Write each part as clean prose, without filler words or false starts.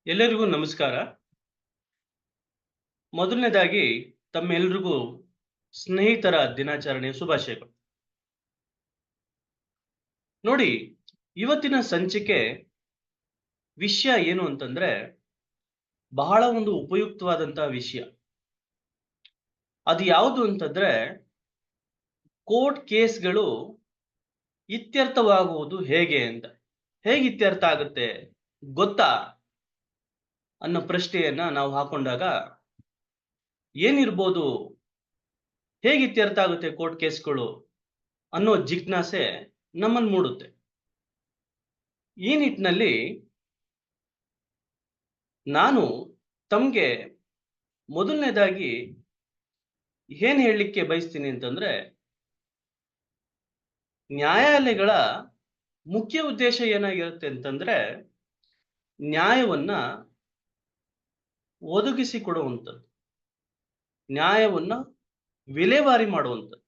ಎಲ್ಲರಿಗೂ ನಮಸ್ಕಾರ. ಮೊದಲನೇದಾಗಿ ತಮ್ಮೆಲ್ಲರಿಗೂ ಸ್ನೇಹಿತರ ದಿನಾಚರಣೆಯ ಶುಭಾಶಯಗಳು. ನೋಡಿ, ಇವತ್ತಿನ ಸಂಚಿಕೆ ವಿಷಯ ಏನು ಅಂತಂದ್ರೆ ಬಹಳ ಒಂದು ಉಪಯುಕ್ತವಾದಂತಹ ವಿಷಯ. ಅದು ಯಾವುದು ಅಂತಂದ್ರೆ ಕೋರ್ಟ್ ಕೇಸ್ಗಳು ಇತ್ಯರ್ಥವಾಗುವುದು ಹೇಗೆ ಅಂತ. ಹೇಗೆ ಇತ್ಯರ್ಥ ಆಗುತ್ತೆ ಗೊತ್ತಾ ಅನ್ನೋ ಪ್ರಶ್ನೆಯನ್ನ ನಾವು ಹಾಕೊಂಡಾಗ ಏನಿರ್ಬೋದು, ಹೇಗೆ ಇತ್ಯರ್ಥ ಆಗುತ್ತೆ ಕೋರ್ಟ್ ಕೇಸ್ಗಳು ಅನ್ನೋ ಜಿಜ್ಞಾಸೆ ನಮ್ಮನ್ನು ಮೂಡುತ್ತೆ. ಈ ನಿಟ್ಟಿನಲ್ಲಿ ನಾನು ತಮಗೆ ಮೊದಲನೇದಾಗಿ ಏನ್ ಹೇಳಲಿಕ್ಕೆ ಬಯಸ್ತೀನಿ ಅಂತಂದ್ರೆ, ನ್ಯಾಯಾಲಯಗಳ ಮುಖ್ಯ ಉದ್ದೇಶ ಏನಾಗಿರುತ್ತೆ ಅಂತಂದ್ರೆ ನ್ಯಾಯವನ್ನ ಒದಗಿಸಿಕೊಡುವಂಥದ್ದು, ನ್ಯಾಯವನ್ನ ವಿಲೇವಾರಿ ಮಾಡುವಂಥದ್ದು,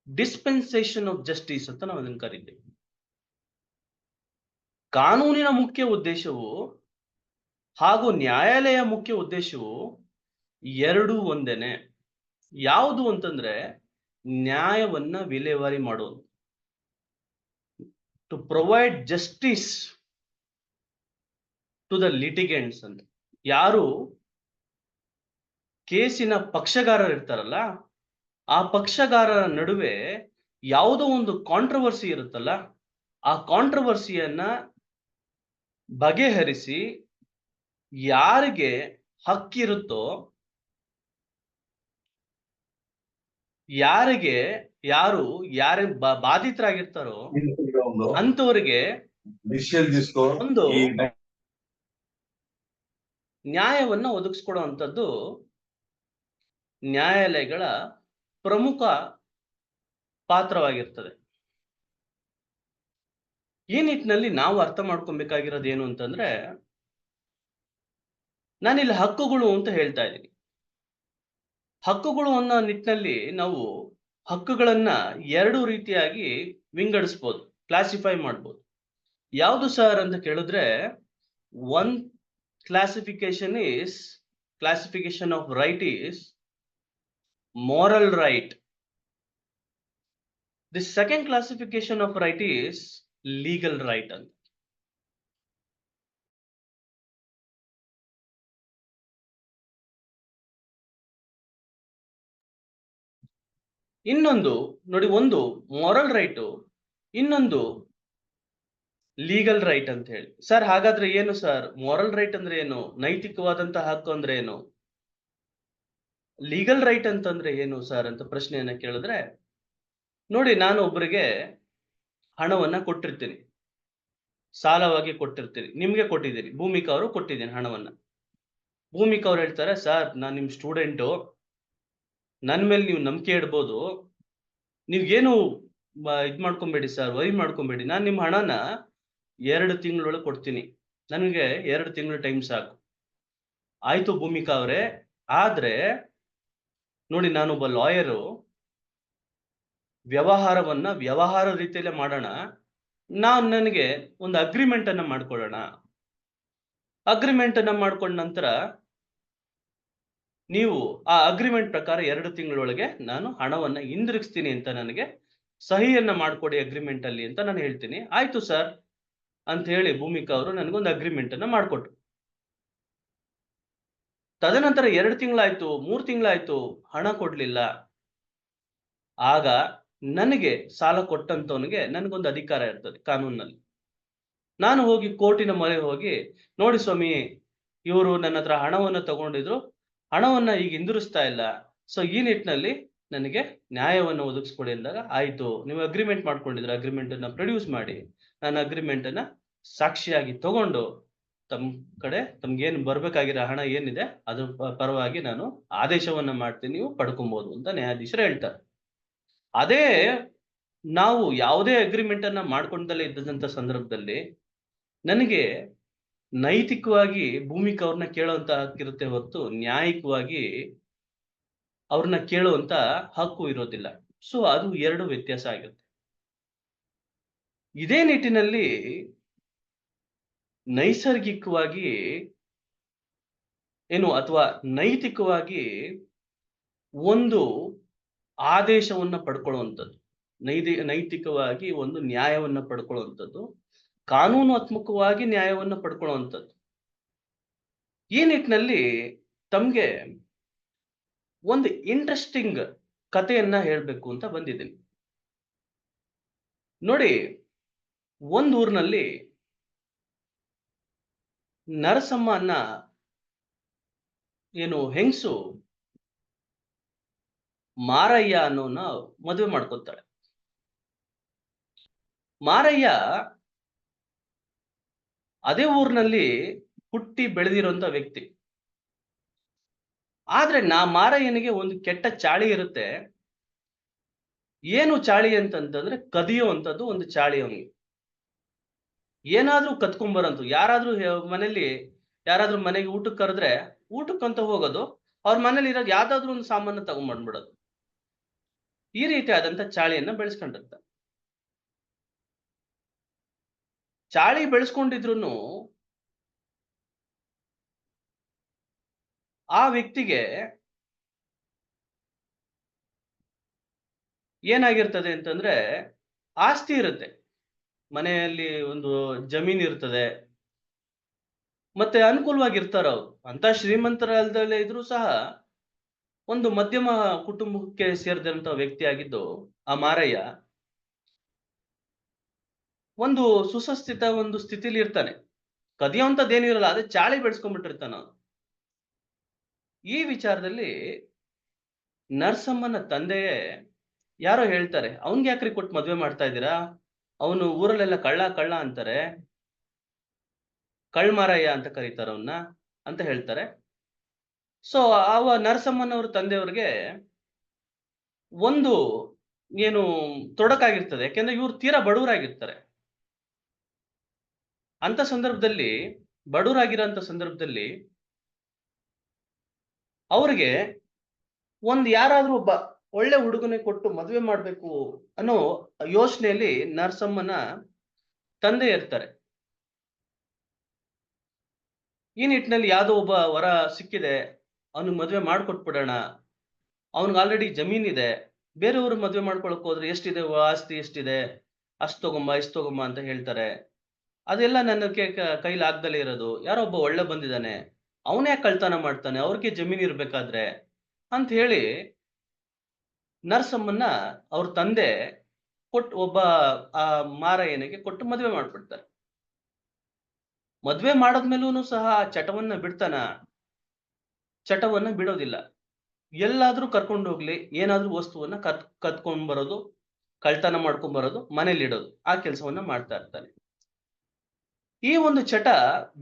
ಡಿಸ್ಪೆನ್ಸೇಷನ್ ಆಫ್ ಜಸ್ಟಿಸ್ ಅಂತ ನಾವು ಅದನ್ನು ಕರಿತೀವಿ. ಕಾನೂನಿನ ಮುಖ್ಯ ಉದ್ದೇಶವು ಹಾಗೂ ನ್ಯಾಯಾಲಯ ಮುಖ್ಯ ಉದ್ದೇಶವು ಎರಡೂ ಒಂದೇನೆ. ಯಾವುದು ಅಂತಂದ್ರೆ ನ್ಯಾಯವನ್ನ ವಿಲೇವಾರಿ ಮಾಡುವುದು, to provide justice to the litigants ಅಂತ. ಯಾರು ಕೇಸಿನ ಪಕ್ಷಗಾರರು ಇರ್ತಾರಲ್ಲ, ಆ ಪಕ್ಷಗಾರರ ನಡುವೆ ಯಾವುದೋ ಒಂದು ಕಾಂಟ್ರವರ್ಸಿ ಇರುತ್ತಲ್ಲ, ಆ ಕಾಂಟ್ರವರ್ಸಿಯನ್ನ ಬಗೆಹರಿಸಿ ಯಾರಿಗೆ ಹಕ್ಕಿರುತ್ತೋ, ಯಾರು ಬಾಧಿತರಾಗಿರ್ತಾರೋ ಅಂತವರಿಗೆ ಒಂದು ನ್ಯಾಯವನ್ನ ಒದಗಿಸ್ಕೊಡುವಂಥದ್ದು ನ್ಯಾಯಾಲಯಗಳ ಪ್ರಮುಖ ಪಾತ್ರವಾಗಿರ್ತದೆ. ಈ ನಿಟ್ಟಿನಲ್ಲಿ ನಾವು ಅರ್ಥ ಮಾಡ್ಕೊಬೇಕಾಗಿರೋದು ಏನು ಅಂತಂದ್ರೆ, ನಾನಿಲ್ಲಿ ಹಕ್ಕುಗಳು ಅಂತ ಹೇಳ್ತಾ ಇದ್ದೀನಿ. ಹಕ್ಕುಗಳು ಅನ್ನೋ ನಿಟ್ಟಿನಲ್ಲಿ ನಾವು ಹಕ್ಕುಗಳನ್ನ ಎರಡು ರೀತಿಯಾಗಿ ವಿಂಗಡಿಸ್ಬೋದು, ಕ್ಲಾಸಿಫೈ ಮಾಡ್ಬೋದು. ಯಾವುದು ಸರ್ ಅಂತ ಕೇಳಿದ್ರೆ, one classification of right is moral right. The second classification of right is legal right ಅಂತ. ಇನ್ನೊಂದು ನೋಡಿ, ಒಂದು moral right, ಇನ್ನೊಂದು ಲೀಗಲ್ ರೈಟ್ ಅಂತ ಹೇಳಿ. ಸರ್ ಹಾಗಾದ್ರೆ ಏನು ಸರ್, ಮಾರಲ್ ರೈಟ್ ಅಂದ್ರೆ ಏನು, ನೈತಿಕವಾದಂತಹ ಹಕ್ಕು ಅಂದ್ರೆ ಏನು, ಲೀಗಲ್ ರೈಟ್ ಅಂತಂದ್ರೆ ಏನು ಸರ್ ಅಂತ ಪ್ರಶ್ನೆಯನ್ನ ಕೇಳಿದ್ರೆ, ನೋಡಿ, ನಾನು ಒಬ್ಬರಿಗೆ ಹಣವನ್ನ ಕೊಟ್ಟಿರ್ತೀನಿ, ಸಾಲವಾಗಿ ಕೊಟ್ಟಿರ್ತೀನಿ, ನಿಮ್ಗೆ ಕೊಟ್ಟಿದ್ದೀನಿ, ಭೂಮಿಕಾ ಅವರು ಕೊಟ್ಟಿದ್ದೀನಿ ಹಣವನ್ನ. ಭೂಮಿಕಾ ಅವ್ರು ಹೇಳ್ತಾರೆ, ಸರ್ ನಾನು ನಿಮ್ ಸ್ಟೂಡೆಂಟು, ನನ್ನ ಮೇಲೆ ನೀವು ನಂಬಿಕೆ ಇಡ್ಬೋದು, ನೀವೇನು ಇದ್ ಮಾಡ್ಕೊಂಬೇಡಿ ಸರ್, ವರಿ ಮಾಡ್ಕೊಂಬೇಡಿ, ನಾನು ನಿಮ್ಮ ಹಣನ 2 ತಿಂಗಳೊಳಗೆ ಕೊಡ್ತೀನಿ, ನನಗೆ 2 ತಿಂಗಳು ಟೈಮ್ ಸಾಕು. ಆಯ್ತು ಭೂಮಿಕಾ ಅವರೇ, ಆದ್ರೆ ನೋಡಿ, ನಾನೊಬ್ಬ ಲಾಯರು, ವ್ಯವಹಾರ ರೀತಿಯಲ್ಲೇ ಮಾಡೋಣ, ನನಗೆ ಒಂದು ಅಗ್ರಿಮೆಂಟ್ ಅನ್ನ ಮಾಡ್ಕೊಳ್ಳೋಣ. ಅಗ್ರಿಮೆಂಟ್ ಅನ್ನ ಮಾಡ್ಕೊಂಡ ನಂತರ ನೀವು ಆ ಅಗ್ರಿಮೆಂಟ್ ಪ್ರಕಾರ 2 ತಿಂಗಳೊಳಗೆ ನಾನು ಹಣವನ್ನ ಹಿಂದಿರುಗಿಸ್ತೀನಿ ಅಂತ ನನಗೆ ಸಹಿಯನ್ನ ಮಾಡ್ಕೊಡಿ ಅಗ್ರಿಮೆಂಟ್ ಅಲ್ಲಿ ಅಂತ ನಾನು ಹೇಳ್ತೀನಿ. ಆಯ್ತು ಸರ್ ಅಂತ ಹೇಳಿ ಭೂಮಿಕಾ ಅವರು ನನಗೊಂದು ಅಗ್ರಿಮೆಂಟ್ ಅನ್ನ ಮಾಡಿಕೊಟ್ರು. ತದನಂತರ 2 ತಿಂಗಳಾಯ್ತು, 3 ತಿಂಗಳಾಯ್ತು, ಹಣ ಕೊಡ್ಲಿಲ್ಲ. ಆಗ ನನಗೆ ಸಾಲ ಕೊಟ್ಟಂತವನಿಗೆ ನನಗೊಂದು ಅಧಿಕಾರ ಇರ್ತದೆ ಕಾನೂನಿನಲ್ಲಿ. ನಾನು ಹೋಗಿ ಕೋರ್ಟಿನ ಮೊರೆ ಹೋಗಿ, ನೋಡಿ ಸ್ವಾಮಿ, ಇವರು ನನ್ನ ಹತ್ರ ಹಣವನ್ನು ತಗೊಂಡಿದ್ರು, ಹಣವನ್ನ ಈಗ ಹಿಂದಿರುಗಿಸ್ತಾ ಇಲ್ಲ, ಸೊ ಈ ನಿಟ್ಟಿನಲ್ಲಿ ನನಗೆ ನ್ಯಾಯವನ್ನು ಒದಗಿಸ್ಕೊಡಿ ಅಂದಾಗ, ಆಯ್ತು ನೀವು ಅಗ್ರಿಮೆಂಟ್ ಮಾಡ್ಕೊಂಡಿದ್ರೆ ಅಗ್ರಿಮೆಂಟ್ ಅನ್ನ ಪ್ರೊಡ್ಯೂಸ್ ಮಾಡಿ, ನಾನು ಅಗ್ರಿಮೆಂಟ್ ಅನ್ನ ಸಾಕ್ಷಿಯಾಗಿ ತಗೊಂಡು ತಮ್ಮ ಕಡೆ ತಮ್ಗೇನು ಬರ್ಬೇಕಾಗಿರೋ ಹಣ ಏನಿದೆ ಅದ್ರ ಪರವಾಗಿ ನಾನು ಆದೇಶವನ್ನ ಮಾಡ್ತೀನಿ, ನೀವು ಪಡ್ಕೊಬಹುದು ಅಂತ ನ್ಯಾಯಾಧೀಶರು ಹೇಳ್ತಾರೆ. ಅದೇ ನಾವು ಯಾವುದೇ ಅಗ್ರಿಮೆಂಟ್ ಅನ್ನ ಮಾಡ್ಕೊಂಡಲ್ಲೇ ಇದ್ದಂತ ಸಂದರ್ಭದಲ್ಲಿ ನನಗೆ ನೈತಿಕವಾಗಿ ಭೂಮಿಕಾ ಅವ್ರನ್ನ ಕೇಳುವಂತ ಹಕ್ಕಿರುತ್ತೆ ಹೊರತು ನ್ಯಾಯಿಕವಾಗಿ ಅವ್ರನ್ನ ಕೇಳುವಂತ ಹಕ್ಕು ಇರೋದಿಲ್ಲ. ಸೊ ಅದು ಎರಡು ವ್ಯತ್ಯಾಸ ಆಗುತ್ತೆ. ಇದೇ ನಿಟ್ಟಿನಲ್ಲಿ ನೈಸರ್ಗಿಕವಾಗಿ ಏನು ಅಥವಾ ನೈತಿಕವಾಗಿ ಒಂದು ಆದೇಶವನ್ನ ಪಡ್ಕೊಳ್ಳುವಂಥದ್ದು. ನೈತಿಕವಾಗಿ ಒಂದು ನ್ಯಾಯವನ್ನ ಪಡ್ಕೊಳ್ಳುವಂಥದ್ದು. ಕಾನೂನಾತ್ಮಕವಾಗಿ ನ್ಯಾಯವನ್ನ ಪಡ್ಕೊಳ್ಳುವಂಥದ್ದು. ಈ ನಿಟ್ಟಿನಲ್ಲಿ ತಮ್ಗೆ ಒಂದು ಇಂಟ್ರೆಸ್ಟಿಂಗ್ ಕಥೆಯನ್ನ ಹೇಳ್ಬೇಕು ಅಂತ ಬಂದಿದ್ದೀನಿ. ನೋಡಿ, ಒಂದ್ ಊರಿನಲ್ಲಿ ನರಸಮ್ಮ ಅನ್ನ ಏನು ಹೆಂಗ್ಸು ಮಾರಯ್ಯ ಅನ್ನೋನ ಮದುವೆ ಮಾಡ್ಕೊತಾಳೆ. ಮಾರಯ್ಯ ಅದೇ ಊರಿನಲ್ಲಿ ಹುಟ್ಟಿ ಬೆಳೆದಿರುವಂತ ವ್ಯಕ್ತಿ. ಆದ್ರೆ ಮಾರಯ್ಯನಿಗೆ ಒಂದು ಕೆಟ್ಟ ಚಾಳಿ ಇರುತ್ತೆ. ಏನು ಚಾಳಿ ಅಂತಂತಂದ್ರೆ ಕದಿಯುವಂಥದ್ದು ಒಂದು ಚಾಳಿ ಅವನಿಗೆ. ಏನಾದ್ರೂ ಕದ್ಕೊಂಬರಂತು. ಮನೇಲಿ ಯಾರಾದ್ರೂ ಮನೆಗೆ ಊಟಕ್ಕೆ ಕರೆದ್ರೆ ಊಟಕ್ಕಂತ ಹೋಗೋದು, ಅವ್ರ ಮನೇಲಿ ಇರೋದು ಯಾವ್ದಾದ್ರು ಒಂದು ಸಾಮಾನು ತಗೊಂಡ್ಬಂದ್ಬಿಡೋದು. ಈ ರೀತಿಯಾದಂತ ಚಾಳಿಯನ್ನ ಬೆಳೆಸ್ಕೊಂಡಿರ್ತಾರೆ. ಚಾಳಿ ಬೆಳೆಸ್ಕೊಂಡಿದ್ರು ಆ ವ್ಯಕ್ತಿಗೆ ಏನಾಗಿರ್ತದೆ ಅಂತಂದ್ರೆ ಆಸ್ತಿ ಇರುತ್ತೆ. ಮನೆಯಲ್ಲಿ ಒಂದು ಜಮೀನ್ ಇರ್ತದೆ. ಮತ್ತೆ ಅನುಕೂಲವಾಗಿರ್ತಾರ ಅವ್ರು. ಅಂತ ಶ್ರೀಮಂತರಲ್ದಲೇ ಇದ್ರು ಸಹ ಒಂದು ಮಧ್ಯಮ ಕುಟುಂಬಕ್ಕೆ ಸೇರಿದಂತ ವ್ಯಕ್ತಿ ಆಗಿದ್ದು ಆ ಮಾರಯ್ಯ ಒಂದು ಒಂದು ಸ್ಥಿತಿಲಿ ಇರ್ತಾನೆ. ಕದಿಯೋಂಥದ್ದೇನು ಇರಲ್ಲ, ಅದೇ ಚಾಳಿ ಬೆಳೆಸ್ಕೊಂಡ್ಬಿಟ್ಟಿರ್ತಾನ ಅವ್ನು. ಈ ವಿಚಾರದಲ್ಲಿ ನರಸಮ್ಮನ ತಂದೆಯೇ ಯಾರೋ ಹೇಳ್ತಾರೆ, ಅವ್ನ್ಗೆ ಯಾಕ್ರಿ ಕೊಟ್ಟು ಮದ್ವೆ ಮಾಡ್ತಾ ಇದ್ದೀರಾ? ಅವನು ಊರಲ್ಲೆಲ್ಲ ಕಳ್ಳ ಕಳ್ಳ ಅಂತಾರೆ. ಕಳ್ಮಾರಯ್ಯ ಅಂತ ಕರೀತಾರ ಅವನ್ನ ಅಂತ ಹೇಳ್ತಾರೆ. ಸೊ ನರಸಮ್ಮನವ್ರ ತಂದೆಯವ್ರಿಗೆ ಒಂದು ಏನು ತೊಡಕಾಗಿರ್ತದೆ. ಯಾಕೆಂದ್ರೆ ಇವ್ರು ತೀರಾ ಬಡವರಾಗಿರ್ತಾರೆ. ಅಂತ ಸಂದರ್ಭದಲ್ಲಿ ಬಡವರಾಗಿರೋಂಥ ಸಂದರ್ಭದಲ್ಲಿ ಅವ್ರಿಗೆ ಯಾರಾದ್ರೂ ಒಬ್ಬ ಒಳ್ಳೆ ಹುಡುಗನೇ ಕೊಟ್ಟು ಮದುವೆ ಮಾಡ್ಬೇಕು ಅನ್ನೋ ಯೋಚನೆಯಲ್ಲಿ ನರಸಮ್ಮನ ತಂದೆ ಇರ್ತಾರೆ. ಈ ನಿಟ್ಟಿನಲ್ಲಿ ಯಾವ್ದೋ ಒಬ್ಬ ವರ ಸಿಕ್ಕಿದೆ, ಅವನಿಗೆ ಮದುವೆ ಮಾಡ್ಕೊಟ್ಬಿಡೋಣ. ಅವನಿಗೆ ಆಲ್ರೆಡಿ ಜಮೀನಿದೆ. ಬೇರೆಯವರು ಮದುವೆ ಮಾಡ್ಕೊಳಕ್ ಹೋದ್ರೆ ಎಷ್ಟಿದೆ ಆಸ್ತಿ ಎಷ್ಟಿದೆ, ಅಷ್ಟ್ ತಗೊಂಬ ಇಷ್ಟ್ ತಗೊಂಬ ಅಂತ ಹೇಳ್ತಾರೆ. ಅದೆಲ್ಲ ನನ್ನ ಕೈಲಿ ಆಗ್ದಲೇ ಇರೋದು. ಯಾರೋ ಒಬ್ಬ ಒಳ್ಳೆ ಬಂದಿದ್ದಾನೆ, ಅವನೇ ಕಳ್ತನ ಮಾಡ್ತಾನೆ, ಅವ್ರಿಗೆ ಜಮೀನ್ ಇರ್ಬೇಕಾದ್ರೆ ಅಂತ ಹೇಳಿ ನರಸಮ್ಮನ್ನ ಅವ್ರ ತಂದೆ ಒಬ್ಬ ಆ ಮಾರಯ್ಯನಿಗೆ ಕೊಟ್ಟು ಮದುವೆ ಮಾಡ್ಬಿಡ್ತಾರೆ. ಮದ್ವೆ ಮಾಡದ್ಮೇಲೂ ಸಹ ಚಟವನ್ನ ಬಿಡ್ತಾನ? ಚಟವನ್ನ ಬಿಡೋದಿಲ್ಲ. ಎಲ್ಲಾದ್ರೂ ಕರ್ಕೊಂಡು ಹೋಗ್ಲಿ, ಏನಾದ್ರೂ ವಸ್ತುವನ್ನ ಕದ್ಕೊಂಡ್ ಬರೋದು, ಕಳ್ತನ ಮಾಡ್ಕೊಂಡ್ ಬರೋದು, ಮನೇಲಿ ಇಡೋದು, ಆ ಕೆಲಸವನ್ನ ಮಾಡ್ತಾ ಇರ್ತಾನೆ. ಈ ಒಂದು ಚಟ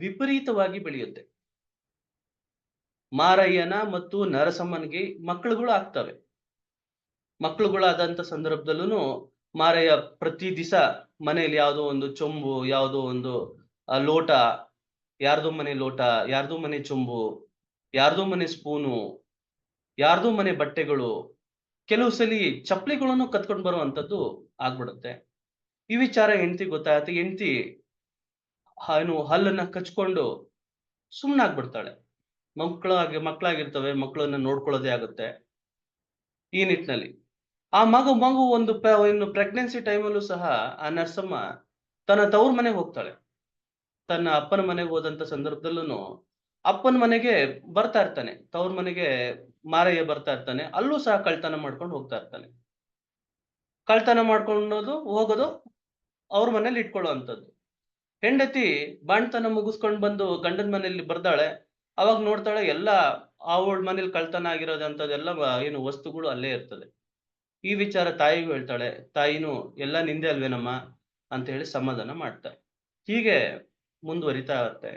ವಿಪರೀತವಾಗಿ ಬೆಳೆಯುತ್ತೆ. ಮಾರಯ್ಯನ ಮತ್ತು ನರಸಮ್ಮನಿಗೆ ಮಕ್ಕಳುಗಳು ಆಗ್ತವೆ. ಮಕ್ಕಳುಗಳಾದಂತ ಸಂದರ್ಭದಲ್ಲೂ ಮಾರಯ್ಯ ಪ್ರತಿ ದಿವಸ ಮನೆಯಲ್ಲಿ ಯಾವುದೋ ಒಂದು ಚೊಂಬು, ಯಾವುದೋ ಒಂದು ಲೋಟ, ಯಾರ್ದೋ ಮನೆ ಲೋಟ, ಯಾರ್ದೋ ಮನೆ ಚೊಂಬು, ಯಾರ್ದೋ ಮನೆ ಸ್ಪೂನು, ಯಾರ್ದೋ ಮನೆ ಬಟ್ಟೆಗಳು, ಕೆಲವು ಸಲಿ ಚಪ್ಪಲಿಗಳನ್ನು ಕತ್ಕೊಂಡು ಬರುವಂತದ್ದು ಆಗ್ಬಿಡುತ್ತೆ. ಈ ವಿಚಾರ ಹೆಂಡತಿ ಗೊತ್ತಾಗುತ್ತೆ. ಹೆಂಡತಿ ಹಲ್ಲನ್ನ ಕಚ್ಕೊಂಡು ಸುಮ್ನಾಗ್ಬಿಡ್ತಾಳೆ. ಮಕ್ಕಳಾಗಿರ್ತವೆ, ಮಕ್ಕಳನ್ನ ನೋಡ್ಕೊಳ್ಳೋದೇ ಆಗುತ್ತೆ. ಈ ನಿಟ್ಟಿನಲ್ಲಿ ಆ ಮಗು ಒಂದು ಪ್ರೆಗ್ನೆನ್ಸಿ ಟೈಮಲ್ಲೂ ಸಹ ಆ ನರ್ಸಮ್ಮ ತನ್ನ ತವ್ರ ಮನೆಗೆ ಹೋಗ್ತಾಳೆ. ತನ್ನ ಅಪ್ಪನ ಮನೆಗೆ ಹೋದಂತ ಸಂದರ್ಭದಲ್ಲೂ ಅಪ್ಪನ ಮನೆಗೆ ಬರ್ತಾ ಇರ್ತಾನೆ. ತವ್ರ ಮನೆಗೆ ಮಾರಯ್ಯ ಬರ್ತಾ ಇರ್ತಾನೆ. ಅಲ್ಲೂ ಸಹ ಕಳ್ತನ ಮಾಡ್ಕೊಂಡು ಹೋಗ್ತಾ ಇರ್ತಾನೆ. ಕಳ್ತನ ಮಾಡ್ಕೊಂಡು ಹೋಗೋದು, ಅವ್ರ ಮನೇಲಿ ಇಟ್ಕೊಳ್ಳುವಂಥದ್ದು. ಹೆಂಡತಿ ಬಾಣ್ತನ ಮುಗಿಸ್ಕೊಂಡು ಬಂದು ಗಂಡನ ಮನೆಯಲ್ಲಿ ಬರ್ತಾಳೆ. ಅವಾಗ ನೋಡ್ತಾಳೆ ಎಲ್ಲ ಅವಳ ಮನೇಲಿ ಕಳ್ತನ ಆಗಿರೋದಂಥದ್ದೆಲ್ಲ ಏನು ವಸ್ತುಗಳು ಅಲ್ಲೇ ಇರ್ತದೆ. ಈ ವಿಚಾರ ತಾಯಿಗೂ ಹೇಳ್ತಾಳೆ. ತಾಯಿನೂ ಎಲ್ಲ ನಿಂದೆ ಅಲ್ವೇನಮ್ಮ ಅಂತ ಹೇಳಿ ಸಮಾಧಾನ ಮಾಡ್ತಾರೆ. ಹೀಗೆ ಮುಂದುವರಿತಾ ಇರುತ್ತೆ.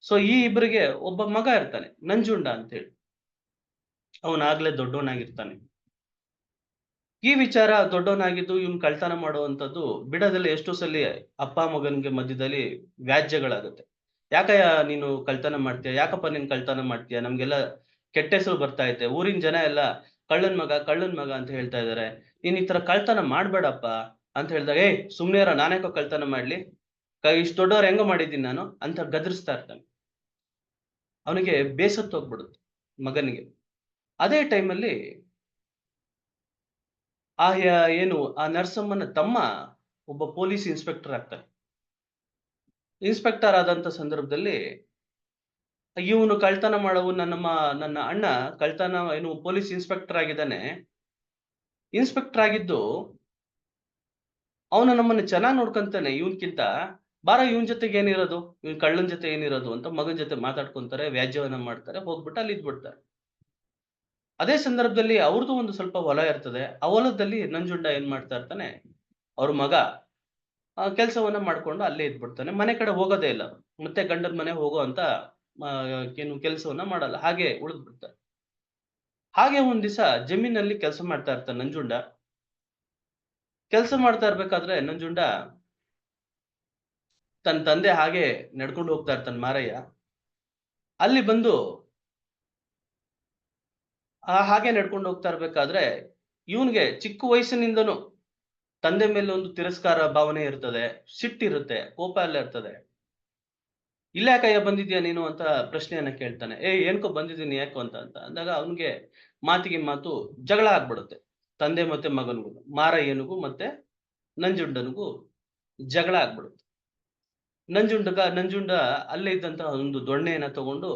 ಸೊ ಈ ಇಬ್ಬರಿಗೆ ಒಬ್ಬ ಮಗ ಇರ್ತಾನೆ, ನಂಜುಂಡ ಅಂತೇಳಿ. ಅವನಾಗ್ಲೇ ದೊಡ್ಡವನಾಗಿರ್ತಾನೆ. ಈ ವಿಚಾರ ದೊಡ್ಡವನಾಗಿದ್ದು ಇವನ್ ಕಳ್ತನ ಮಾಡುವಂಥದ್ದು ಬಿಡದಲ್ಲಿ ಎಷ್ಟೋ ಸಲಿ ಅಪ್ಪ ಮಗನಿಗೆ ಮಧ್ಯದಲ್ಲಿ ವ್ಯಾಜ್ಯಗಳಾಗುತ್ತೆ. ಯಾಕಯ್ಯ ನೀನು ಕಳ್ತನ ಮಾಡ್ತೀಯ? ಯಾಕಪ್ಪ ನೀನ್ ಕಳ್ತನ ಮಾಡ್ತೀಯ? ನಮ್ಗೆಲ್ಲ ಕೆಟ್ಟ ಹೆಸರು ಬರ್ತಾ ಐತೆ. ಊರಿನ ಜನ ಎಲ್ಲ ಕಳ್ಳನ್ ಮಗ ಅಂತ ಹೇಳ್ತಾ ಇದಾರೆ. ನೀನ್ ಈ ತರ ಕಳ್ತನ ಮಾಡ್ಬೇಡಪ್ಪ ಅಂತ ಹೇಳಿದಾಗ, ಸುಮ್ನೆ ಇರ, ನಾನ್ಯಾಕೋ ಕಳ್ತನ ಮಾಡ್ಲಿ? ಇಷ್ಟು ದೊಡ್ಡವ್ರು ಹೆಂಗೋ ಮಾಡಿದ್ದೀನಿ ನಾನು ಅಂತ ಗದರಿಸ್ತಾ ಇರ್ತಾನೆ. ಅವನಿಗೆ ಬೇಸತ್ತು ಹೋಗ್ಬಿಡುತ್ತೆ ಮಗನಿಗೆ. ಅದೇ ಟೈಮಲ್ಲಿ ಏನು ಆ ನರ್ಸಮ್ಮನ ತಮ್ಮ ಒಬ್ಬ ಪೊಲೀಸ್ ಇನ್ಸ್ಪೆಕ್ಟರ್ ಆಗ್ತಾನೆ. ಇನ್ಸ್ಪೆಕ್ಟರ್ ಆದಂತ ಸಂದರ್ಭದಲ್ಲಿ ಇವನು ಕಳ್ತನ ಮಾಡವು ನನ್ನ ಅಣ್ಣ ಕಳ್ತನ ಏನು ಪೊಲೀಸ್ ಇನ್ಸ್ಪೆಕ್ಟರ್ ಆಗಿದ್ದಾನೆ. ಇನ್ಸ್ಪೆಕ್ಟರ್ ಆಗಿದ್ದು ಅವನು ನಮ್ಮನ್ನ ಚೆನ್ನಾಗಿ ನೋಡ್ಕೊಂತಾನೆ ಇವನ್ಕಿಂತ. ಬಾರ ಇವನ್ ಜೊತೆಗೆ ಏನಿರೋದು, ಇವನ್ ಕಳ್ಳನ್ ಜೊತೆ ಏನಿರೋದು ಅಂತ ಮಗನ್ ಜೊತೆ ಮಾತಾಡ್ಕೊಂತಾರೆ, ವ್ಯಾಜ್ಯವನ್ನ ಮಾಡ್ತಾರೆ, ಹೋಗ್ಬಿಟ್ಟು ಅಲ್ಲಿ ಇದ್ಬಿಡ್ತಾರೆ. ಅದೇ ಸಂದರ್ಭದಲ್ಲಿ ಅವ್ರದ್ದು ಒಂದು ಸ್ವಲ್ಪ ಹೊಲ ಇರ್ತದೆ. ಆ ಹೊಲದಲ್ಲಿ ನಂಜುಂಡ ಏನ್ ಮಾಡ್ತಾ ಇರ್ತಾನೆ, ಅವ್ರ ಮಗ ಕೆಲಸವನ್ನ ಮಾಡ್ಕೊಂಡು ಅಲ್ಲೇ ಇದ್ಬಿಡ್ತಾನೆ. ಮನೆ ಕಡೆ ಹೋಗೋದೇ ಇಲ್ಲ. ಮತ್ತೆ ಗಂಡನ ಮನೆ ಹೋಗೋ ಅಂತ ಏನು ಕೆಲಸವನ್ನ ಮಾಡಲ್ಲ. ಹಾಗೆ ಉಳಿದ್ ಬಿಡ್ತಾರೆ. ಹಾಗೆ ಒಂದ್ ದಿವಸ ಜಮೀನಲ್ಲಿ ಕೆಲಸ ಮಾಡ್ತಾ ಇರ್ತಾನೆ ನಂಜುಂಡ. ಕೆಲಸ ಮಾಡ್ತಾ ಇರ್ಬೇಕಾದ್ರೆ ನಂಜುಂಡ ತನ್ನ ತಂದೆ ಹಾಗೆ ನಡ್ಕೊಂಡು ಹೋಗ್ತಾ ಇರ್ತಾನೆ ಮಾರಯ್ಯ. ಅಲ್ಲಿ ಬಂದು ಹಾಗೆ ನಡ್ಕೊಂಡು ಹೋಗ್ತಾ ಇರ್ಬೇಕಾದ್ರೆ ಇವನ್ಗೆ ಚಿಕ್ಕ ವಯಸ್ಸಿನಿಂದನೂ ತಂದೆ ಮೇಲೆ ಒಂದು ತಿರಸ್ಕಾರ ಭಾವನೆ ಇರ್ತದೆ, ಸಿಟ್ಟಿರುತ್ತೆ, ಕೋಪ ಎಲ್ಲ ಇರ್ತದೆ. ಇಲ್ಲ್ಯಾಕಯ್ಯ ಬಂದಿದ್ಯಾ ನೀನು ಅಂತ ಪ್ರಶ್ನೆಯನ್ನ ಕೇಳ್ತಾನೆ. ಏನ್ಕೋ ಬಂದಿದ್ದೀನಿ ಯಾಕೋ ಅಂತ ಅಂದಾಗ ಅವನಿಗೆ ಮಾತಿಗೆ ಮಾತು ಜಗಳ ಆಗ್ಬಿಡುತ್ತೆ. ತಂದೆ ಮತ್ತೆ ಮಗನಿಗೂ, ಮಾರಯ್ಯನಿಗೂ ಮತ್ತೆ ನಂಜುಂಡನಿಗೂ ಜಗಳ ಆಗ್ಬಿಡುತ್ತೆ. ನಂಜುಂಡ ಅಲ್ಲೇ ಇದ್ದಂತಹ ಒಂದು ದೊಣ್ಣೆಯನ್ನ ತಗೊಂಡು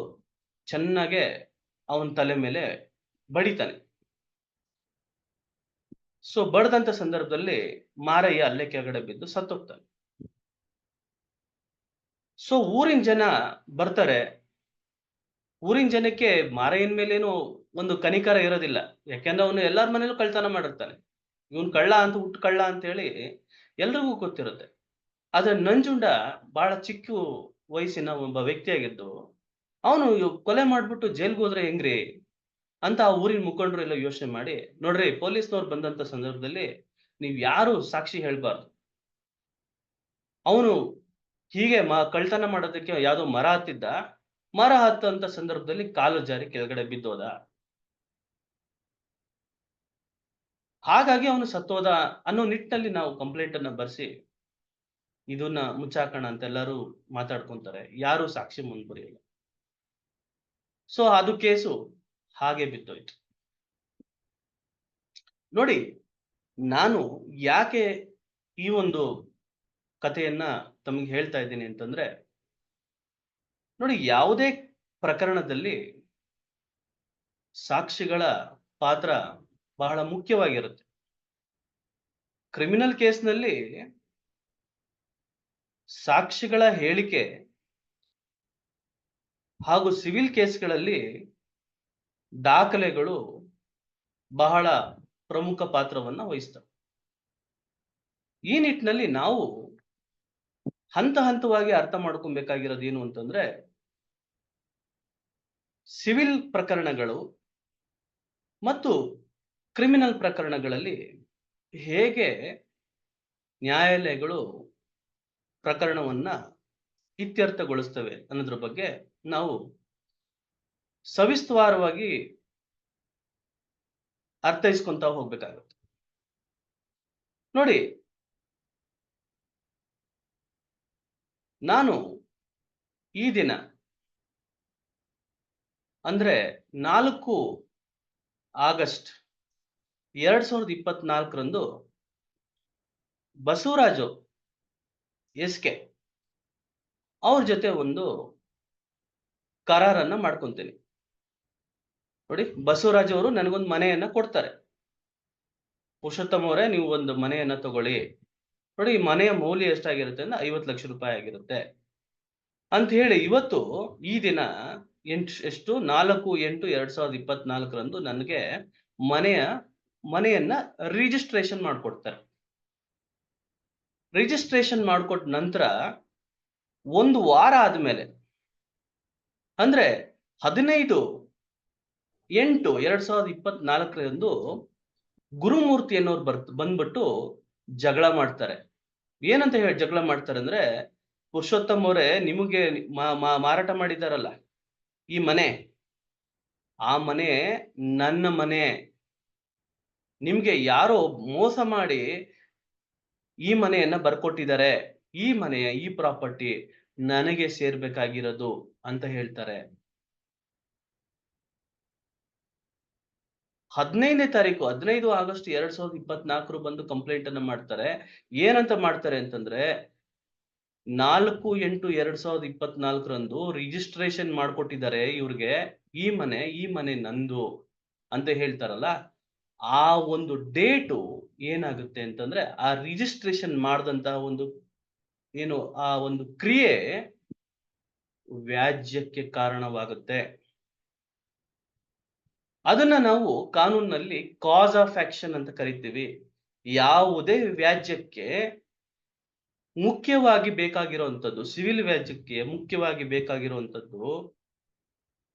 ಚೆನ್ನಾಗೆ ಅವನ ತಲೆ ಮೇಲೆ ಬಡಿತಾನೆ. ಸೊ ಬಡದಂತ ಸಂದರ್ಭದಲ್ಲಿ ಮಾರಯ್ಯ ಅಲ್ಲೇ ಕೆಳಗಡೆ ಬಿದ್ದು ಸತ್ತೋಗ್ತಾನೆ. ಸೊ ಊರಿನ ಜನ ಬರ್ತಾರೆ. ಊರಿನ ಜನಕ್ಕೆ ಮಾರಯ್ಯನ ಮೇಲೇನು ಒಂದು ಕನಿಕರ ಇರೋದಿಲ್ಲ. ಯಾಕೆಂದ್ರೆ ಅವನು ಎಲ್ಲಾರ ಮನೇಲೂ ಕಳ್ತನ ಮಾಡಿರ್ತಾನೆ. ಇವನು ಕಳ್ಳ ಅಂತ ಹುಟ್ಟು ಕಳ್ಳ ಅಂತ ಹೇಳಿ ಎಲ್ರಿಗೂ ಗೊತ್ತಿರುತ್ತೆ. ಆದ್ರೆ ನಂಜುಂಡ ಬಹಳ ಚಿಕ್ಕ ವಯಸ್ಸಿನ ಒಬ್ಬ ವ್ಯಕ್ತಿಯಾಗಿದ್ದು, ಅವನು ಕೊಲೆ ಮಾಡ್ಬಿಟ್ಟು ಜೈಲ್ಗೆ ಹೋದ್ರೆ ಹೆಂಗ್ರಿ ಅಂತ ಆ ಊರಿನ ಮುಖಂಡರು ಎಲ್ಲ ಯೋಚನೆ ಮಾಡಿ, ನೋಡ್ರಿ ಪೊಲೀಸ್ನವ್ರು ಬಂದಂತ ಸಂದರ್ಭದಲ್ಲಿ ನೀವ್ ಯಾರು ಸಾಕ್ಷಿ ಹೇಳ್ಬಾರ್ದು. ಅವನು ಹೀಗೆ ಕಳ್ತನ ಮಾಡೋದಕ್ಕೆ ಯಾವ್ದೋ ಮರ ಹತ್ತಿದ್ದ. ಮರ ಹತ್ತಂತ ಸಂದರ್ಭದಲ್ಲಿ ಕಾಲು ಜಾರಿ ಕೆಳಗಡೆ ಬಿದ್ದೋದ. ಹಾಗಾಗಿ ಅವನು ಸತ್ತೋದ ಅನ್ನೋ ನಿಟ್ಟಿನಲ್ಲಿ ನಾವು ಕಂಪ್ಲೇಂಟ್ ಅನ್ನ ಬರ್ಸಿ ಇದನ್ನ ಮುಚ್ಚಾಕೋಣ ಅಂತ ಎಲ್ಲರೂ ಮಾತಾಡ್ಕೊಂತಾರೆ. ಯಾರು ಸಾಕ್ಷಿ ಮುಂದುವರಿಯಲ್ಲ. ಸೊ ಅದು ಕೇಸು ಹಾಗೆ ಬಿದ್ದೋಯ್ತು. ನೋಡಿ, ನಾನು ಯಾಕೆ ಈ ಒಂದು ಕಥೆಯನ್ನ ತಮಗೆ ಹೇಳ್ತಾ ಇದ್ದೀನಿ ಅಂತಂದ್ರೆ, ನೋಡಿ ಯಾವುದೇ ಪ್ರಕರಣದಲ್ಲಿ ಸಾಕ್ಷಿಗಳ ಪಾತ್ರ ಬಹಳ ಮುಖ್ಯವಾಗಿರುತ್ತೆ. ಕ್ರಿಮಿನಲ್ ಕೇಸ್ನಲ್ಲಿ ಸಾಕ್ಷಿಗಳ ಹೇಳಿಕೆ ಹಾಗೂ ಸಿವಿಲ್ ಕೇಸ್ಗಳಲ್ಲಿ ದಾಖಲೆಗಳು ಬಹಳ ಪ್ರಮುಖ ಪಾತ್ರವನ್ನ ವಹಿಸ್ತವೆ. ಈ ನಿಟ್ಟಿನಲ್ಲಿ ನಾವು ಹಂತ ಹಂತವಾಗಿ ಅರ್ಥ ಮಾಡ್ಕೊಬೇಕಾಗಿರೋದು ಏನು ಅಂತಂದ್ರೆ, ಸಿವಿಲ್ ಪ್ರಕರಣಗಳು ಮತ್ತು ಕ್ರಿಮಿನಲ್ ಪ್ರಕರಣಗಳಲ್ಲಿ ಹೇಗೆ ನ್ಯಾಯಾಲಯಗಳು ಪ್ರಕರಣವನ್ನ ಇತ್ಯರ್ಥಗೊಳಿಸ್ತವೆ ಅನ್ನೋದ್ರ ಬಗ್ಗೆ ನಾವು ಸವಿಸ್ತಾರವಾಗಿ ಅರ್ಥೈಸ್ಕೊಂತ ಹೋಗ್ಬೇಕಾಗುತ್ತೆ. ನೋಡಿ, ನಾನು ಈ ದಿನ ಅಂದ್ರೆ 4 ಆಗಸ್ಟ್ 2024ರಂದು ಬಸವರಾಜು ಎಸ್ಕೆ ಅವ್ರ ಜೊತೆ ಒಂದು ಕರಾರನ್ನ ಮಾಡ್ಕೊಂತೀನಿ. ನೋಡಿ, ಬಸವರಾಜ್ ಅವರು ನನಗೊಂದು ಮನೆಯನ್ನ ಕೊಡ್ತಾರೆ. ಪುರುಷೋತ್ತಮ ಅವರೇ, ನೀವು ಒಂದು ಮನೆಯನ್ನ ತಗೊಳ್ಳಿ. ನೋಡಿ, ಈ ಮನೆಯ ಮೌಲ್ಯ ಎಷ್ಟಾಗಿರುತ್ತೆ ಅಂದ್ರೆ 50 ಲಕ್ಷ ರೂಪಾಯಿ ಆಗಿರುತ್ತೆ ಅಂತ ಹೇಳಿ ಇವತ್ತು ಈ ದಿನ 4/8/2024ರಂದು ನನಗೆ ಮನೆಯನ್ನ ರಿಜಿಸ್ಟ್ರೇಷನ್ ಮಾಡ್ಕೊಡ್ತಾರೆ. ರಿಜಿಸ್ಟ್ರೇಷನ್ ಮಾಡ್ಕೊಟ್ಟ ನಂತರ 1 ವಾರ ಆದ್ಮೇಲೆ ಅಂದ್ರೆ 15/8/2024ರಂದು ಗುರುಮೂರ್ತಿ ಅನ್ನೋರು ಬಂದ್ಬಿಟ್ಟು ಜಗಳ ಮಾಡ್ತಾರೆ. ಏನಂತ ಹೇಳಿ ಜಗಳ ಮಾಡ್ತಾರೆ ಅಂದ್ರೆ, ಪುರುಷೋತ್ತಮ್ ಅವರೇ, ನಿಮಗೆ ಮಾರಾಟ ಮಾಡಿದಾರಲ್ಲ ಈ ಮನೆ, ಆ ಮನೆ ನನ್ನ ಮನೆ. ನಿಮ್ಗೆ ಯಾರೋ ಮೋಸ ಮಾಡಿ ಈ ಮನೆಯನ್ನ ಬರ್ಕೊಟ್ಟಿದ್ದಾರೆ. ಈ ಮನೆಯ ಈ ಪ್ರಾಪರ್ಟಿ ನನಗೆ ಸೇರ್ಬೇಕಾಗಿರೋದು ಅಂತ ಹೇಳ್ತಾರೆ. 15ನೇ ತಾರೀಕು 15 ಆಗಸ್ಟ್ 2024 ಬಂದು ಕಂಪ್ಲೇಂಟ್ ಅನ್ನ ಮಾಡ್ತಾರೆ. ಏನಂತ ಮಾಡ್ತಾರೆ ಅಂತಂದ್ರೆ 4/8/2024 ರಿಜಿಸ್ಟ್ರೇಷನ್ ಮಾಡ್ಕೊಟ್ಟಿದ್ದಾರೆ ಇವ್ರಿಗೆ. ಈ ಮನೆ ನಂದು ಅಂತ ಹೇಳ್ತಾರಲ್ಲ, ಆ ಒಂದು ಡೇಟು ಏನಾಗುತ್ತೆ ಅಂತಂದ್ರೆ, ಆ ರಿಜಿಸ್ಟ್ರೇಷನ್ ಮಾಡಿದಂತಹ ಆ ಒಂದು ಕ್ರಿಯೆ ವ್ಯಾಜ್ಯಕ್ಕೆ ಕಾರಣವಾಗುತ್ತೆ. ಅದನ್ನ ನಾವು ಕಾನೂನಿನಲ್ಲಿ ಕಾಸ್ ಆಫ್ ಆಕ್ಷನ್ ಅಂತ ಕರಿತೀವಿ. ಯಾವುದೇ ವ್ಯಾಜ್ಯಕ್ಕೆ ಮುಖ್ಯವಾಗಿ ಬೇಕಾಗಿರುವಂತದ್ದು, ಸಿವಿಲ್ ವ್ಯಾಜ್ಯಕ್ಕೆ ಮುಖ್ಯವಾಗಿ ಬೇಕಾಗಿರುವಂತದ್ದು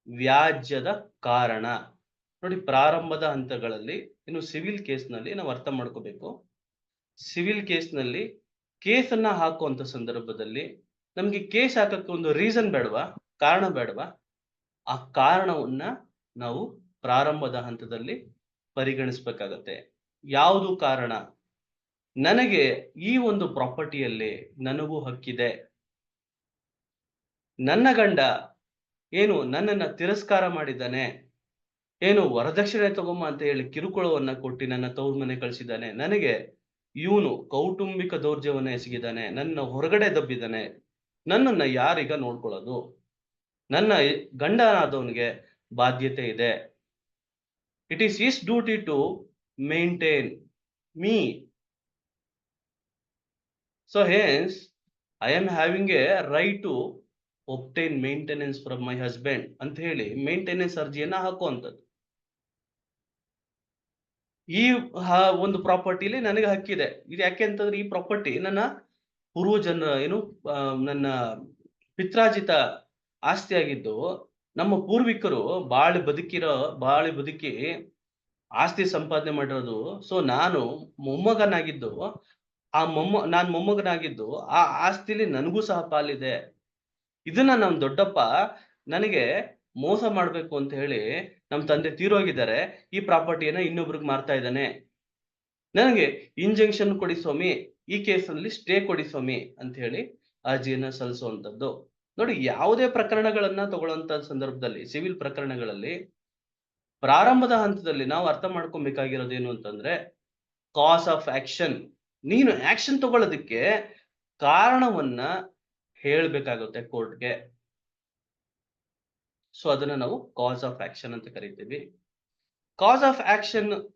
ವ್ಯಾಜ್ಯದ ಕಾರಣ. ನೋಡಿ, ಪ್ರಾರಂಭದ ಹಂತಗಳಲ್ಲಿ ಇನ್ನು ಸಿವಿಲ್ ಕೇಸ್‌ನಲ್ಲಿ ನಾವು ಅರ್ಥ ಮಾಡ್ಕೋಬೇಕು. ಸಿವಿಲ್ ಕೇಸ್‌ನಲ್ಲಿ ಕೇಸನ್ನ ಹಾಕುವಂತ ಸಂದರ್ಭದಲ್ಲಿ ನಮ್ಗೆ ಕೇಸ್ ಹಾಕಕ್ಕೆ ಒಂದು ರೀಸನ್ ಬೇಡವಾ? ಕಾರಣ ಬೇಡವಾ? ಆ ಕಾರಣವನ್ನ ನಾವು ಪ್ರಾರಂಭದ ಹಂತದಲ್ಲಿ ಪರಿಗಣಿಸಬೇಕಾಗತ್ತೆ. ಯಾವುದು ಕಾರಣ? ನನಗೆ ಈ ಒಂದು ಪ್ರಾಪರ್ಟಿಯಲ್ಲಿ ನನಗೂ ಹಕ್ಕಿದೆ. ನನ್ನ ಗಂಡ ನನ್ನನ್ನ ತಿರಸ್ಕಾರ ಮಾಡಿದ್ದಾನೆ. ವರದಕ್ಷಿಣೆ ತಗೊಂಬ ಅಂತ ಹೇಳಿ ಕಿರುಕುಳವನ್ನ ಕೊಟ್ಟು ನನ್ನ ತವರು ಮನೆ ಕಳಿಸಿದ್ದಾನೆ. ನನಗೆ ಇವನು ಕೌಟುಂಬಿಕ ದೌರ್ಜನ್ಯವನ್ನ ಎಸಗಿದ್ದಾನೆ. ನನ್ನ ಹೊರಗಡೆ ದಬ್ಬಿದ್ದಾನೆ. ನನ್ನನ್ನ ಯಾರೀಗ ನೋಡ್ಕೊಳ್ಳೋದು? ನನ್ನ ಗಂಡನಾದವನಿಗೆ ಬಾಧ್ಯತೆ ಇದೆ. It is his duty to maintain me. So hence I am having a right to obtain maintenance from my husband ಅಂತ ಹೇಳಿ ಮೇಂಟೆನೆನ್ಸ್ ಅರ್ಜಿಯನ್ನ ಹಾಕುವಂಥದ್ದು. ಈ ಒಂದು ಪ್ರಾಪರ್ಟಿಲಿ ನನಗೆ ಹಕ್ಕಿದೆ. ಇದು ಯಾಕೆ ಅಂತಂದ್ರೆ, ಈ ಪ್ರಾಪರ್ಟಿ ನನ್ನ ಪೂರ್ವಜನ ನನ್ನ ಪಿತ್ರಾರ್ಜಿತ ಆಸ್ತಿಯಾಗಿದ್ದು, ನಮ್ಮ ಪೂರ್ವಿಕರು ಬಾಳಿ ಬದುಕಿ ಆಸ್ತಿ ಸಂಪಾದನೆ ಮಾಡಿರೋದು. ಸೊ ನಾನು ಮೊಮ್ಮಗನಾಗಿದ್ದು, ನಾನ್ ಮೊಮ್ಮಗನಾಗಿದ್ದು ಆ ಆಸ್ತಿಲಿ ನನಗೂ ಸಹ ಪಾಲಿದೆ. ಇದನ್ನ ನಮ್ ದೊಡ್ಡಪ್ಪ ನನಗೆ ಮೋಸ ಮಾಡ್ಬೇಕು ಅಂತ ಹೇಳಿ ನಮ್ ತಂದೆ ತೀರೋಗಿದ್ದಾರೆ. ಈ ಪ್ರಾಪರ್ಟಿಯನ್ನ ಇನ್ನೊಬ್ರಿಗೆ ಮಾರ್ತಾ ಇದ್ದಾನೆ. ನನಗೆ ಇಂಜೆಕ್ಷನ್ ಕೊಡಿ ಸ್ವಾಮಿ, ಈ ಕೇಸಲ್ಲಿ ಸ್ಟೇ ಕೊಡಿ ಸ್ವಾಮಿ ಅಂತ ಹೇಳಿ ಅರ್ಜಿಯನ್ನ ಸಲ್ಲಿಸುವಂತದ್ದು. ನೋಡಿ, ಯಾವುದೇ ಪ್ರಕರಣಗಳನ್ನ ತಗೊಳ್ಳುವಂತ ಸಂದರ್ಭದಲ್ಲಿ, ಸಿವಿಲ್ ಪ್ರಕರಣಗಳಲ್ಲಿ ಪ್ರಾರಂಭದ ಹಂತದಲ್ಲಿ ನಾವು ಅರ್ಥ ಮಾಡ್ಕೊಬೇಕಾಗಿರೋದು ಏನು ಅಂತಂದ್ರೆ, ಕಾಸ್ ಆಫ್ ಆಕ್ಷನ್. ನೀನು ಆಕ್ಷನ್ ತಗೊಳ್ಳೋದಕ್ಕೆ ಕಾರಣವನ್ನ ಹೇಳ್ಬೇಕಾಗುತ್ತೆ ಕೋರ್ಟ್‌ಗೆ. ಸೊ ಅದನ್ನ ನಾವು ಕಾಸ್ ಆಫ್ ಆಕ್ಷನ್ ಅಂತ ಕರಿತೀವಿ. ಕಾಸ್ ಆಫ್ ಆಕ್ಷನ್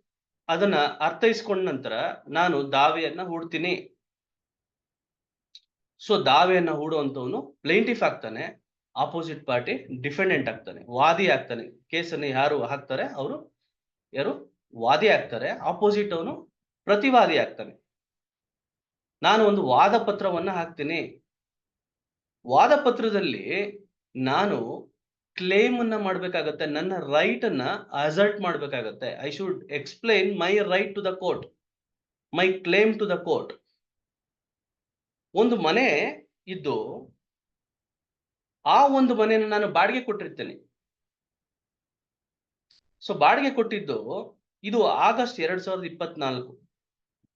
ಅದನ್ನ ಅರ್ಥೈಸ್ಕೊಂಡ ನಂತರ ನಾನು ದಾವೆಯನ್ನ ಹೂಡ್ತೀನಿ. ಸೊ ದಾವೆಯನ್ನ ಹೂಡುವಂತವನು ಪ್ಲೇಂಟಿಫ್ ಆಗ್ತಾನೆ, ಆಪೋಸಿಟ್ ಪಾರ್ಟಿ ಡಿಫೆಂಡೆಂಟ್ ಆಗ್ತಾನೆ, ವಾದಿ ಆಗ್ತಾನೆ. ಕೇಸನ್ನು ಯಾರು ಹಾಕ್ತಾರೆ ಅವರು ವಾದಿ ಆಗ್ತಾರೆ. ಆಪೋಸಿಟ್ ಅವನು ಪ್ರತಿವಾದಿ ಆಗ್ತಾನೆ. ನಾನು ಒಂದು ವಾದ ಪತ್ರವನ್ನ ಹಾಕ್ತೀನಿ. ವಾದ ಪತ್ರದಲ್ಲಿ ನಾನು ಕ್ಲೇಮ್ ಅನ್ನ ಮಾಡ್ಬೇಕಾಗತ್ತೆ. ನನ್ನ ರೈಟ್ ಅನ್ನ ಅಸರ್ಟ್ ಮಾಡ್ಬೇಕಾಗತ್ತೆ. I should explain my right to the court, my claim to the court. ಒಂದು ಮನೆ ಇದ್ದು ಆ ಒಂದು ಮನೆಯನ್ನು ನಾನು ಬಾಡಿಗೆ ಕೊಟ್ಟಿರ್ತೇನೆ. ಸೊ ಬಾಡಿಗೆ ಕೊಟ್ಟಿದ್ದು ಇದು ಆಗಸ್ಟ್ 2024.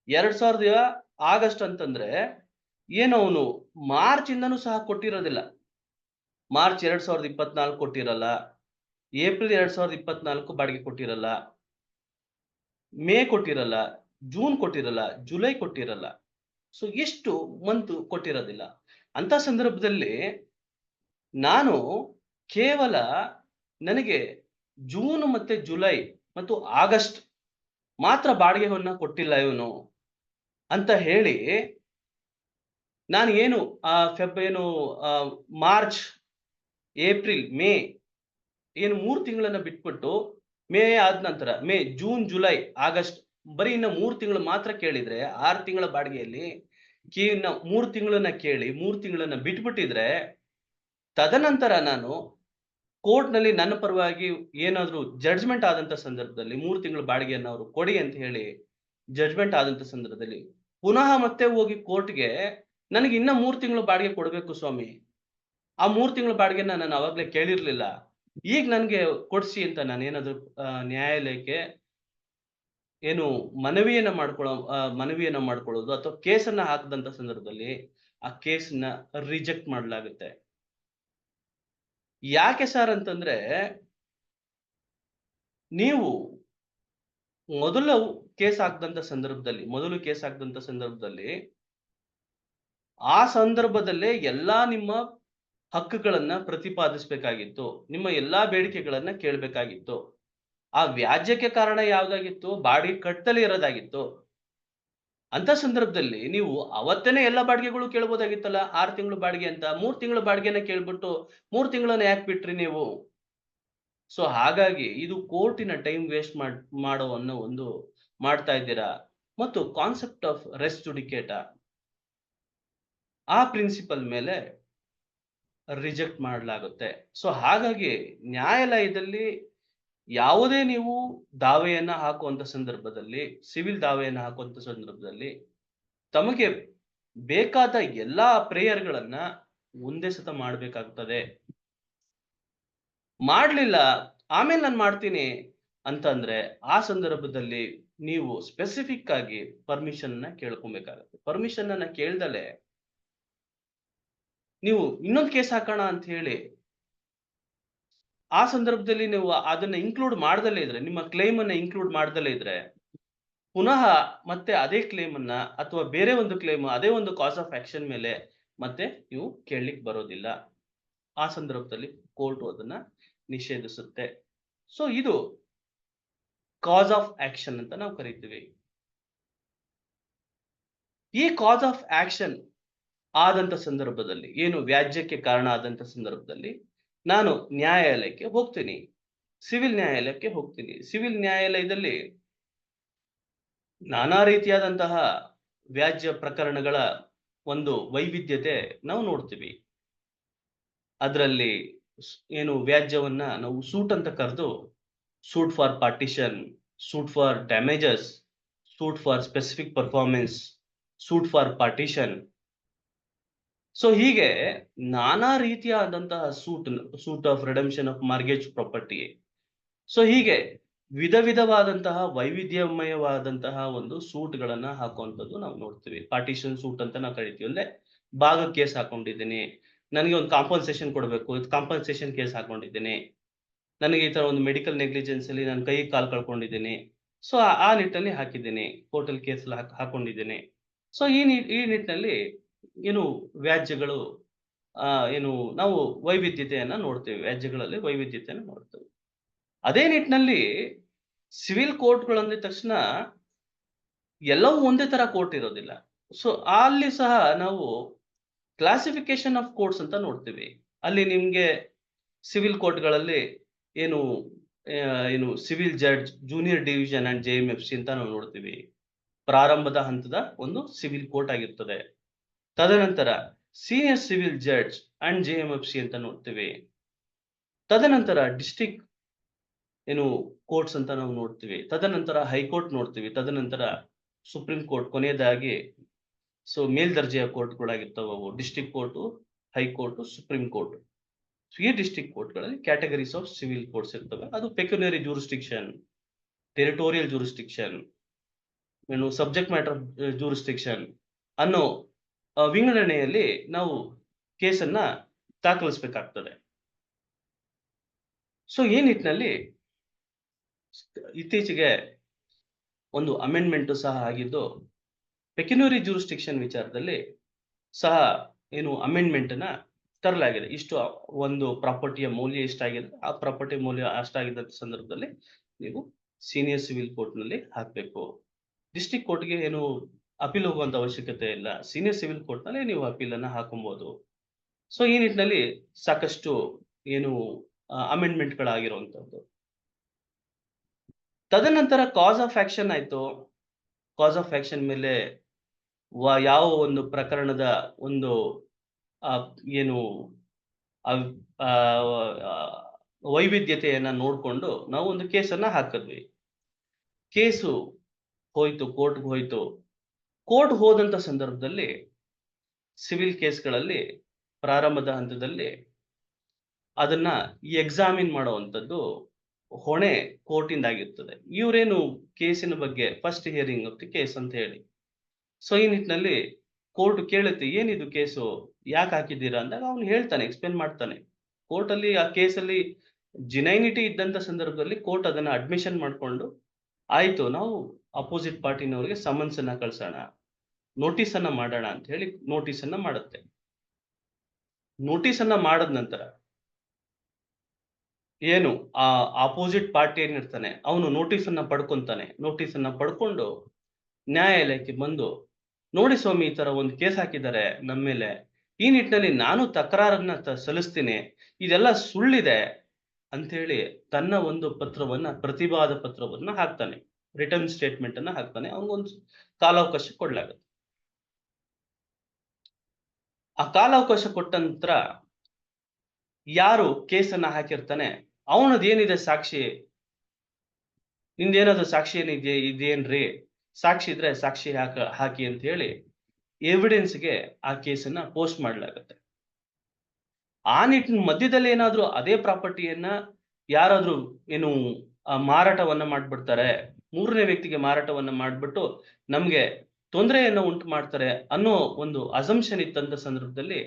2000 ಆಗಸ್ಟ್ ಅಂತಂದ್ರೆ ಅವನು ಮಾರ್ಚ್ ಇಂದನೂ ಸಹ ಕೊಟ್ಟಿರೋದಿಲ್ಲ. ಮಾರ್ಚ್ 2024 ಕೊಟ್ಟಿರಲ್ಲ, ಏಪ್ರಿಲ್ 2024 ಬಾಡಿಗೆ ಕೊಟ್ಟಿರಲ್ಲ, ಮೇ ಕೊಟ್ಟಿರಲ್ಲ, ಜೂನ್ ಕೊಟ್ಟಿರಲ್ಲ, ಜುಲೈ ಕೊಟ್ಟಿರಲ್ಲ. ಸೊ ಎಷ್ಟು ಮಂತ್ ಕೊಟ್ಟಿರೋದಿಲ್ಲ. ಅಂತ ಸಂದರ್ಭದಲ್ಲಿ ನಾನು ಕೇವಲ ನನಗೆ ಜೂನ್ ಮತ್ತೆ ಜುಲೈ ಮತ್ತು ಆಗಸ್ಟ್ ಮಾತ್ರ ಬಾಡಿಗೆಯನ್ನ ಕೊಟ್ಟಿಲ್ಲ ಇವನು ಅಂತ ಹೇಳಿ, ನಾನು ಮಾರ್ಚ್, ಏಪ್ರಿಲ್, ಮೇ 3 ತಿಂಗಳನ್ನ ಬಿಟ್ಬಿಟ್ಟು, ಮೇ ಆದ ನಂತರ ಜೂನ್, ಜುಲೈ, ಆಗಸ್ಟ್ ಬರೀ ಇನ್ನ 3 ತಿಂಗಳು ಮಾತ್ರ ಕೇಳಿದ್ರೆ, 6 ತಿಂಗಳ ಬಾಡಿಗೆಯಲ್ಲಿ 3 ತಿಂಗಳನ್ನ ಕೇಳಿ 3 ತಿಂಗಳನ್ನ ಬಿಟ್ಬಿಟ್ಟಿದ್ರೆ, ತದನಂತರ ನಾನು ಕೋರ್ಟ್ ನಲ್ಲಿ ನನ್ನ ಪರವಾಗಿ ಏನಾದ್ರೂ ಜಡ್ಜ್ಮೆಂಟ್ ಆದಂತ ಸಂದರ್ಭದಲ್ಲಿ 3 ತಿಂಗಳ ಬಾಡಿಗೆಯನ್ನು ಅವರು ಕೊಡಿ ಅಂತ ಹೇಳಿ ಜಡ್ಜ್ಮೆಂಟ್ ಆದಂತ ಸಂದರ್ಭದಲ್ಲಿ ಪುನಃ ಮತ್ತೆ ಹೋಗಿ ಕೋರ್ಟ್‌ಗೆ ನನಗೆ ಇನ್ನ 3 ತಿಂಗಳು ಬಾಡಿಗೆ ಕೊಡಬೇಕು ಸ್ವಾಮಿ. ಆ 3 ತಿಂಗಳ ಬಾಡಿಗೆನ ನಾನು ಅವಾಗ್ಲೇ ಕೇಳಿರ್ಲಿಲ್ಲ. ಈಗ ನನಗೆ ಕೊಡ್ಸಿ ಅಂತ ನಾನೇನಾದ್ರೂ ನ್ಯಾಯಾಲಯಕ್ಕೆ ಮನವಿಯನ್ನ ಮಾಡ್ಕೊಳ್ಳೋದು ಅಥವಾ ಕೇಸನ್ನ ಹಾಕದಂತ ಸಂದರ್ಭದಲ್ಲಿ ಆ ಕೇಸ್‌ನ ರಿಜೆಕ್ಟ್ ಮಾಡಲಾಗುತ್ತೆ. ಯಾಕೆ ಸರ್ ಅಂತಂದ್ರೆ, ನೀವು ಮೊದಲು ಮೊದಲು ಕೇಸ್ ಹಾಕ್ದಂತ ಸಂದರ್ಭದಲ್ಲಿ, ಆ ಸಂದರ್ಭದಲ್ಲೇ ಎಲ್ಲಾ ನಿಮ್ಮ ಹಕ್ಕುಗಳನ್ನ ಪ್ರತಿಪಾದಿಸಬೇಕಾಗಿತ್ತು. ನಿಮ್ಮ ಎಲ್ಲಾ ಬೇಡಿಕೆಗಳನ್ನ ಕೇಳಬೇಕಾಗಿತ್ತು. ಆ ವ್ಯಾಜ್ಯಕ್ಕೆ ಕಾರಣ ಯಾವ್ದಾಗಿತ್ತು? ಬಾಡಿಗೆ ಕಟ್ಟದಲೇ ಇರೋದಾಗಿತ್ತು. ಅಂತ ಸಂದರ್ಭದಲ್ಲಿ ನೀವು ಅವತ್ತೇನೆ ಎಲ್ಲ ಬಾಡಿಗೆಗಳು ಕೇಳ್ಬೋದಾಗಿತ್ತಲ್ಲ. 6 ತಿಂಗಳು ಬಾಡಿಗೆ ಅಂತ. 3 ತಿಂಗಳು ಬಾಡಿಗೆನ ಕೇಳ್ಬಿಟ್ಟು 3 ತಿಂಗಳನ್ನ ಯಾಕೆ ಬಿಟ್ರಿ ನೀವು? ಸೊ ಹಾಗಾಗಿ ಇದು ಕೋರ್ಟಿನ ಟೈಮ್ ವೇಸ್ಟ್ ಮಾಡೋ ಅನ್ನೋ ಒಂದು ಮಾಡ್ತಾ ಇದ್ದೀರಾ. ಮತ್ತು ಕಾನ್ಸೆಪ್ಟ್ ಆಫ್ ರೆಸ್ ಜುಡಿಕೇಟಾ ಆ ಪ್ರಿನ್ಸಿಪಲ್ ಮೇಲೆ ರಿಜೆಕ್ಟ್ ಮಾಡಲಾಗುತ್ತೆ. ಸೊ ಹಾಗಾಗಿ ನ್ಯಾಯಾಲಯದಲ್ಲಿ ಯಾವುದೇ ನೀವು ದಾವೆಯನ್ನ ಹಾಕುವಂತ ಸಂದರ್ಭದಲ್ಲಿ, ಸಿವಿಲ್ ದಾವೆಯನ್ನ ಹಾಕುವಂತ ಸಂದರ್ಭದಲ್ಲಿ, ತಮಗೆ ಬೇಕಾದ ಎಲ್ಲಾ ಪ್ರೇಯರ್‌ಗಳನ್ನ ಒಂದೇ ಸತ ಮಾಡ್ಬೇಕಾಗ್ತದೆ. ಮಾಡ್ಲಿಲ್ಲ, ಆಮೇಲೆ ನಾನ್ ಮಾಡ್ತೀನಿ ಅಂತಂದ್ರೆ, ಆ ಸಂದರ್ಭದಲ್ಲಿ ನೀವು ಸ್ಪೆಸಿಫಿಕ್ ಆಗಿ ಪರ್ಮಿಷನ್‌ನ ಕೇಳ್ಕೊಬೇಕಾಗತ್ತೆ. ಪರ್ಮಿಷನ್ ಅನ್ನ ಕೇಳ್ದಲೆ ನೀವು ಇನ್ನೊಂದು ಕೇಸ್ ಹಾಕೋಣ ಅಂತ ಹೇಳಿ, ಆ ಸಂದರ್ಭದಲ್ಲಿ ನೀವು ಅದನ್ನ ಇನ್ಕ್ಲೂಡ್ ಮಾಡ್ದಲೇ ಇದ್ರೆ, ನಿಮ್ಮ ಕ್ಲೈಮ್ ಅನ್ನ ಇನ್ಕ್ಲೂಡ್ ಮಾಡ್ದಲೇ ಇದ್ರೆ, ಪುನಃ ಮತ್ತೆ ಅದೇ ಕ್ಲೇಮ್ ಅನ್ನ ಅಥವಾ ಬೇರೆ ಒಂದು ಕ್ಲೇಮ್ ಅದೇ ಒಂದು ಕಾಸ್ ಆಫ್ ಆಕ್ಷನ್ ಮೇಲೆ ಮತ್ತೆ ನೀವು ಕೇಳಲಿಕ್ಕೆ ಬರೋದಿಲ್ಲ. ಆ ಸಂದರ್ಭದಲ್ಲಿ ಕೋರ್ಟ್ ಅದನ್ನ ನಿಷೇಧಿಸುತ್ತೆ. ಸೊ ಇದು ಕಾಸ್ ಆಫ್ ಆಕ್ಷನ್ ಅಂತ ನಾವು ಕರಿತೀವಿ. ಈ ಕಾಸ್ ಆಫ್ ಆಕ್ಷನ್ ಆದಂತ ಸಂದರ್ಭದಲ್ಲಿ, ಏನು ವ್ಯಾಜ್ಯಕ್ಕೆ ಕಾರಣ ಆದಂತ ಸಂದರ್ಭದಲ್ಲಿ, ನಾನು ನ್ಯಾಯಾಲಯಕ್ಕೆ ಹೋಗ್ತೀನಿ. ಸಿವಿಲ್ ನ್ಯಾಯಾಲಯಕ್ಕೆ ಹೋಗ್ತೀನಿ. ಸಿವಿಲ್ ನ್ಯಾಯಾಲಯದಲ್ಲಿ ನಾನಾ ರೀತಿಯಾದಂತಹ ವ್ಯಾಜ್ಯ ಪ್ರಕರಣಗಳ ಒಂದು ವೈವಿಧ್ಯತೆ ನಾವು ನೋಡ್ತೀವಿ. ಅದರಲ್ಲಿ ಏನು ವ್ಯಾಜ್ಯವನ್ನ ನಾವು ಸೂಟ್ ಅಂತ ಕರೆದು, suit for partition, suit for damages, suit for specific performance, suit for partition. So ಹೀಗೆ ನಾನಾ ರೀತಿಯಾದಂತಹ suit of redemption of mortgage property. So ಹೀಗೆ ವಿಧವಾದಂತಹ ವೈವಿಧ್ಯಮಯವಾದಂತಹ ಒಂದು ಸೂಟ್‌ಗಳನ್ನ ಹಾಕುವಂಥದ್ದು ನಾವು ನೋಡ್ತೀವಿ. ಪಾರ್ಟಿಷನ್ ಸೂಟ್ ಅಂತ ನಾವು ಕರಿತೀವಿ. ಅಂದ್ರೆ ಭಾಗ ಕೇಸ್ ಹಾಕೊಂಡಿದ್ದೀನಿ. ನನಗೆ ಒಂದು ಕಾಂಪನ್ಸೇಷನ್ ಕೊಡ್ಬೇಕು. ಕಾಂಪನ್ಸೇಷನ್ ಕೇಸ್ ಹಾಕೊಂಡಿದ್ದೀನಿ. ನನಗೆ ಈ ತರ ಒಂದು ಮೆಡಿಕಲ್ ನೆಗ್ಲಿಜೆನ್ಸ್ ಅಲ್ಲಿ ನಾನು ಕೈ ಕಾಲು ಕಳ್ಕೊಂಡಿದ್ದೀನಿ. ಸೊ ಆ ನಿಟ್ಟಿನಲ್ಲಿ ಹಾಕಿದ್ದೀನಿ. ಕೋರ್ಟಲ್ಲಿ ಕೇಸ್ ಹಾಕೊಂಡಿದ್ದೀನಿ. ಸೊ ಈ ನಿಟ್ಟಿನಲ್ಲಿ ಏನು ವ್ಯಾಜ್ಯಗಳು ಏನು ನಾವು ವೈವಿಧ್ಯತೆಯನ್ನ ನೋಡ್ತೇವೆ. ವ್ಯಾಜ್ಯಗಳಲ್ಲಿ ವೈವಿಧ್ಯತೆಯನ್ನ ನೋಡ್ತೇವೆ. ಅದೇ ನಿಟ್ಟಿನಲ್ಲಿ ಸಿವಿಲ್ ಕೋರ್ಟ್‌ಗಳು ಅಂದಿದ ತಕ್ಷಣ ಎಲ್ಲವೂ ಒಂದೇ ತರ ಕೋರ್ಟ್ ಇರೋದಿಲ್ಲ. ಸೊ ಅಲ್ಲಿ ಸಹ ನಾವು ಕ್ಲಾಸಿಫಿಕೇಶನ್ ಆಫ್ ಕೋರ್ಟ್ಸ್ ಅಂತ ನೋಡ್ತೀವಿ. ಅಲ್ಲಿ ನಿಮ್ಗೆ ಸಿವಿಲ್ ಕೋರ್ಟ್‌ಗಳಲ್ಲಿ ಏನು ಏನು civil judge, junior division and JMFC ಅಂತ ನಾವು ನೋಡ್ತೀವಿ. ಪ್ರಾರಂಭದ ಹಂತದ ಒಂದು ಸಿವಿಲ್ ಕೋರ್ಟ್ ಆಗಿರ್ತದೆ. ತದನಂತರ senior civil judge and JMFC ಅಂತ ನೋಡ್ತೀವಿ. ತದನಂತರ ಡಿಸ್ಟ್ರಿಕ್ಟ್ ಏನು ಕೋರ್ಟ್ಸ್ ಅಂತ ನಾವು ನೋಡ್ತೀವಿ. ತದನಂತರ ಹೈಕೋರ್ಟ್ ನೋಡ್ತೀವಿ. ತದನಂತರ ಸುಪ್ರೀಂ ಕೋರ್ಟ್ ಕೊನೆಯದಾಗಿ ಸೊ ಮೇಲ್ದರ್ಜೆಯ ಕೋರ್ಟ್‌ಗಳಾಗಿರ್ತವೆ ಅವು. District court, high court, supreme court. ಈ ಡಿಸ್ಟ್ರಿಕ್ಟ್ ಕೋರ್ಟ್‌ಗಳಲ್ಲಿ ಕ್ಯಾಟಗರೀಸ್ ಆಫ್ ಸಿವಿಲ್ ಕೋರ್ಟ್ಸ್ ಇರ್ತವೆ. ಅದು ಪೆಕ್ಯುನಿಯರಿ ಜ್ಯೂರಿಸ್ಡಿಕ್ಷನ್, ಟೆರಿಟೋರಿಯಲ್ ಜ್ಯೂರಿಸ್ಡಿಕ್ಷನ್, ಏನು ಸಬ್ಜೆಕ್ಟ್ ಮ್ಯಾಟರ್ ಜ್ಯೂರಿಸ್ಡಿಕ್ಷನ್ ಅನ್ನೋ ವಿಂಗಡಣೆಯಲ್ಲಿ ನಾವು ಕೇಸನ್ನ ದಾಖಲಿಸಬೇಕಾಗ್ತದೆ. ಸೊ ಈ ನಿಟ್ಟಿನಲ್ಲಿ ಇತ್ತೀಚೆಗೆ ಒಂದು ಅಮೆಂಡ್ಮೆಂಟ್ ಸಹ ಆಗಿದ್ದು, ಪೆಕ್ಯುನಿಯರಿ ಜ್ಯೂರಿಸ್ಡಿಕ್ಷನ್ ವಿಚಾರದಲ್ಲಿ ಸಹ ಏನು ಅಮೆಂಡ್ಮೆಂಟ್ ಅನ್ನ ತರಲಾಗಿದೆ. ಇಷ್ಟು ಒಂದು ಪ್ರಾಪರ್ಟಿಯ ಮೌಲ್ಯ ಎಷ್ಟಾಗಿದೆ, ಆ ಪ್ರಾಪರ್ಟಿ ಮೌಲ್ಯ ಅಷ್ಟಾಗಿದ್ದಂತ ಸಂದರ್ಭದಲ್ಲಿ ನೀವು ಸೀನಿಯರ್ ಸಿವಿಲ್ ಕೋರ್ಟ್‌ನಲ್ಲಿ ಹಾಕ್ಬೇಕು. ಡಿಸ್ಟ್ರಿಕ್ಟ್ ಕೋರ್ಟ್‌ಗೆ ಏನು ಅಪೀಲ್ ಹೋಗುವಂತ ಅವಶ್ಯಕತೆ ಇಲ್ಲ. ಸೀನಿಯರ್ ಸಿವಿಲ್ ಕೋರ್ಟ್‌ನಲ್ಲಿ ನೀವು ಅಪೀಲ್ ಅನ್ನ ಹಾಕೊಂಬಹುದು. ಸೊ ಈ ನಿಟ್ಟಿನಲ್ಲಿ ಸಾಕಷ್ಟು ಏನು ಅಮೆಂಡ್ಮೆಂಟ್‌ಗಳಾಗಿರುವಂತದ್ದು. ತದನಂತರ ಕಾಸ್ ಆಫ್ ಆಕ್ಷನ್ ಆಯ್ತು. ಕಾಸ್ ಆಫ್ ಆಕ್ಷನ್ ಮೇಲೆ ಯಾವ ಒಂದು ಪ್ರಕರಣದ ಒಂದು ಏನು ಅವ್ ವೈವಿಧ್ಯತೆಯನ್ನ ನೋಡ್ಕೊಂಡು ನಾವು ಒಂದು ಕೇಸನ್ನ ಹಾಕಿದ್ವಿ. ಕೇಸು ಹೋಯ್ತು, ಕೋರ್ಟ್‌ಗೆ ಹೋಯ್ತು. ಕೋರ್ಟ್ ಹೋದಂತ ಸಂದರ್ಭದಲ್ಲಿ ಸಿವಿಲ್ ಕೇಸ್‌ಗಳಲ್ಲಿ ಪ್ರಾರಂಭದ ಹಂತದಲ್ಲಿ ಅದನ್ನ ಎಕ್ಸಾಮಿನ್ ಮಾಡುವಂತದ್ದು ಹೊಣೆ ಕೋರ್ಟಿಂದಾಗಿರ್ತದೆ. ಇವರೇನು ಕೇಸಿನ ಬಗ್ಗೆ first hearing of the case ಅಂತ ಹೇಳಿ. ಸೊ ಈ ನಿಟ್ಟಿನಲ್ಲಿ ಕೋರ್ಟ್ ಕೇಳುತ್ತೆ, ಏನಿದು ಕೇಸು, ಯಾಕೆ ಹಾಕಿದ್ದೀರಾ ಅಂದಾಗ ಅವ್ನು ಹೇಳ್ತಾನೆ, ಎಕ್ಸ್ಪ್ಲೇನ್ ಮಾಡ್ತಾನೆ. ಕೋರ್ಟ್ ಅಲ್ಲಿ ಆ ಕೇಸಲ್ಲಿ ಜಿನೈನಿಟಿ ಇದ್ದಂತ ಸಂದರ್ಭದಲ್ಲಿ ಕೋರ್ಟ್ ಅದನ್ನ ಅಡ್ಮಿಷನ್ ಮಾಡ್ಕೊಂಡು, ಆಯ್ತು ನಾವು ಅಪೋಸಿಟ್ ಪಾರ್ಟಿನವರಿಗೆ ಸಮನ್ಸ್ ಅನ್ನ ಕಳ್ಸೋಣ, ನೋಟಿಸ್ ಅನ್ನ ಮಾಡೋಣ ಅಂತ ಹೇಳಿ ನೋಟಿಸ್ ಅನ್ನ ಮಾಡುತ್ತೆ. ನೋಟಿಸ್ ಅನ್ನ ಮಾಡದ ನಂತರ ಏನು ಆ ಅಪೋಸಿಟ್ ಪಾರ್ಟಿ ಏನಿರ್ತಾನೆ ಅವನು ನೋಟಿಸ್ ಅನ್ನ ಪಡ್ಕೊಂತಾನೆ. ನೋಟಿಸ್ ಅನ್ನ ಪಡ್ಕೊಂಡು ನ್ಯಾಯಾಲಯಕ್ಕೆ ಬಂದು, ನೋಡಿ ಸ್ವಾಮಿ, ಈ ತರ ಒಂದು ಕೇಸ್ ಹಾಕಿದ್ದಾರೆ ನಮ್ಮ ಮೇಲೆ, ಈ ನಿಟ್ಟಿನಲ್ಲಿ ನಾನು ತಕರಾರನ್ನ ಸಲ್ಲಿಸ್ತೀನಿ, ಇದೆಲ್ಲ ಸುಳ್ಳಿದೆ ಅಂತ ಹೇಳಿ ತನ್ನ ಒಂದು ಪತ್ರವನ್ನ, ಪ್ರತಿವಾದ ಪತ್ರವನ್ನ ಹಾಕ್ತಾನೆ, ರಿಟರ್ನ್ ಸ್ಟೇಟ್ಮೆಂಟ್ ಅನ್ನ ಹಾಕ್ತಾನೆ. ಅವನಿಗೊಂದು ಕಾಲಾವಕಾಶ ಕೊಡ್ಲಾಗುತ್ತೆ. ಆ ಕಾಲಾವಕಾಶ ಕೊಟ್ಟ ನಂತರ ಯಾರು ಕೇಸನ್ನ ಹಾಕಿರ್ತಾನೆ ಅವನದೇನಿದೆ ಸಾಕ್ಷಿ, ನಿಂದೇನಾದ್ರು ಸಾಕ್ಷಿ ಏನಿದೆ, ಇದೇನ್ರಿ ಸಾಕ್ಷಿ ಇದ್ರೆ ಸಾಕ್ಷಿ ಹಾಕಿ ಅಂತ ಹೇಳಿ ಎವಿಡೆನ್ಸ್ಗೆ ಆ ಕೇಸನ್ನ ಪೋಸ್ಟ್ ಮಾಡಲಾಗುತ್ತೆ. ಆ ನಿಟ್ಟಿನ ಮಧ್ಯದಲ್ಲಿ ಏನಾದ್ರೂ ಅದೇ ಪ್ರಾಪರ್ಟಿಯನ್ನ ಯಾರಾದ್ರೂ ಏನು ಮಾರಾಟವನ್ನ ಮಾಡ್ಬಿಡ್ತಾರೆ, ಮೂರನೇ ವ್ಯಕ್ತಿಗೆ ಮಾರಾಟವನ್ನ ಮಾಡ್ಬಿಟ್ಟು ನಮ್ಗೆ ತೊಂದರೆಯನ್ನ ಉಂಟು ಮಾಡ್ತಾರೆ ಅನ್ನೋ ಒಂದು ಅಸಂಪ್ಷನ್ ಇತ್ತಂತ ಸಂದರ್ಭದಲ್ಲಿ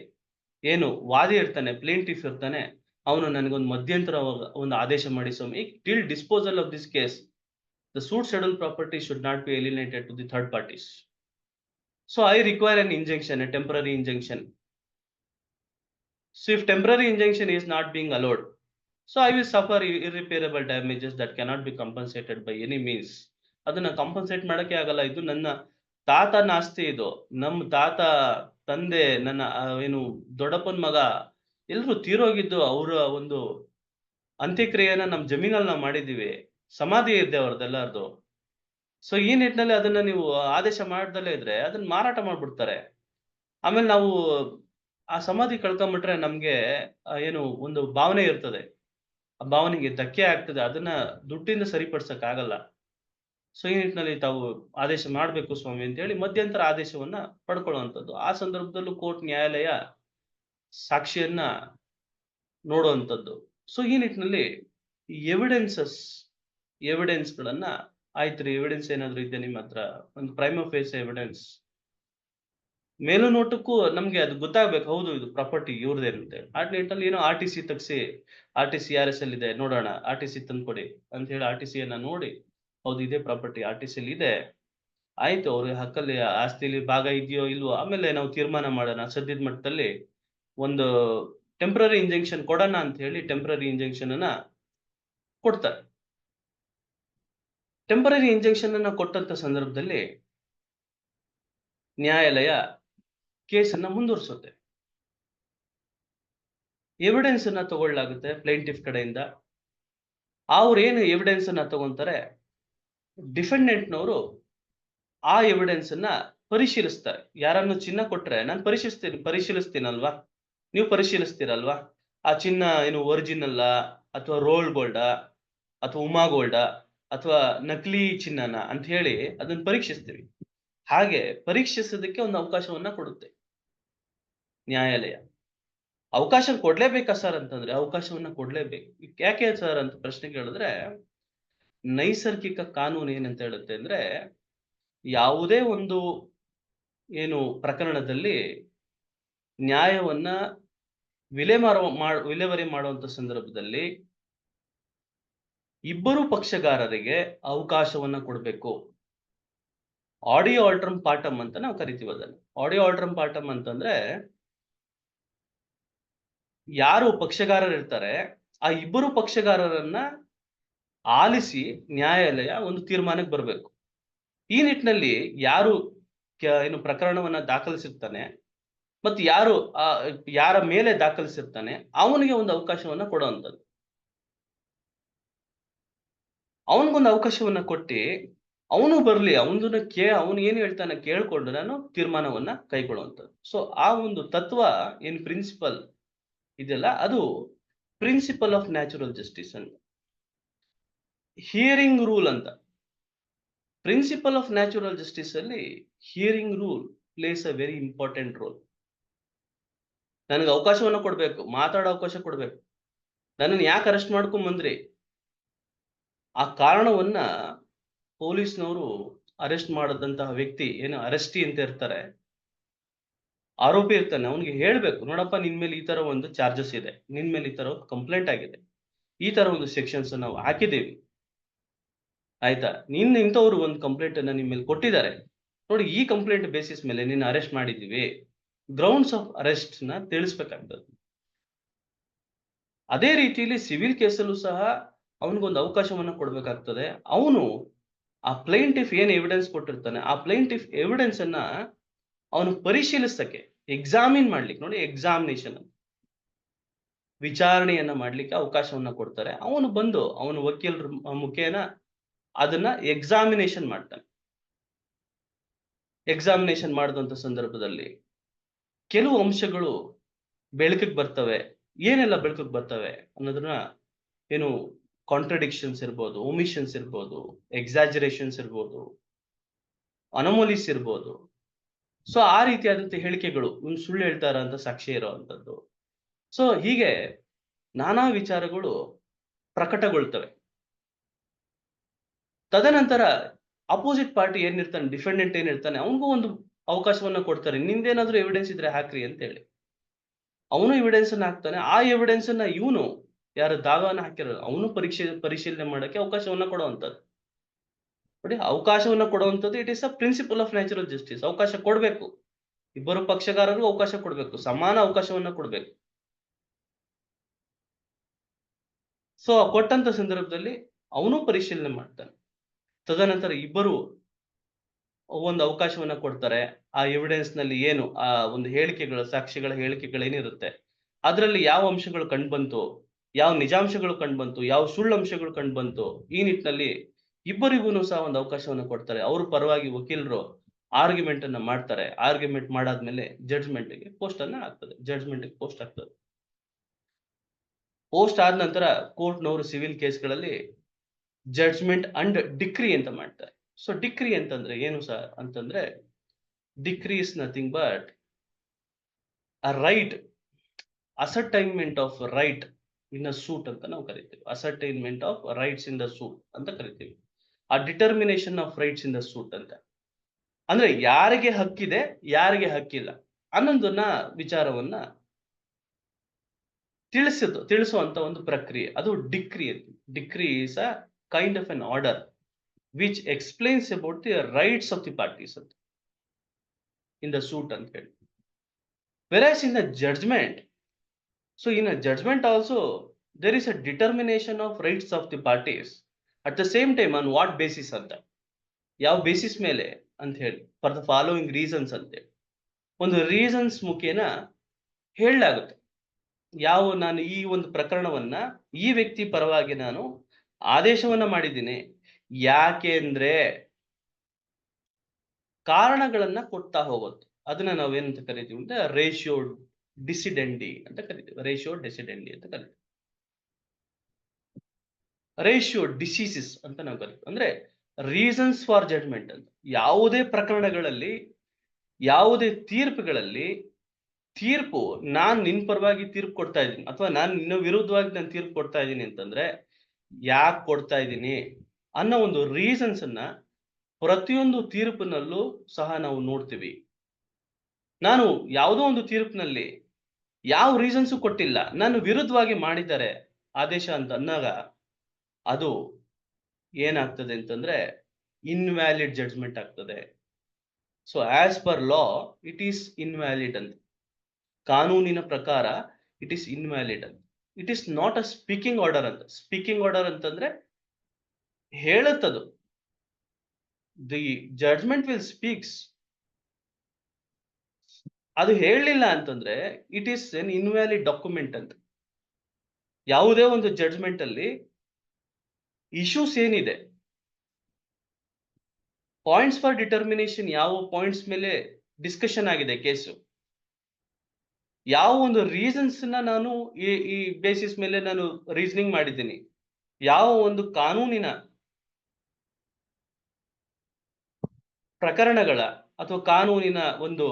ಏನು ವಾದಿ ಇರ್ತಾನೆ, ಪ್ಲೇಂಟಿಫ್ ಇರ್ತಾನೆ, ಅವನು ನನಗೊಂದು ಮಧ್ಯಂತರ ಒಂದು ಆದೇಶ ಮಾಡಿ ಸ್ವಾಮಿ, till disposal of this case the suit scheduled property should not be alienated to the third parties. So I require an injunction, a temporary injunction. So if temporary injunction is not being allowed, so I will suffer irreparable damages that cannot be compensated by any means. ಅದನ್ನ compensate ಮಾಡಕ್ಕೆ ಆಗಲ್ಲ. ಇದು ನನ್ನ ತಾತನ ಆಸ್ತಿ, ಇದು ನಮ್ಮ ತಾತ, ತಂದೆ, ನನ್ನ ಏನು ದೊಡ್ಡಪ್ಪನ ಮಗ ಎಲ್ಲರೂ ತೀರೋಗಿದ್ದು, ಅವರ ಒಂದು ಅಂತ್ಯಕ್ರಿಯೆಯನ್ನ ನಮ್ಮ ಜಮೀನಲ್ಲಿ ನಾವು ಮಾಡಿದೀವಿ, ಸಮಾಧಿ ಇದೆ ಅವ್ರದ್ದೆಲ್ಲರದು. ಸೊ ಈ ನಿಟ್ಟಿನಲ್ಲಿ ಅದನ್ನ ನೀವು ಆದೇಶ ಮಾಡ್ದಲೇ ಇದ್ರೆ ಅದನ್ನ ಮಾರಾಟ ಮಾಡ್ಬಿಡ್ತಾರೆ. ಆಮೇಲೆ ನಾವು ಆ ಸಮಾಧಿ ಕಳ್ಕೊಂಡ್ಬಿಟ್ರೆ ನಮ್ಗೆ ಏನು ಒಂದು ಭಾವನೆ ಇರ್ತದೆ, ಆ ಭಾವನೆಗೆ ಧಕ್ಕೆ ಆಗ್ತದೆ, ಅದನ್ನ ದುಡ್ಡಿಂದ ಸರಿಪಡಿಸಕ್ ಆಗಲ್ಲ. ಸೊ ಈ ನಿಟ್ಟಿನಲ್ಲಿ ತಾವು ಆದೇಶ ಮಾಡ್ಬೇಕು ಸ್ವಾಮಿ ಅಂತ ಹೇಳಿ ಮಧ್ಯಂತರ ಆದೇಶವನ್ನ ಪಡ್ಕೊಳ್ಳುವಂಥದ್ದು. ಆ ಸಂದರ್ಭದಲ್ಲೂ ಕೋರ್ಟ್, ನ್ಯಾಯಾಲಯ ಸಾಕ್ಷಿಯನ್ನ ನೋಡುವಂಥದ್ದು. ಸೊ ಈ ನಿಟ್ಟಿನಲ್ಲಿ ಎವಿಡೆನ್ಸ್ಗಳನ್ನ, ಆಯ್ತು ರೀ, ಎವಿಡೆನ್ಸ್ ಏನಾದ್ರು ಇದೆ ನಿಮ್ಮ ಹತ್ರ, ಒಂದು ಪ್ರೈಮಾ ಫೇಸ್ ಎವಿಡೆನ್ಸ್, ಮೇಲು ನೋಟಕ್ಕೂ ನಮ್ಗೆ ಅದು ಗೊತ್ತಾಗ್ಬೇಕು, ಹೌದು ಇದು ಪ್ರಾಪರ್ಟಿ ಇವ್ರದೇ ಅಂತ. ಆ ನಿಟ್ಟಿನಲ್ಲಿ ಏನೋ RTC ತೆಗ್ಸಿ, RTC RS ಅಲ್ಲಿ ಇದೆ ನೋಡೋಣ, RTC ತಂದ್ಕೊಡಿ ಅಂತ ಹೇಳಿ RTC ಅನ್ನ ನೋಡಿ, ಹೌದು ಇದೇ ಪ್ರಾಪರ್ಟಿ RTC ಅಲ್ಲಿ ಇದೆ, ಆಯ್ತು ಅವ್ರ ಹಕ್ಕಲ್ಲಿ ಆಸ್ತಿಲಿ ಭಾಗ ಇದೆಯೋ ಇಲ್ವೋ ಆಮೇಲೆ ನಾವು ತೀರ್ಮಾನ ಮಾಡೋಣ, ಸದ್ಯದ ಮಟ್ಟದಲ್ಲಿ ಒಂದು ಟೆಂಪ್ರರಿ ಇಂಜೆಕ್ಷನ್ ಕೊಡೋಣ ಅಂತ ಹೇಳಿ ಟೆಂಪ್ರರಿ ಇಂಜೆಕ್ಷನ್ ಅನ್ನ ಕೊಡ್ತಾರೆ. ಟೆಂಪರರಿ ಇಂಜೆಕ್ಷನ್ ಅನ್ನ ಕೊಟ್ಟಂತ ಸಂದರ್ಭದಲ್ಲಿ ನ್ಯಾಯಾಲಯ ಕೇಸನ್ನ ಮುಂದುವರಿಸುತ್ತೆ. ಎವಿಡೆನ್ಸ್ ಅನ್ನ ತಗೊಳ್ಳಲಾಗುತ್ತೆ ಪ್ಲೇಂಟಿಫ್ ಕಡೆಯಿಂದ. ಅವ್ರು ಏನು ಎವಿಡೆನ್ಸ್ ಅನ್ನ ತಗೊಂತಾರೆ, ಡಿಫೆಂಡೆಂಟ್ನವರು ಆ ಎವಿಡೆನ್ಸ್ ಅನ್ನ ಪರಿಶೀಲಿಸ್ತಾರೆ. ಯಾರನ್ನು ಚಿನ್ನ ಕೊಟ್ರೆ ನಾನು ಪರಿಶೀಲಿಸ್ತೀನಲ್ವಾ, ನೀವು ಪರಿಶೀಲಿಸ್ತೀರಲ್ವಾ, ಆ ಚಿನ್ನ ಏನು ಒರಿಜಿನಲ್ಲ ಅಥವಾ ರೋಲ್ ಗೋಲ್ಡಾ ಅಥವಾ ಉಮಾ ಗೋಲ್ಡಾ ಅಥವಾ ನಕಲಿ ಚಿನ್ನನ ಅಂತ ಹೇಳಿ ಅದನ್ನ ಪರೀಕ್ಷಿಸ್ತೀವಿ. ಹಾಗೆ ಪರೀಕ್ಷಿಸೋದಕ್ಕೆ ಒಂದು ಅವಕಾಶವನ್ನ ಕೊಡುತ್ತೆ ನ್ಯಾಯಾಲಯ. ಅವಕಾಶ ಕೊಡ್ಲೇಬೇಕಾ ಸರ್ ಅಂತಂದ್ರೆ ಅವಕಾಶವನ್ನ ಕೊಡ್ಲೇಬೇಕು. ಯಾಕೆ ಸರ್ ಅಂತ ಪ್ರಶ್ನೆ ಕೇಳಿದ್ರೆ, ನೈಸರ್ಗಿಕ ಕಾನೂನು ಏನಂತ ಹೇಳುತ್ತೆ ಅಂದ್ರೆ, ಯಾವುದೇ ಒಂದು ಏನು ಪ್ರಕರಣದಲ್ಲಿ ನ್ಯಾಯವನ್ನ ವಿಲೇವಾರಿ ಮಾಡುವಂತ ಸಂದರ್ಭದಲ್ಲಿ ಇಬ್ಬರು ಪಕ್ಷಗಾರರಿಗೆ ಅವಕಾಶವನ್ನ ಕೊಡಬೇಕು. ಆಡಿಯೋ ಆಲ್ಟ್ರಮ್ ಪಾರ್ಟಮ್ ಅಂತ ನಾವು ಕರಿತೀವಿ ಅದನ್ನ. ಆಡಿಯೋ ಆಲ್ಟ್ರಮ್ ಪಾರ್ಟಮ್ ಅಂತಂದ್ರೆ, ಯಾರು ಪಕ್ಷಗಾರರು ಇರ್ತಾರೆ ಆ ಇಬ್ಬರು ಪಕ್ಷಗಾರರನ್ನ ಆಲಿಸಿ ನ್ಯಾಯಾಲಯ ಒಂದು ತೀರ್ಮಾನಕ್ಕೆ ಬರಬೇಕು. ಈ ನಿಟ್ಟಿನಲ್ಲಿ ಯಾರು ಏನು ಪ್ರಕರಣವನ್ನ ದಾಖಲಿಸಿರ್ತಾನೆ ಮತ್ತು ಯಾರ ಮೇಲೆ ದಾಖಲಿಸಿರ್ತಾನೆ ಅವನಿಗೆ ಒಂದು ಅವಕಾಶವನ್ನ ಕೊಡುವಂಥದ್ದು. ಅವನಿಗೊಂದು ಅವಕಾಶವನ್ನ ಕೊಟ್ಟು ಅವನು ಬರ್ಲಿ, ಅವನು ಏನು ಹೇಳ್ತಾನೆ ಕೇಳ್ಕೊಂಡು ನಾನು ತೀರ್ಮಾನವನ್ನ ಕೈಗೊಳ್ಳುವಂಥದ್ದು. ಸೊ ಆ ಒಂದು ತತ್ವ ಏನು ಪ್ರಿನ್ಸಿಪಲ್ ಇದೆಲ್ಲ, ಅದು ಪ್ರಿನ್ಸಿಪಲ್ ಆಫ್ ನ್ಯಾಚುರಲ್ ಜಸ್ಟಿಸ್ ಅಂತ. ಹಿಯರಿಂಗ್ ರೂಲ್ ಅಂತ. ಪ್ರಿನ್ಸಿಪಲ್ ಆಫ್ ನ್ಯಾಚುರಲ್ ಜಸ್ಟಿಸ್ ಅಲ್ಲಿ ಹಿಯರಿಂಗ್ ರೂಲ್ ಪ್ಲೇಸ್ ಅ ವೆರಿ ಇಂಪಾರ್ಟೆಂಟ್ ರೋಲ್. ನನಗೆ ಅವಕಾಶವನ್ನ ಕೊಡ್ಬೇಕು, ಮಾತಾಡೋ ಅವಕಾಶ ಕೊಡ್ಬೇಕು. ನನ್ನನ್ನು ಯಾಕೆ ಅರೆಸ್ಟ್ ಮಾಡ್ಕೊಂಡ್ ಬಂದ್ರಿ, ಆ ಕಾರಣವನ್ನ ಪೊಲೀಸ್ನವರು ಅರೆಸ್ಟ್ ಮಾಡದಂತಹ ವ್ಯಕ್ತಿ ಏನು ಅರೆಸ್ಟಿ ಅಂತ ಇರ್ತಾರೆ, ಆರೋಪಿ ಇರ್ತಾನೆ, ಅವನಿಗೆ ಹೇಳ್ಬೇಕು, ನೋಡಪ್ಪ ನಿನ್ ಮೇಲೆ ಈ ತರ ಒಂದು ಚಾರ್ಜಸ್ ಇದೆ, ನಿನ್ ಮೇಲೆ ಈ ತರ ಒಂದು ಕಂಪ್ಲೇಂಟ್ ಆಗಿದೆ, ಈ ತರ ಒಂದು ಸೆಕ್ಷನ್ಸ್ ನಾವು ಹಾಕಿದ್ದೀವಿ, ಆಯ್ತಾ, ನಿನ್ನ ಇಂಥವ್ರು ಒಂದು ಕಂಪ್ಲೇಂಟ್ ಅನ್ನ ನಿಮ್ ಮೇಲೆ ಕೊಟ್ಟಿದ್ದಾರೆ, ನೋಡಿ ಈ ಕಂಪ್ಲೇಂಟ್ ಬೇಸಿಸ್ ಮೇಲೆ ನಿನ್ನ ಅರೆಸ್ಟ್ ಮಾಡಿದ್ದೀವಿ, ಗ್ರೌಂಡ್ಸ್ ಆಫ್ ಅರೆಸ್ಟ್ ನ ತಿಳಿಸ್ಬೇಕಾಗ್ತದೆ. ಅದೇ ರೀತಿಯಲ್ಲಿ ಸಿವಿಲ್ ಕೇಸಲ್ಲೂ ಸಹ ಅವನಿಗೊಂದು ಅವಕಾಶವನ್ನ ಕೊಡ್ಬೇಕಾಗ್ತದೆ. ಅವನು ಆ ಪ್ಲೇಂಟಿಫ್ ಏನ್ ಎವಿಡೆನ್ಸ್ ಕೊಟ್ಟಿರ್ತಾನೆ, ಆ ಪ್ಲೇಂಟಿಫ್ ಎವಿಡೆನ್ಸ್ ಅನ್ನ ಅವನು ಪರಿಶೀಲಿಸಕ್ಕೆ, ಎಕ್ಸಾಮಿನ್ ಮಾಡ್ಲಿಕ್ಕೆ, ನೋಡಿ ಎಕ್ಸಾಮಿನೇಷನ್ ವಿಚಾರಣೆಯನ್ನ ಮಾಡ್ಲಿಕ್ಕೆ ಅವಕಾಶವನ್ನ ಕೊಡ್ತಾರೆ. ಅವನು ಬಂದು ಅವನ ವಕೀಲರ ಮುಖೇನ ಅದನ್ನ ಎಕ್ಸಾಮಿನೇಷನ್ ಮಾಡ್ತಾನೆ. ಎಕ್ಸಾಮಿನೇಷನ್ ಮಾಡಿದಂತ ಸಂದರ್ಭದಲ್ಲಿ ಕೆಲವು ಅಂಶಗಳು ಬೆಳಕಿಗೆ ಬರ್ತವೆ. ಏನೆಲ್ಲ ಬೆಳಕಿಗೆ ಬರ್ತವೆ ಅನ್ನೋದನ್ನ, ಏನು ಕಾಂಟ್ರಡಿಕ್ಷನ್ಸ್ ಇರ್ಬೋದು, ಒಮಿಷನ್ಸ್ ಇರ್ಬೋದು, ಎಕ್ಸಾಜರೇಷನ್ಸ್ ಇರ್ಬೋದು, ಅನಮೋಲಿಸ್ ಇರ್ಬೋದು. ಸೊ ಆ ರೀತಿಯಾದಂತ ಹೇಳಿಕೆಗಳು, ಇವ್ನು ಸುಳ್ಳು ಹೇಳ್ತಾರ ಅಂತ ಸಾಕ್ಷಿ ಇರುವಂತದ್ದು. ಸೊ ಹೀಗೆ ನಾನಾ ವಿಚಾರಗಳು ಪ್ರಕಟಗೊಳ್ತವೆ. ತದನಂತರ ಅಪೋಸಿಟ್ ಪಾರ್ಟಿ ಏನಿರ್ತಾನೆ, ಡಿಫೆಂಡೆಂಟ್ ಏನಿರ್ತಾನೆ, ಅವನಿಗೂ ಒಂದು ಅವಕಾಶವನ್ನ ಕೊಡ್ತಾರೆ, ನಿಂದೇನಾದ್ರೂ ಎವಿಡೆನ್ಸ್ ಇದ್ರೆ ಹಾಕ್ರಿ ಅಂತ ಹೇಳಿ. ಅವನು ಎವಿಡೆನ್ಸ್ ಅನ್ನ ಹಾಕ್ತಾನೆ. ಆ ಎವಿಡೆನ್ಸ್ ಅನ್ನ ಇವನು ಯಾರು ದಾವಾನ ಹಾಕಿರೋ ಅವನು ಪರಿಶೀಲನೆ ಮಾಡಕ್ಕೆ ಅವಕಾಶವನ್ನ ಕೊಡುವಂತದ್ದು. ನೋಡಿ, ಅವಕಾಶವನ್ನ ಕೊಡುವಂಥದ್ದು it is a principle of natural justice. ಅವಕಾಶ ಕೊಡ್ಬೇಕು, ಇಬ್ಬರು ಪಕ್ಷಗಾರರಿಗೂ ಅವಕಾಶ ಕೊಡ್ಬೇಕು, ಸಮಾನ ಅವಕಾಶವನ್ನ ಕೊಡ್ಬೇಕು. ಸೊ ಕೊಟ್ಟಂತ ಸಂದರ್ಭದಲ್ಲಿ ಅವನು ಪರಿಶೀಲನೆ ಮಾಡ್ತಾನೆ. ತದನಂತರ ಇಬ್ಬರು ಒಂದು ಅವಕಾಶವನ್ನ ಕೊಡ್ತಾರೆ. ಆ ಎವಿಡೆನ್ಸ್ ನಲ್ಲಿ ಏನು ಆ ಒಂದು ಹೇಳಿಕೆಗಳು, ಸಾಕ್ಷಿಗಳ ಹೇಳಿಕೆಗಳು ಏನಿರುತ್ತೆ, ಅದರಲ್ಲಿ ಯಾವ ಅಂಶಗಳು ಕಂಡುಬಂತು, ಯಾವ ನಿಜಾಂಶಗಳು ಕಂಡುಬಂತು, ಯಾವ ಸುಳ್ಳು ಅಂಶಗಳು ಕಂಡುಬಂತು, ಈ ನಿಟ್ಟಿನಲ್ಲಿ ಇಬ್ಬರಿಗೂ ಸಹ ಒಂದು ಅವಕಾಶವನ್ನ ಕೊಡ್ತಾರೆ. ಅವ್ರ ಪರವಾಗಿ ವಕೀಲರು ಆರ್ಗ್ಯುಮೆಂಟ್ ಅನ್ನ ಮಾಡ್ತಾರೆ. ಆರ್ಗ್ಯುಮೆಂಟ್ ಮಾಡಾದ್ಮೇಲೆ ಜಡ್ಜ್ಮೆಂಟ್ ಗೆ ಪೋಸ್ಟ್ ಅನ್ನ ಆಗ್ತದೆ, ಜಡ್ಜ್ಮೆಂಟ್ ಗೆ ಪೋಸ್ಟ್ ಆಗ್ತದೆ. ಪೋಸ್ಟ್ ಆದ ನಂತರ ಕೋರ್ಟ್ನವರು ಸಿವಿಲ್ ಕೇಸ್ಗಳಲ್ಲಿ ಜಡ್ಜ್ಮೆಂಟ್ ಅಂಡ್ ಡಿಕ್ರಿ ಅಂತ ಮಾಡ್ತಾರೆ. ಸೊ ಡಿಕ್ರಿ ಅಂತಂದ್ರೆ ಏನು ಸರ್ ಅಂತಂದ್ರೆ, decree is nothing but a right, ascertainment of right in a suit ಅಂತ ನಾವು ಕರಿತೀವಿ. Ascertainment of rights in the suit ಅಂತ ಕರಿತೀವಿ. ಆ determination of rights in the suit ಅಂತ ಅಂದ್ರೆ ಯಾರಿಗೆ ಹಕ್ಕಿದೆ, ಯಾರಿಗೆ ಹಕ್ಕಿಲ್ಲ ಅನ್ನೊಂದನ್ನ ವಿಚಾರವನ್ನ ತಿಳಿಸುವಂತ ಒಂದು ಪ್ರಕ್ರಿಯೆ, ಅದು ಡಿಕ್ರಿ ಅಂತ. Decree is a kind of an order which explains about the rights of the parties ಅಂತ ಇನ್ ದ ಸೂಟ್ ಅಂತ ಹೇಳಿ. Whereas in the judgment, so in a judgment also there is a determination of rights of the parties at the same time on what basis ಅಂತ, ಯಾವ basis ಮೇಲೆ ಅಂತ ಹೇಳಿ, for the following reasons ಅಂತ ಒಂದು reasons ಮುಖೇನ ಹೇಳಲಾಗುತ್ತೆ. ನಾನು ಈ ಒಂದು ಪ್ರಕರಣವನ್ನ ಈ ವ್ಯಕ್ತಿ ಪರವಾಗಿ ನಾನು ಆದೇಶವನ್ನ ಮಾಡಿದ್ದೀನಿ, ಯಾಕೆ ಅಂದ್ರೆ ಕಾರಣಗಳನ್ನ ಕೊಡ್ತಾ ಹೋಗುತ್ತೆ. ಅದನ್ನ ನಾವೇನಂತ ಕರಿತೀವಿ ಅಂದ್ರೆ ರೇಷಿಯೋ ಡಿಸಿಡೆಂಡಿ ಅಂತ ಕರಿತೀವಿ. ರೇಷಿಯೋ ಡೆಸಿಡೆಂಡಿ ಅಂತ ಕರಿತೀವಿ. ರೇಷಿಯೋ ಡಿಸೀಸಸ್ ಅಂತ ನಾವು ಕರಿತೀವಿ. ಅಂದ್ರೆ ರೀಸನ್ಸ್ ಫಾರ್ ಜಡ್ಜ್ಮೆಂಟ್ ಅಂತ. ಯಾವುದೇ ಪ್ರಕರಣಗಳಲ್ಲಿ, ಯಾವುದೇ ತೀರ್ಪುಗಳಲ್ಲಿ, ತೀರ್ಪು ನಾನ್ ನಿನ್ ಪರವಾಗಿ ತೀರ್ಪು ಕೊಡ್ತಾ ಇದ್ದೀನಿ ಅಥವಾ ನಾನು ನಿನ್ನ ವಿರುದ್ಧವಾಗಿ ನಾನು ತೀರ್ಪು ಕೊಡ್ತಾ ಇದ್ದೀನಿ ಅಂತಂದ್ರೆ ಯಾಕೆ ಕೊಡ್ತಾ ಇದ್ದೀನಿ ಅನ್ನೋ ಒಂದು ರೀಸನ್ಸ್ ಅನ್ನ ಪ್ರತಿಯೊಂದು ತೀರ್ಪಿನಲ್ಲೂ ಸಹ ನಾವು ನೋಡ್ತೀವಿ. ನಾನು ಯಾವುದೋ ಒಂದು ತೀರ್ಪಿನಲ್ಲಿ ಯಾವ ರೀಸನ್ಸು ಕೊಟ್ಟಿಲ್ಲ, ನನ್ನ ವಿರುದ್ಧವಾಗಿ ಮಾಡಿದ್ದಾರೆ ಆದೇಶ ಅಂತ ಅಂದಾಗ ಅದು ಏನಾಗ್ತದೆ ಅಂತಂದ್ರೆ ಇನ್ವ್ಯಾಲಿಡ್ ಜಡ್ಜ್ಮೆಂಟ್ ಆಗ್ತದೆ. So as per law it is invalid ಅಂತ, ಕಾನೂನಿನ ಪ್ರಕಾರ ಇಟ್ ಈಸ್ ಇನ್ವ್ಯಾಲಿಡ್ ಅಂತ. It is not a speaking order ಅಂತ. ಸ್ಪೀಕಿಂಗ್ ಆರ್ಡರ್ ಅಂತಂದ್ರೆ ಹೇಳುತ್ತದು, ದಿ ಜಡ್ಜ್ಮೆಂಟ್ ವಿಲ್ ಸ್ಪೀಕ್ಸ್. ಅದು ಹೇಳಲಿಲ್ಲ ಅಂತಂದ್ರೆ it is N invalid document ಅಂತ. ಯಾವುದೇ ಒಂದು ಜಡ್ಜ್ಮೆಂಟ್ ಅಲ್ಲಿ ಇಶ್ಯೂಸ್ ಏನಿದೆ, ಪಾಯಿಂಟ್ಸ್ ಫಾರ್ ಡಿಟರ್ಮಿನೇಷನ್, ಯಾವ ಪಾಯಿಂಟ್ಸ್ ಮೇಲೆ ಡಿಸ್ಕಷನ್ ಆಗಿದೆ ಕೇಸು, ಯಾವ ಒಂದು ರೀಸನ್ಸ್ ನಾನು ಈ ಬೇಸಿಸ್ ಮೇಲೆ ನಾನು ರೀಸನಿಂಗ್ ಮಾಡಿದ್ದೀನಿ, ಯಾವ ಒಂದು ಕಾನೂನಿನ ಪ್ರಕರಣಗಳ ಅಥವಾ ಕಾನೂನಿನ ಒಂದು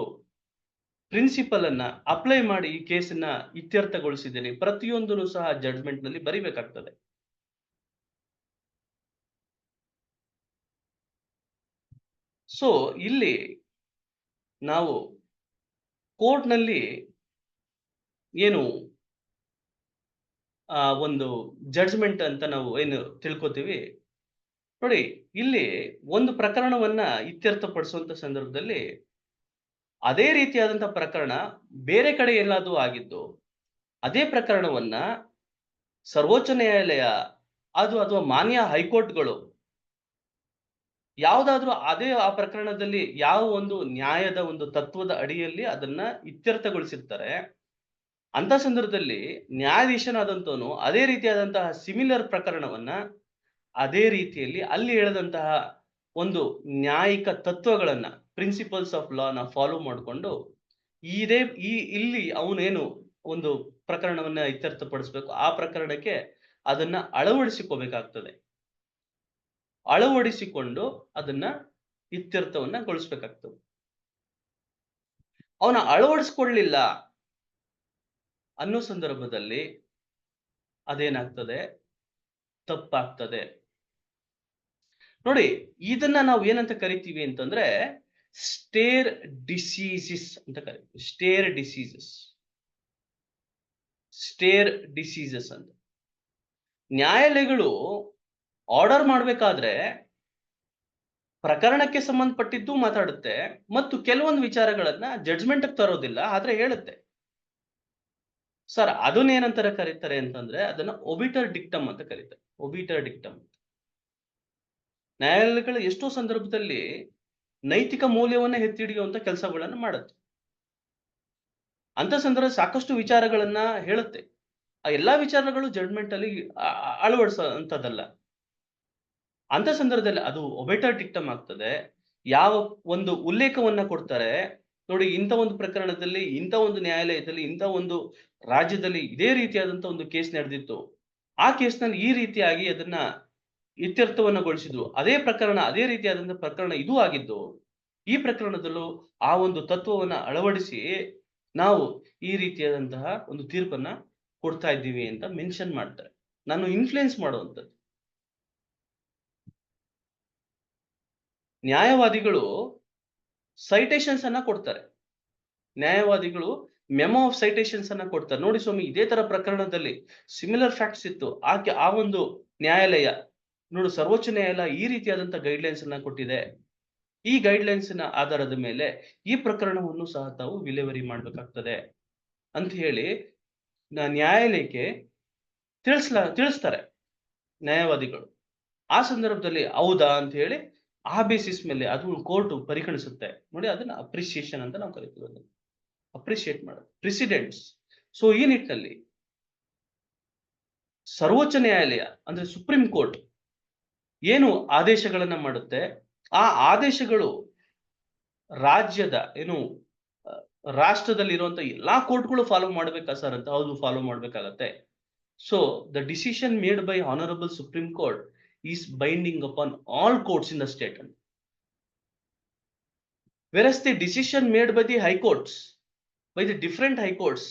ಪ್ರಿನ್ಸಿಪಲ್ ಅನ್ನ ಅಪ್ಲೈ ಮಾಡಿ ಈ ಕೇಸನ್ನ ಇತ್ಯರ್ಥಗೊಳಿಸಿದ್ದೀನಿ, ಪ್ರತಿಯೊಂದನ್ನು ಸಹ ಜಡ್ಜ್ಮೆಂಟ್ ನಲ್ಲಿ ಬರಿಬೇಕಾಗ್ತದೆ. ಸೊ ಇಲ್ಲಿ ನಾವು ಕೋರ್ಟ್‌ನಲ್ಲಿ ಏನು ಒಂದು ಜಡ್ಜ್‌ಮೆಂಟ್ ಅಂತ ನಾವು ಏನು ತಿಳ್ಕೊತೀವಿ. ನೋಡಿ, ಇಲ್ಲಿ ಒಂದು ಪ್ರಕರಣವನ್ನ ಇತ್ಯರ್ಥಪಡಿಸುವಂತ ಸಂದರ್ಭದಲ್ಲಿ, ಅದೇ ರೀತಿಯಾದಂತಹ ಪ್ರಕರಣ ಬೇರೆ ಕಡೆ ಎಲ್ಲಾದ್ರೂ ಆಗಿದ್ದು, ಅದೇ ಪ್ರಕರಣವನ್ನ ಸರ್ವೋಚ್ಚ ನ್ಯಾಯಾಲಯ ಅಥವಾ ಮಾನ್ಯ ಹೈಕೋರ್ಟ್‌ಗಳು ಯಾವುದಾದ್ರೂ ಆ ಪ್ರಕರಣದಲ್ಲಿ ಯಾವ ಒಂದು ನ್ಯಾಯದ ಒಂದು ತತ್ವದ ಅಡಿಯಲ್ಲಿ ಅದನ್ನ ಇತ್ಯರ್ಥಗೊಳಿಸಿರ್ತಾರೆ. ಅಂತ ಸಂದರ್ಭದಲ್ಲಿ ನ್ಯಾಯಾಧೀಶನಾದಂತವನು ಅದೇ ರೀತಿಯಾದಂತಹ ಸಿಮಿಲರ್ ಪ್ರಕರಣವನ್ನ ಅದೇ ರೀತಿಯಲ್ಲಿ ಅಲ್ಲಿ ಹೇಳಿದಂತಹ ಒಂದು ನ್ಯಾಯಿಕ ತತ್ವಗಳನ್ನ, ಪ್ರಿನ್ಸಿಪಲ್ಸ್ ಆಫ್ ಲಾನ ಫಾಲೋ ಮಾಡಿಕೊಂಡು ಇದೇ ಇಲ್ಲಿ ಅವನೇನು ಒಂದು ಪ್ರಕರಣವನ್ನ ಇತ್ಯರ್ಥಪಡಿಸಬೇಕು, ಆ ಪ್ರಕರಣಕ್ಕೆ ಅದನ್ನ ಅಳವಡಿಸಿಕೋಬೇಕಾಗ್ತದೆ. ಅಳವಡಿಸಿಕೊಂಡು ಅದನ್ನ ಇತ್ಯರ್ಥವನ್ನ ಗೊಳಿಸಬೇಕಾಗ್ತದೆ. ಅವನ ಅಳವಡಿಸಿಕೊಳ್ಳಲಿಲ್ಲ ಅನ್ನೋ ಸಂದರ್ಭದಲ್ಲಿ ಅದೇನಾಗ್ತದೆ, ತಪ್ಪಾಗ್ತದೆ. ನೋಡಿ, ಇದನ್ನ ನಾವು ಏನಂತ ಕರಿತೀವಿ ಅಂತಂದ್ರೆ ಸ್ಟೇರ್ ಡಿಸೀಸಸ್ ಅಂತ ಕರಿತೀವಿ. ಸ್ಟೇರ್ ಡಿಸೀಸಸ್ ಅಂತ. ನ್ಯಾಯಾಲಯಗಳು ಆರ್ಡರ್ ಮಾಡಬೇಕಾದ್ರೆ ಪ್ರಕರಣಕ್ಕೆ ಸಂಬಂಧಪಟ್ಟಿದ್ದು ಮಾತಾಡುತ್ತೆ ಮತ್ತು ಕೆಲವೊಂದು ವಿಚಾರಗಳನ್ನ ಜಡ್ಜ್ಮೆಂಟ್ ತರೋದಿಲ್ಲ, ಆದ್ರೆ ಹೇಳುತ್ತೆ. ಸರ್, ಅದನ್ನೇನಂತ ಕರೀತಾರೆ ಅಂತಂದ್ರೆ ಅದನ್ನ ಒಬಿಟರ್ ಡಿಕ್ಟಮ್ ಅಂತ ಕರೀತಾರೆ. ಒಬಿಟರ್ ಡಿಕ್ಟಮ್. ನ್ಯಾಯಾಲಯಗಳು ಎಷ್ಟೋ ಸಂದರ್ಭದಲ್ಲಿ ನೈತಿಕ ಮೌಲ್ಯವನ್ನ ಎತ್ತಿ ಹಿಡಿಯುವಂತ ಕೆಲಸಗಳನ್ನ ಮಾಡುತ್ತೆ. ಅಂತ ಸಂದರ್ಭ ಸಾಕಷ್ಟು ವಿಚಾರಗಳನ್ನ ಹೇಳುತ್ತೆ. ಆ ಎಲ್ಲಾ ವಿಚಾರಗಳು ಜಡ್ಜ್ಮೆಂಟ್ ಅಲ್ಲಿ ಅಳವಡಿಸುವಂತದ್ದಲ್ಲ. ಅಂತ ಸಂದರ್ಭದಲ್ಲಿ ಅದು ಒಬಿಟರ್ ಡಿಕ್ಟಮ್ ಆಗ್ತದೆ. ಯಾವ ಒಂದು ಉಲ್ಲೇಖವನ್ನ ಕೊಡ್ತಾರೆ ನೋಡಿ, ಇಂಥ ಒಂದು ಪ್ರಕರಣದಲ್ಲಿ, ಇಂಥ ಒಂದು ನ್ಯಾಯಾಲಯದಲ್ಲಿ, ಇಂಥ ಒಂದು ರಾಜ್ಯದಲ್ಲಿ ಇದೇ ರೀತಿಯಾದಂತ ಒಂದು ಕೇಸ್ ನಡೆದಿತ್ತು. ಆ ಕೇಸ್‌ನಲ್ಲಿ ಈ ರೀತಿಯಾಗಿ ಅದನ್ನ ಇತ್ಯರ್ಥವನ್ನಗೊಳಿಸಿದ್ರು. ಅದೇ ರೀತಿಯಾದಂತಹ ಪ್ರಕರಣ ಇದು ಆಗಿದ್ದು. ಈ ಪ್ರಕರಣದಲ್ಲೂ ಆ ಒಂದು ತತ್ವವನ್ನ ಅಳವಡಿಸಿ ನಾವು ಈ ರೀತಿಯಾದಂತಹ ಒಂದು ತೀರ್ಪನ್ನ ಕೊಡ್ತಾ ಇದ್ದೀವಿ ಅಂತ ಮೆನ್ಷನ್ ಮಾಡ್ತಾರೆ. ನಾನು ಇನ್ಫ್ಲುಯೆನ್ಸ್ ಮಾಡುವಂಥದ್ದು. ನ್ಯಾಯವಾದಿಗಳು ಸೈಟೇಷನ್ಸ್ ಅನ್ನ ಕೊಡ್ತಾರೆ. ನ್ಯಾಯವಾದಿಗಳು ಮೆಮೊ ಆಫ್ ಸೈಟೇಷನ್ಸ್ ಅನ್ನ ಕೊಡ್ತಾರೆ. ನೋಡಿ ಸ್ವಾಮಿ, ಇದೇ ತರ ಪ್ರಕರಣದಲ್ಲಿ ಸಿಮಿಲರ್ ಫ್ಯಾಕ್ಟ್ಸ್ ಇತ್ತು. ಆ ಒಂದು ನ್ಯಾಯಾಲಯ ನೋಡು, ಸರ್ವೋಚ್ಚ ನ್ಯಾಯಾಲಯ ಈ ರೀತಿಯಾದಂತಹ ಗೈಡ್ಲೈನ್ಸ್ ಅನ್ನ ಕೊಟ್ಟಿದೆ. ಈ ಗೈಡ್ಲೈನ್ಸ್ ನ ಆಧಾರದ ಮೇಲೆ ಈ ಪ್ರಕರಣವನ್ನು ಸಹ ತಾವು ವಿಲೇವಾರಿ ಮಾಡಬೇಕಾಗ್ತದೆ ಅಂತ ಹೇಳಿ ನ್ಯಾಯಾಲಯಕ್ಕೆ ತಿಳಿಸ್ತಾರೆ ನ್ಯಾಯವಾದಿಗಳು. ಆ ಸಂದರ್ಭದಲ್ಲಿ ಹೌದಾ ಅಂತ ಹೇಳಿ ಆ ಬೇಸಿಸ್ ಮೇಲೆ ಅದು ಕೋರ್ಟ್ ಪರಿಗಣಿಸುತ್ತೆ. ನೋಡಿ, ಅದನ್ನ ಅಪ್ರಿಸಿಯೇಷನ್ ಅಂತ ನಾವು ಕರಿತೀವಿ. ಅದನ್ನ ಅಪ್ರಿಸಿಯೇಟ್ ಮಾಡೋದು, ಪ್ರೆಸಿಡೆಂಟ್ಸ್. ಸೊ ಈ ನಿಟ್ಟಿನಲ್ಲಿ ಸರ್ವೋಚ್ಚ ನ್ಯಾಯಾಲಯ ಅಂದ್ರೆ ಸುಪ್ರೀಂ ಕೋರ್ಟ್ ಏನು ಆದೇಶಗಳನ್ನ ಮಾಡುತ್ತೆ, ಆ ಆದೇಶಗಳು ರಾಜ್ಯದ ರಾಷ್ಟ್ರದಲ್ಲಿರುವಂತ ಎಲ್ಲಾ ಕೋರ್ಟ್ಗಳು ಫಾಲೋ ಮಾಡ್ಬೇಕಾ ಸರ್ ಅಂತ? ಹೌದು, ಫಾಲೋ ಮಾಡ್ಬೇಕಾಗತ್ತೆ. So the decision made by honourable supreme court is binding upon all courts in the state. Whereas the decision made by the high courts, by the different high courts,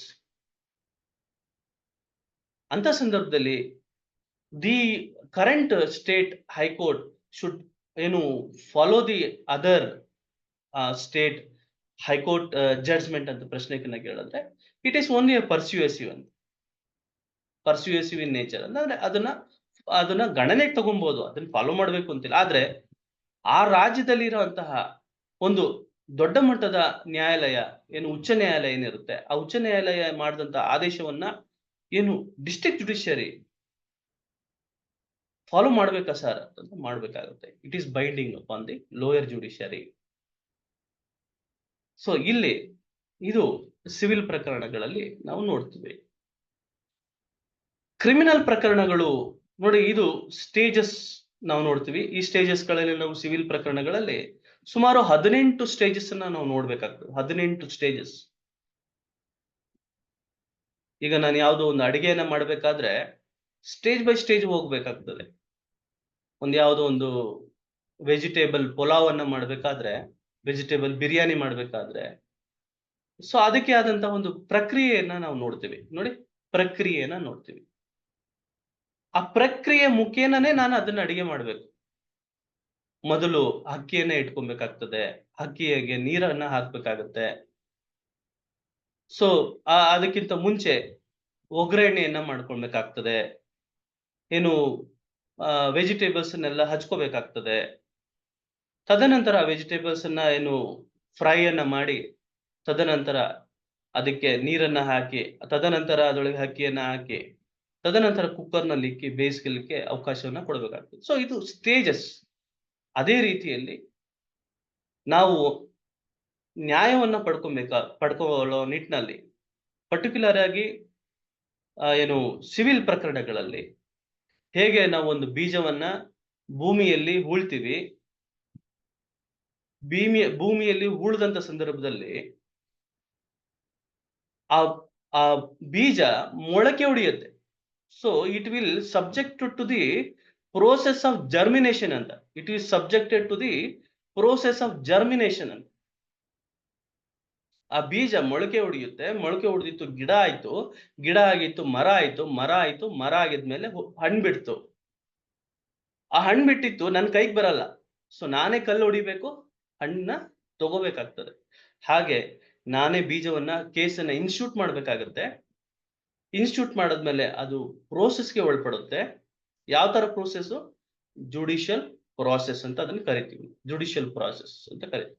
anta sandarbhadalli the current state high court should follow the other state high court judgment anta prashnekana keladre, it is only a persuasive in nature. ಅಂದ್ರೆ ಅದನ್ನ ಗಣನೆಗೆ ತಗೊಬಹುದು, ಅದನ್ನ follow ಮಾಡಬೇಕು ಅಂತಿಲ್ಲ. ಆದ್ರೆ ಆ ರಾಜ್ಯದಲ್ಲಿ ಇರುವಂತಹ ಒಂದು ದೊಡ್ಡ ಮಟ್ಟದ ನ್ಯಾಯಾಲಯ ಉಚ್ಚ ನ್ಯಾಯಾಲಯ ಏನಿರುತ್ತೆ, ಆ ಉಚ್ಚ ನ್ಯಾಯಾಲಯ ಮಾಡಿದಂತ ಆದೇಶವನ್ನ ಡಿಸ್ಟ್ರಿಕ್ಟ್ ಜುಡಿಷಿಯರಿ ಫಾಲೋ ಮಾಡ್ಬೇಕಾ ಸರ್ ಅಂತ ಮಾಡ್ಬೇಕಾಗುತ್ತೆ. It is binding upon the lower judiciary. So ಇಲ್ಲಿ ಇದು ಸಿವಿಲ್ ಪ್ರಕರಣಗಳಲ್ಲಿ ನಾವು ನೋಡ್ತೀವಿ. ಕ್ರಿಮಿನಲ್ ಪ್ರಕರಣಗಳು ನೋಡಿ, ಇದು ಸ್ಟೇಜಸ್ ನಾವು ನೋಡ್ತೀವಿ. ಈ ಸ್ಟೇಜಸ್ ಗಳಲ್ಲಿ ನಾವು ಸಿವಿಲ್ ಪ್ರಕರಣಗಳಲ್ಲಿ ಸುಮಾರು 18 ಸ್ಟೇಜಸ್ ಅನ್ನ ನಾವು ನೋಡ್ಬೇಕಾಗ್ತದೆ. 18 ಸ್ಟೇಜಸ್. ಈಗ ನಾನು ಯಾವುದೋ ಒಂದು ಅಡಿಗೆಯನ್ನ ಮಾಡ್ಬೇಕಾದ್ರೆ ಸ್ಟೇಜ್ ಬೈ ಸ್ಟೇಜ್ ಹೋಗ್ಬೇಕಾಗ್ತದೆ. ಯಾವುದೋ ಒಂದು ವೆಜಿಟೇಬಲ್ ಪುಲಾವ್ ಅನ್ನ ಮಾಡ್ಬೇಕಾದ್ರೆ, ವೆಜಿಟೇಬಲ್ ಬಿರಿಯಾನಿ ಮಾಡ್ಬೇಕಾದ್ರೆ, ಸೊ ಅದಕ್ಕೆ ಆದಂತಹ ಒಂದು ಪ್ರಕ್ರಿಯೆಯನ್ನ ನಾವು ನೋಡ್ತೀವಿ. ನೋಡಿ, ಪ್ರಕ್ರಿಯೆಯನ್ನ ನೋಡ್ತೀವಿ. ಆ ಪ್ರಕ್ರಿಯೆ ಮುಖೇನನೇ ನಾನು ಅದನ್ನ ಅಡಿಗೆ ಮಾಡ್ಬೇಕು. ಮೊದಲು ಅಕ್ಕಿಯನ್ನ ಇಟ್ಕೊಬೇಕಾಗ್ತದೆ, ಅಕ್ಕಿಗೆ ನೀರನ್ನ ಹಾಕ್ಬೇಕಾಗತ್ತೆ. ಸೊ ಅದಕ್ಕಿಂತ ಮುಂಚೆ ಒಗ್ಗರಣೆಯನ್ನ ಮಾಡ್ಕೊಳ್ಬೇಕಾಗ್ತದೆ. ಏನು ವೆಜಿಟೇಬಲ್ಸ್ ಅನ್ನೆಲ್ಲ ಹಚ್ಕೋಬೇಕಾಗ್ತದೆ. ತದನಂತರ ವೆಜಿಟೇಬಲ್ಸ್ ಅನ್ನ ಏನು ಫ್ರೈ ಅನ್ನ ಮಾಡಿ, ತದನಂತರ ಅದಕ್ಕೆ ನೀರನ್ನ ಹಾಕಿ, ತದನಂತರ ಅದರೊಳಗೆ ಅಕ್ಕಿಯನ್ನ ಹಾಕಿ, ತದನಂತರ ಕುಕ್ಕರ್‌ನಲ್ಲಿ ಇಕ್ಕಿ ಬೇಯಿಸ್ಲಿಕ್ಕೆ ಅವಕಾಶವನ್ನ ಕೊಡಬೇಕಾಗ್ತದೆ. ಸೊ ಇದು ಸ್ಟೇಜಸ್. ಅದೇ ರೀತಿಯಲ್ಲಿ ನಾವು ನ್ಯಾಯವನ್ನ ಪಡ್ಕೊಳ್ಳೋ ನಿಟ್ಟಿನಲ್ಲಿ ಪರ್ಟಿಕ್ಯುಲರ್ ಆಗಿ ಏನು ಸಿವಿಲ್ ಪ್ರಕರಣಗಳಲ್ಲಿ ಹೇಗೆ ನಾವೊಂದು ಬೀಜವನ್ನ ಭೂಮಿಯಲ್ಲಿ ಹೂಳ್ತೀವಿ, ಭೂಮಿಯಲ್ಲಿ ಹೂಳಿದಂತ ಸಂದರ್ಭದಲ್ಲಿ ಆ ಆ ಬೀಜ ಮೊಳಕೆ ಒಡೆಯುತ್ತೆ. So it will subjected to the process of germination ಅಂತ. It is subjected to the process of germination ಅಂತ. ಆ ಬೀಜ ಮೊಳಕೆ ಒಡೆಯುತ್ತೆ, ಮೊಳಕೆ ಒಡೆದಿತ್ತು ಗಿಡ ಆಯ್ತು, ಗಿಡ ಆಗಿತ್ತು ಮರ ಆಯ್ತು, ಮರ ಆಯ್ತು, ಮರ ಆಗಿದ್ಮೇಲೆ ಹಣ್ಣು ಬಿಡ್ತು. ಆ ಹಣ್ಣು ಬಿಟ್ಟಿತ್ತು ನನ್ನ ಕೈಗೆ ಬರಲ್ಲ. ಸೊ ನಾನೇ ಕಲ್ಲು ಹೊಡಿಬೇಕು, ಹಣ್ಣನ್ನ ತಗೋಬೇಕಾಗ್ತದೆ. ಹಾಗೆ ನಾನೇ ಬೀಜವನ್ನ ಕೇಸನ್ನ ಇನ್ಸ್ಟಿಟ್ಯೂಟ್ ಮಾಡ್ಬೇಕಾಗತ್ತೆ. ಇನ್ಸ್ಟಿಟ್ಯೂಟ್ ಮಾಡಿದ್ಮೇಲೆ ಅದು ಪ್ರೋಸೆಸ್‌ಗೆ ಒಳಪಡುತ್ತೆ. ಯಾವ ತರ ಪ್ರೋಸೆಸ್? ಜುಡಿಷಿಯಲ್ ಪ್ರಾಸೆಸ್ ಅಂತ ಅದನ್ನ ಕರಿತೀವಿ. ಜುಡಿಷಿಯಲ್ ಪ್ರಾಸೆಸ್ ಅಂತ ಕರಿತೀವಿ.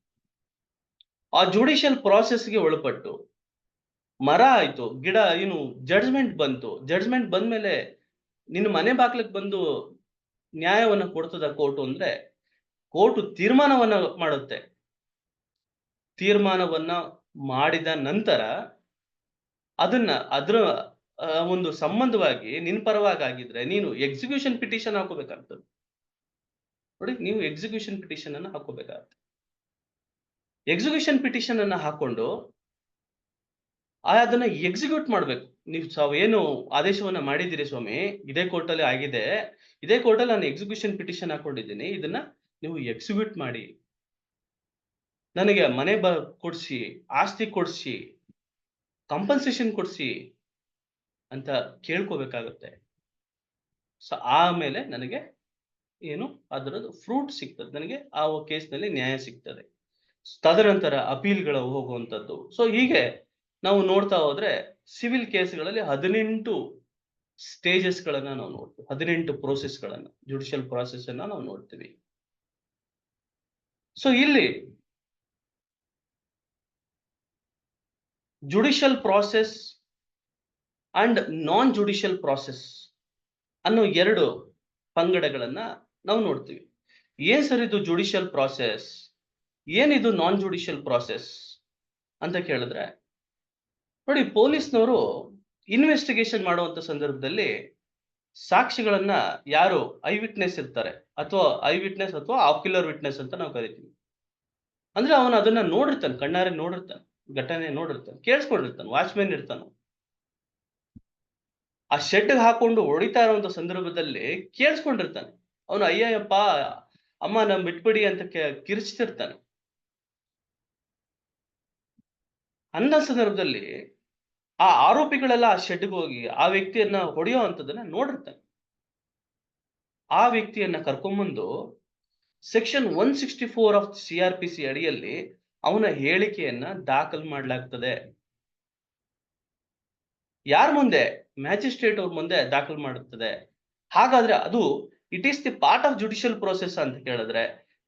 ಆ ಜುಡಿಷಿಯಲ್ ಪ್ರಾಸೆಸ್‌ಗೆ ಒಳಪಟ್ಟು ಮರ ಆಯ್ತು, ಗಿಡ ಏನು ಜಡ್ಜ್‌ಮೆಂಟ್ ಬಂತು. ಜಡ್ಜ್‌ಮೆಂಟ್ ಬಂದ್ಮೇಲೆ ನಿನ್ನ ಮನೆ ಬಾಗ್ಲಿಗೆ ಬಂದು ನ್ಯಾಯವನ್ನ ಕೊಡ್ತದ ಕೋರ್ಟು ಅಂದ್ರೆ, ಕೋರ್ಟು ತೀರ್ಮಾನವನ್ನ ಮಾಡುತ್ತೆ. ತೀರ್ಮಾನವನ್ನ ಮಾಡಿದ ನಂತರ ಅದನ್ನ ಅದರ ಒಂದು ಸಂಬಂಧವಾಗಿ ನಿನ್ ಪರವಾಗಿ ಆಗಿದ್ರೆ ನೀನು ಎಕ್ಸಿಕ್ಯೂಷನ್ ಪಿಟಿಷನ್ ಹಾಕೋಬೇಕಾಗ್ತದೆ. ನೋಡಿ, ನೀವು ಎಕ್ಸಿಕ್ಯೂಷನ್ ಪಿಟಿಷನ್ ಅನ್ನ ಹಾಕೋಬೇಕಾಗುತ್ತೆ. ಎಕ್ಸಿಕ್ಯೂಷನ್ ಪಿಟಿಷನ್ ಅನ್ನ ಹಾಕೊಂಡು ಅದನ್ನ ಎಕ್ಸಿಕ್ಯೂಟ್ ಮಾಡ್ಬೇಕು. ನೀವು ಏನು ಆದೇಶವನ್ನ ಮಾಡಿದ್ದೀರಿ ಸ್ವಾಮಿ, ಇದೇ ಕೋರ್ಟಲ್ಲಿ ಆಗಿದೆ, ಇದೇ ಕೋರ್ಟಲ್ಲಿ ನಾನು ಎಕ್ಸಿಕ್ಯೂಷನ್ ಪಿಟಿಷನ್ ಹಾಕೊಂಡಿದ್ದೀನಿ, ಇದನ್ನ ನೀವು ಎಕ್ಸಿಕ್ಯೂಟ್ ಮಾಡಿ, ನನಗೆ ಮನೆ ಕೊಡ್ಸಿ, ಆಸ್ತಿ ಕೊಡ್ಸಿ, ಕಂಪನ್ಸೇಷನ್ ಕೊಡ್ಸಿ ಅಂತ ಕೇಳ್ಕೋಬೇಕಾಗುತ್ತೆ. ಸೊ ಆಮೇಲೆ ನನಗೆ ಏನು ಅದರದ್ದು ಫ್ರೂಟ್ ಸಿಗ್ತದೆ, ನನಗೆ ಆ ಕೇಸ್‌ನಲ್ಲಿ ನ್ಯಾಯ ಸಿಗ್ತದೆ. ತದನಂತರ ಅಪೀಲ್‌ಗಳು ಹೋಗುವಂಥದ್ದು. ಸೊ ಹೀಗೆ ನಾವು ನೋಡ್ತಾ ಹೋದ್ರೆ ಸಿವಿಲ್ ಕೇಸ್‌ಗಳಲ್ಲಿ 18 ಸ್ಟೇಜಸ್‌ಗಳನ್ನ ನಾವು ನೋಡ್ತೀವಿ. 18 ಪ್ರೋಸೆಸ್‌ಗಳನ್ನ, ಜುಡಿಷಿಯಲ್ ಪ್ರಾಸೆಸ್ ಅನ್ನ ನಾವು ನೋಡ್ತೀವಿ. ಸೊ ಇಲ್ಲಿ judicial process and non judicial process ಅನ್ನೋ 2 ಪಂಗಡಗಳನ್ನ ನಾವು ನೋಡ್ತೀವಿ. ಏನ್ ಸರ್ ಇದು ಜುಡಿಷಿಯಲ್ ಪ್ರಾಸೆಸ್? ಏನಿದು ನಾನ್ ಜುಡಿಷಿಯಲ್ ಪ್ರಾಸೆಸ್ ಅಂತ ಕೇಳಿದ್ರೆ, ನೋಡಿ, ಪೊಲೀಸ್ನವರು ಇನ್ವೆಸ್ಟಿಗೇಷನ್ ಮಾಡುವಂತ ಸಂದರ್ಭದಲ್ಲಿ ಸಾಕ್ಷಿಗಳನ್ನ ಯಾರು ಐ ವಿಟ್ನೆಸ್ ಇರ್ತಾರೆ, ಅಥವಾ ಐ ವಿಟ್ನೆಸ್ ಅಥವಾ ಆಕ್ಯುಲರ್ ವಿಟ್ನೆಸ್ ಅಂತ ನಾವು ಕರಿತೀವಿ. ಅಂದ್ರೆ ಅವನು ಅದನ್ನ ನೋಡಿರ್ತಾನೆ, ಕಣ್ಣಾರೆ ನೋಡಿರ್ತಾನೆ, ಘಟನೆ ನೋಡಿರ್ತಾನೆ, ಕೇಳಿಸ್ಕೊಂಡಿರ್ತಾನೆ, ವಾಚ್‌ಮ್ಯಾನ್ ಇರ್ತಾನೆ. ಆ ಶೆಡ್ ಹಾಕೊಂಡು ಹೊಡಿತಾ ಇರುವಂತ ಸಂದರ್ಭದಲ್ಲಿ ಕೇಳಿಸ್ಕೊಂಡಿರ್ತಾನೆ. ಅವನು ಅಯ್ಯಯ್ಯಪ್ಪ ಅಮ್ಮ ನಮ್ ಬಿಟ್ಬಿಡಿ ಅಂತ ಕಿರ್ಚ್ತಿರ್ತಾನೆ. ಅಂದ ಸಂದರ್ಭದಲ್ಲಿ ಆ ಆರೋಪಿಗಳೆಲ್ಲ ಆ ಶೆಡ್‌ಗೆ ಹೋಗಿ ಆ ವ್ಯಕ್ತಿಯನ್ನ ಹೊಡೆಯೋ ಅಂತದನ್ನ ನೋಡಿರ್ತಾನೆ. ಆ ವ್ಯಕ್ತಿಯನ್ನ ಕರ್ಕೊಂಡ್ಬಂದು ಸೆಕ್ಷನ್ 164 ಆಫ್ ಸಿಆರ್‌ಪಿಸಿ ಅಡಿಯಲ್ಲಿ ಅವನ ಹೇಳಿಕೆಯನ್ನ ದಾಖಲು ಮಾಡಲಾಗ್ತದೆ. ಯಾರ ಮುಂದೆ? ಮ್ಯಾಜಿಸ್ಟ್ರೇಟ್ ಅವ್ರ ಮುಂದೆ ದಾಖಲು ಮಾಡುತ್ತದೆ. ಹಾಗಾದ್ರೆ ಅದು it is the part of judicial process ಅಂತ ಕೇಳಿದ್ರೆ,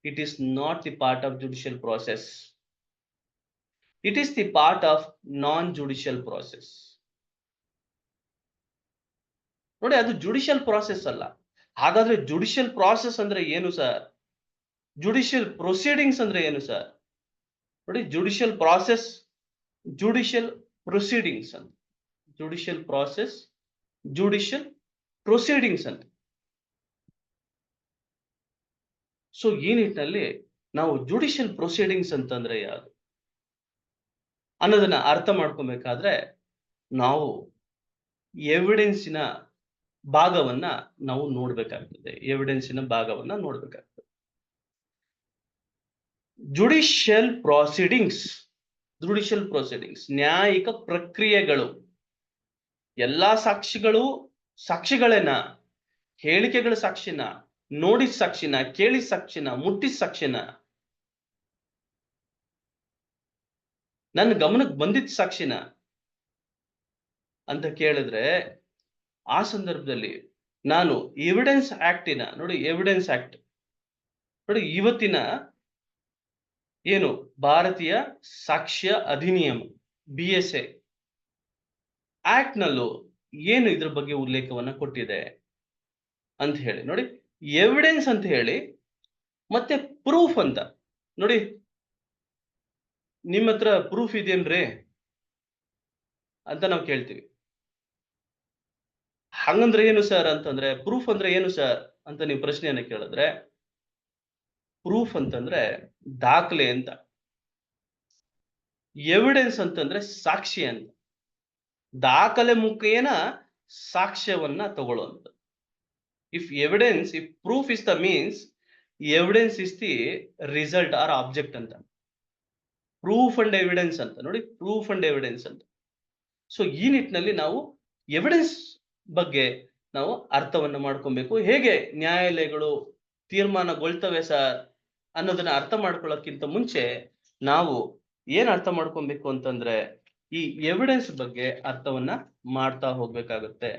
it is not the part of judicial process. It is the part of non judicial process. ನೋಡಿ, ಅದು ಜುಡಿಷಿಯಲ್ ಪ್ರಾಸೆಸ್ ಅಲ್ಲ. ಹಾಗಾದ್ರೆ ಜುಡಿಷಿಯಲ್ ಪ್ರಾಸೆಸ್ ಅಂದ್ರೆ ಏನು ಸರ್? ಜುಡಿಷಿಯಲ್ ಪ್ರೊಸೀಡಿಂಗ್ಸ್ ಅಂದ್ರೆ ಏನು ಸರ್? ನೋಡಿ, ಜುಡಿಷಿಯಲ್ ಪ್ರಾಸೆಸ್, ಜುಡಿಷಿಯಲ್ ಪ್ರೊಸೀಡಿಂಗ್ಸ್ ಅಂತ. ಜುಡಿಷಿಯಲ್ ಪ್ರಾಸೆಸ್, ಜುಡಿಷಿಯಲ್ ಪ್ರೊಸೀಡಿಂಗ್ಸ್ ಅಂತ. ಸೊ ಈ ನಿಟ್ಟಿನಲ್ಲಿ ನಾವು ಜುಡಿಷಿಯಲ್ ಪ್ರೊಸೀಡಿಂಗ್ಸ್ ಅಂತಂದ್ರೆ ಯಾವುದು ಅನ್ನೋದನ್ನ ಅರ್ಥ ಮಾಡ್ಕೊಬೇಕಾದ್ರೆ ನಾವು ಎವಿಡೆನ್ಸಿನ ಭಾಗವನ್ನ ನಾವು ನೋಡ್ಬೇಕಾಗ್ತದೆ. ಎವಿಡೆನ್ಸಿನ ಭಾಗವನ್ನ ನೋಡ್ಬೇಕಾಗ್ತದೆ. ಜುಡಿಷಿಯಲ್ ಪ್ರೊಸೀಡಿಂಗ್ಸ್, ಜುಡಿಷಿಯಲ್ ಪ್ರೊಸೀಡಿಂಗ್ಸ್ ನ್ಯಾಯಿಕ ಪ್ರಕ್ರಿಯೆಗಳು. ಎಲ್ಲಾ ಸಾಕ್ಷಿಗಳು ಸಾಕ್ಷಿಗಳೇನ, ಹೇಳಿಕೆಗಳ ಸಾಕ್ಷಿನ, ನೋಡಿದ ಸಾಕ್ಷಿನ, ಕೇಳಿದ ಸಾಕ್ಷಿನ, ಮುಟ್ಟಿದ ಸಾಕ್ಷಿನ, ನನ್ನ ಗಮನಕ್ಕೆ ಬಂದಿದ್ದ ಸಾಕ್ಷಿನ ಅಂತ ಕೇಳಿದ್ರೆ ಆ ಸಂದರ್ಭದಲ್ಲಿ ನಾನು ಎವಿಡೆನ್ಸ್ ಆಕ್ಟಿನ ನೋಡಿ, ಎವಿಡೆನ್ಸ್ ಆಕ್ಟ್ ನೋಡಿ, ಇವತ್ತಿನ ಏನು ಭಾರತೀಯ ಸಾಕ್ಷ್ಯ ಅಧಿನಿಯಮ BSA ಆಕ್ಟ್ ನಲ್ಲೂ ಏನು ಇದ್ರ ಬಗ್ಗೆ ಉಲ್ಲೇಖವನ್ನ ಕೊಟ್ಟಿದೆ ಅಂತ ಹೇಳಿ ನೋಡಿ. ಎವಿಡೆನ್ಸ್ ಅಂತ ಹೇಳಿ ಮತ್ತೆ ಪ್ರೂಫ್ ಅಂತ ನೋಡಿ. ನಿಮ್ಮ ಹತ್ರ ಪ್ರೂಫ್ ಇದೆಯೇನ್ರಿ ಅಂತ ನಾವು ಕೇಳ್ತೀವಿ. ಹಂಗಂದ್ರೆ ಏನು ಸರ್ ಅಂತಂದ್ರೆ, ಪ್ರೂಫ್ ಅಂದ್ರೆ ಏನು ಸರ್ ಅಂತ ನೀವು ಪ್ರಶ್ನೆಯನ್ನ ಕೇಳಿದ್ರೆ, ಪ್ರೂಫ್ ಅಂತಂದ್ರೆ ದಾಖಲೆ ಅಂತ, ಎವಿಡೆನ್ಸ್ ಅಂತಂದ್ರೆ ಸಾಕ್ಷಿ ಅಂತ. ದಾಖಲೆ ಮುಖೇನ ಸಾಕ್ಷ್ಯವನ್ನ ತಗೊಳ್ಳುವಂತ. If proof is the means, evidence is the result or object ಅಂತ. ಪ್ರೂಫ್ ಅಂಡ್ ಎವಿಡೆನ್ಸ್ ಅಂತ ನೋಡಿ, ಪ್ರೂಫ್ ಅಂಡ್ ಎವಿಡೆನ್ಸ್ ಅಂತ. ಸೊ ಈ ನಿಟ್ಟಿನಲ್ಲಿ ನಾವು ಎವಿಡೆನ್ಸ್ ಬಗ್ಗೆ ನಾವು ಅರ್ಥವನ್ನ ಮಾಡ್ಕೊಬೇಕು. ಹೇಗೆ ನ್ಯಾಯಾಲಯಗಳು ತೀರ್ಮಾನಗೊಳ್ತವೆ ಸರ್ ಅನ್ನೋದನ್ನ ಅರ್ಥ ಮಾಡ್ಕೊಳ್ಳೋಕ್ಕಿಂತ ಮುಂಚೆ ನಾವು ಏನ್ ಅರ್ಥ ಮಾಡ್ಕೊಬೇಕು ಅಂತಂದ್ರೆ, ಈ ಎವಿಡೆನ್ಸ್ ಬಗ್ಗೆ ಅರ್ಥವನ್ನ ಮಾಡ್ತಾ ಹೋಗ್ಬೇಕಾಗುತ್ತೆ.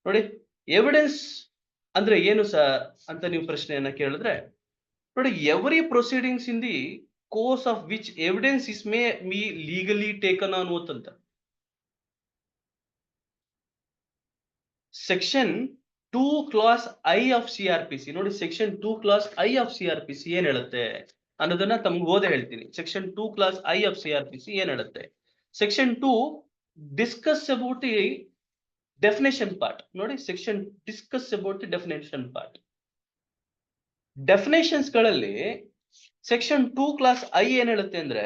ನೋಡಿ, ಎವಿಡೆನ್ಸ್ ಅಂದ್ರೆ ಏನು ಸರ್ ಅಂತ ನೀವು ಪ್ರಶ್ನೆಯನ್ನ ಕೇಳಿದ್ರೆ ನೋಡಿ, every proceedings in the course of which evidence is may be legally taken on oath ಅಂತ. Section 2 clause I of CRPC ನೋಡಿ, section 2 clause I of CRPC ಏನ್ ಹೇಳುತ್ತೆ ಅನ್ನೋದನ್ನ ತಮ್ಗೆ ಓದೇ ಹೇಳ್ತೀನಿ. Section 2 clause I of CRPC ಏನ್ ಹೇಳುತ್ತೆ? Section 2 discuss about the definition part ನೋಡಿ. Section discuss about the definition part. Definitions ಗಳಲ್ಲಿ ಸೆಕ್ಷನ್ 2 ಕ್ಲಾಸ್ ಐ ಏನ್ ಹೇಳುತ್ತೆ ಅಂದ್ರೆ,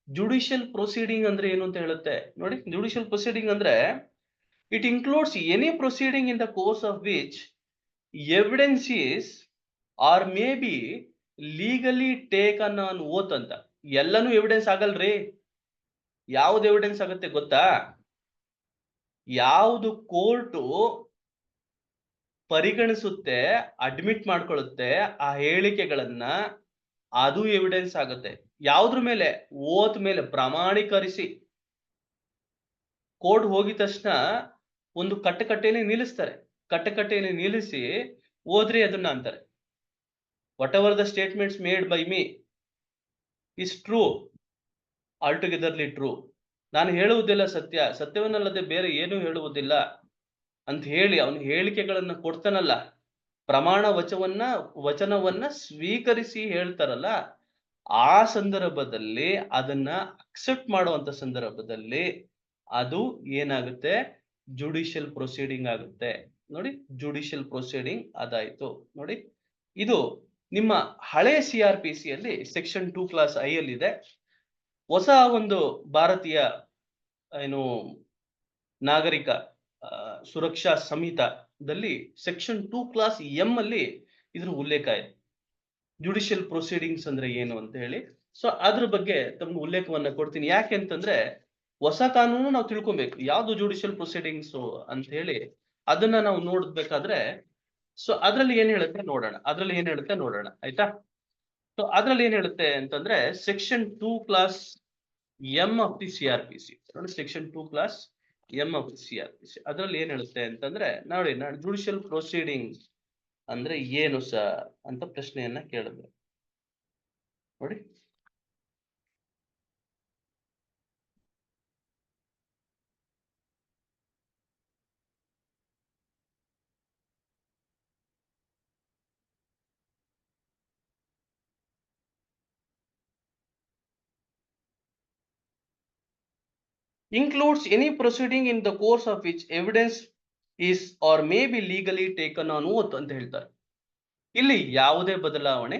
ಜುಡಿಷಿಯಲ್ ಪ್ರೊಸೀಡಿಂಗ್ ಅಂದ್ರೆ ಏನು ಅಂತ ಹೇಳುತ್ತೆ ನೋಡಿ. ಜುಡಿಷಿಯಲ್ ಪ್ರೊಸೀಡಿಂಗ್ ಅಂದ್ರೆ it includes any proceeding in the course of which evidence is or may be legally taken on oath ಅಂತ. ಎಲ್ಲಾನು ಎವಿಡೆನ್ಸ್ ಆಗಲ್ರಿ. ಯಾವ್ದು ಎವಿಡೆನ್ಸ್ ಆಗುತ್ತೆ ಗೊತ್ತಾ? ಯಾವುದು ಕೋರ್ಟು ಪರಿಗಣಿಸುತ್ತೆ, ಅಡ್ಮಿಟ್ ಮಾಡ್ಕೊಳ್ಳುತ್ತೆ ಆ ಹೇಳಿಕೆಗಳನ್ನ, ಅದು ಎವಿಡೆನ್ಸ್ ಆಗುತ್ತೆ. ಯಾವ್ದ್ರ ಮೇಲೆ? ಓತ್ ಮೇಲೆ ಪ್ರಮಾಣೀಕರಿಸಿ. ಕೋರ್ಟ್ ಹೋಗಿದ ತಕ್ಷಣ ಒಂದು ಕಟ್ಟಕಟ್ಟೆಯಲ್ಲಿ ನಿಲ್ಲಿಸ್ತಾರೆ. ಕಟ್ಟಕಟ್ಟೆಯಲ್ಲಿ ನಿಲ್ಲಿಸಿ ಓದ್ರಿ ಅದನ್ನ ಅಂತಾರೆ. Whatever the statements made by me is true, altogetherly true. ನಾನು ಹೇಳುವುದಿಲ್ಲ ಸತ್ಯ, ಸತ್ಯವನ್ನಲ್ಲದೆ ಬೇರೆ ಏನೂ ಹೇಳುವುದಿಲ್ಲ ಅಂತ ಹೇಳಿ ಅವನು ಹೇಳಿಕೆಗಳನ್ನ ಕೊಡ್ತಾನಲ್ಲ, ಪ್ರಮಾಣ ವಚನವನ್ನ ಸ್ವೀಕರಿಸಿ ಹೇಳ್ತಾರಲ್ಲ, ಆ ಸಂದರ್ಭದಲ್ಲಿ ಅದನ್ನ ಅಕ್ಸೆಪ್ಟ್ ಮಾಡುವಂತ ಸಂದರ್ಭದಲ್ಲಿ ಅದು ಏನಾಗುತ್ತೆ? ಜುಡಿಷಿಯಲ್ ಪ್ರೊಸೀಡಿಂಗ್ ಆಗುತ್ತೆ ನೋಡಿ. ಜುಡಿಷಿಯಲ್ ಪ್ರೊಸೀಡಿಂಗ್ ಅದಾಯ್ತು ನೋಡಿ. ಇದು ನಿಮ್ಮ ಹಳೆ CRPC ಅಲ್ಲಿ ಸೆಕ್ಷನ್ 2 ಕ್ಲಾಸ್ ಐ ಅಲ್ಲಿ ಇದೆ. ಹೊಸ ಒಂದು ಭಾರತೀಯ ಏನು ನಾಗರಿಕ ಸುರಕ್ಷಾ ಸಂಹಿತಾದಲ್ಲಿ ಸೆಕ್ಷನ್ 2 ಕ್ಲಾಸ್ ಎಂ ಅಲ್ಲಿ ಇದ್ರ ಉಲ್ಲೇಖ ಇದೆ, ಜುಡಿಷಿಯಲ್ ಪ್ರೊಸೀಡಿಂಗ್ಸ್ ಅಂದ್ರೆ ಏನು ಅಂತ ಹೇಳಿ. ಸೊ ಅದ್ರ ಬಗ್ಗೆ ತಮ್ಗೆ ಉಲ್ಲೇಖವನ್ನ ಕೊಡ್ತೀನಿ. ಯಾಕೆ ಅಂತಂದ್ರೆ, ಹೊಸ ಕಾನೂನು ನಾವು ತಿಳ್ಕೊಬೇಕು, ಯಾವ್ದು ಜುಡಿಷಿಯಲ್ ಪ್ರೊಸೀಡಿಂಗ್ಸ್ ಅಂತ ಹೇಳಿ ಅದನ್ನ ನಾವು ನೋಡ್ಬೇಕಾದ್ರೆ. ಸೊ ಅದ್ರಲ್ಲಿ ಏನ್ ಹೇಳುತ್ತೆ ನೋಡೋಣ ಆಯ್ತಾ. ಸೊ ಅದ್ರಲ್ಲಿ ಏನ್ ಹೇಳುತ್ತೆ ಅಂತಂದ್ರೆ, section 2 class M of the CRPC ನೋಡಿ. Section 2 class M of the CRPC ಅದ್ರಲ್ಲಿ ಏನ್ ಹೇಳುತ್ತೆ ಅಂತಂದ್ರೆ, ನೋಡಿ, ನಾನು ಜುಡಿಷಿಯಲ್ ಪ್ರೊಸೀಡಿಂಗ್ಸ್ ಅಂದ್ರೆ ಏನು ಸರ್ ಅಂತ ಪ್ರಶ್ನೆಯನ್ನ ಕೇಳಿದ್ರೆ ನೋಡಿ. includes any proceeding in the course of which evidence is or may be legally taken on oath ಅಂತ ಹೇಳ್ತಾರೆ. ಇಲ್ಲಿ ಯಾವುದೇ ಬದಲಾವಣೆ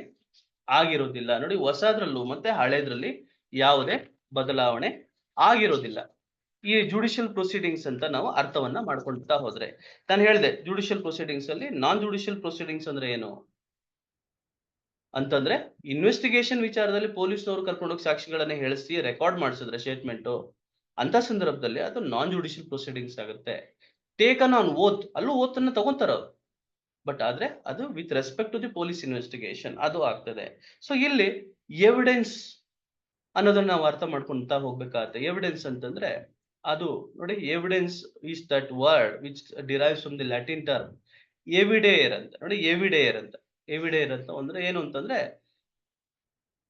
ಆಗಿರೋದಿಲ್ಲ ನೋಡಿ. ಹೊಸದ್ರಲ್ಲೂ ಮತ್ತೆ ಹಳೇದ್ರಲ್ಲಿ ಯಾವುದೇ ಬದಲಾವಣೆ ಆಗಿರೋದಿಲ್ಲ. ಈ ಜುಡಿಷಿಯಲ್ ಪ್ರೊಸೀಡಿಂಗ್ಸ್ ಅಂತ ನಾವು ಅರ್ಥವನ್ನ ಮಾಡ್ಕೊಳ್ತಾ ಹೋದ್ರೆ, ನಾನು ಹೇಳಿದೆ ಜುಡಿಷಿಯಲ್ ಪ್ರೊಸೀಡಿಂಗ್ಸ್ ಅಲ್ಲಿ ನಾನ್ ಜುಡಿಷಿಯಲ್ ಪ್ರೊಸೀಡಿಂಗ್ಸ್ ಅಂದ್ರೆ ಏನು ಅಂತಂದ್ರೆ, ಇನ್ವೆಸ್ಟಿಗೇಷನ್ ವಿಚಾರದಲ್ಲಿ ಪೊಲೀಸ್ನವರು ಕರ್ಕೊಂಡೋಗಿ ಸಾಕ್ಷಿಗಳನ್ನ ಹೇಳಿಸಿ ರೆಕಾರ್ಡ್ ಮಾಡಿಸಿದ್ರೆ ಸ್ಟೇಟ್ಮೆಂಟ್, ಅಂತ ಸಂದರ್ಭದಲ್ಲಿ ಅದು ನಾನ್ ಜುಡಿಷಿಯಲ್ ಪ್ರೊಸೀಡಿಂಗ್ಸ್ ಆಗುತ್ತೆ. ಟೇಕನ್ ಆನ್ ಓತ್, ಅಲ್ಲೂ ಓತ್ ಅನ್ನ ತಗೊಂತಾರ ಅವ್ರು, ಬಟ್ ಆದ್ರೆ ಅದು with respect to the police investigation ಅದು ಆಗ್ತದೆ. ಸೊ ಇಲ್ಲಿ ಎವಿಡೆನ್ಸ್ ಅನ್ನೋದನ್ನ ನಾವು ಅರ್ಥ ಮಾಡ್ಕೊಂತಾ ಹೋಗ್ಬೇಕಾಗತ್ತೆ. ಎವಿಡೆನ್ಸ್ ಅಂತಂದ್ರೆ ಅದು ನೋಡಿ evidence is that word which derives from the Latin term evidere ಅಂತ. ನೋಡಿ ಎವಿಡೇರ್ ಅಂತ, ಎವಿಡೇರ್ ಅಂತ ಅಂದ್ರೆ ಏನು ಅಂತಂದ್ರೆ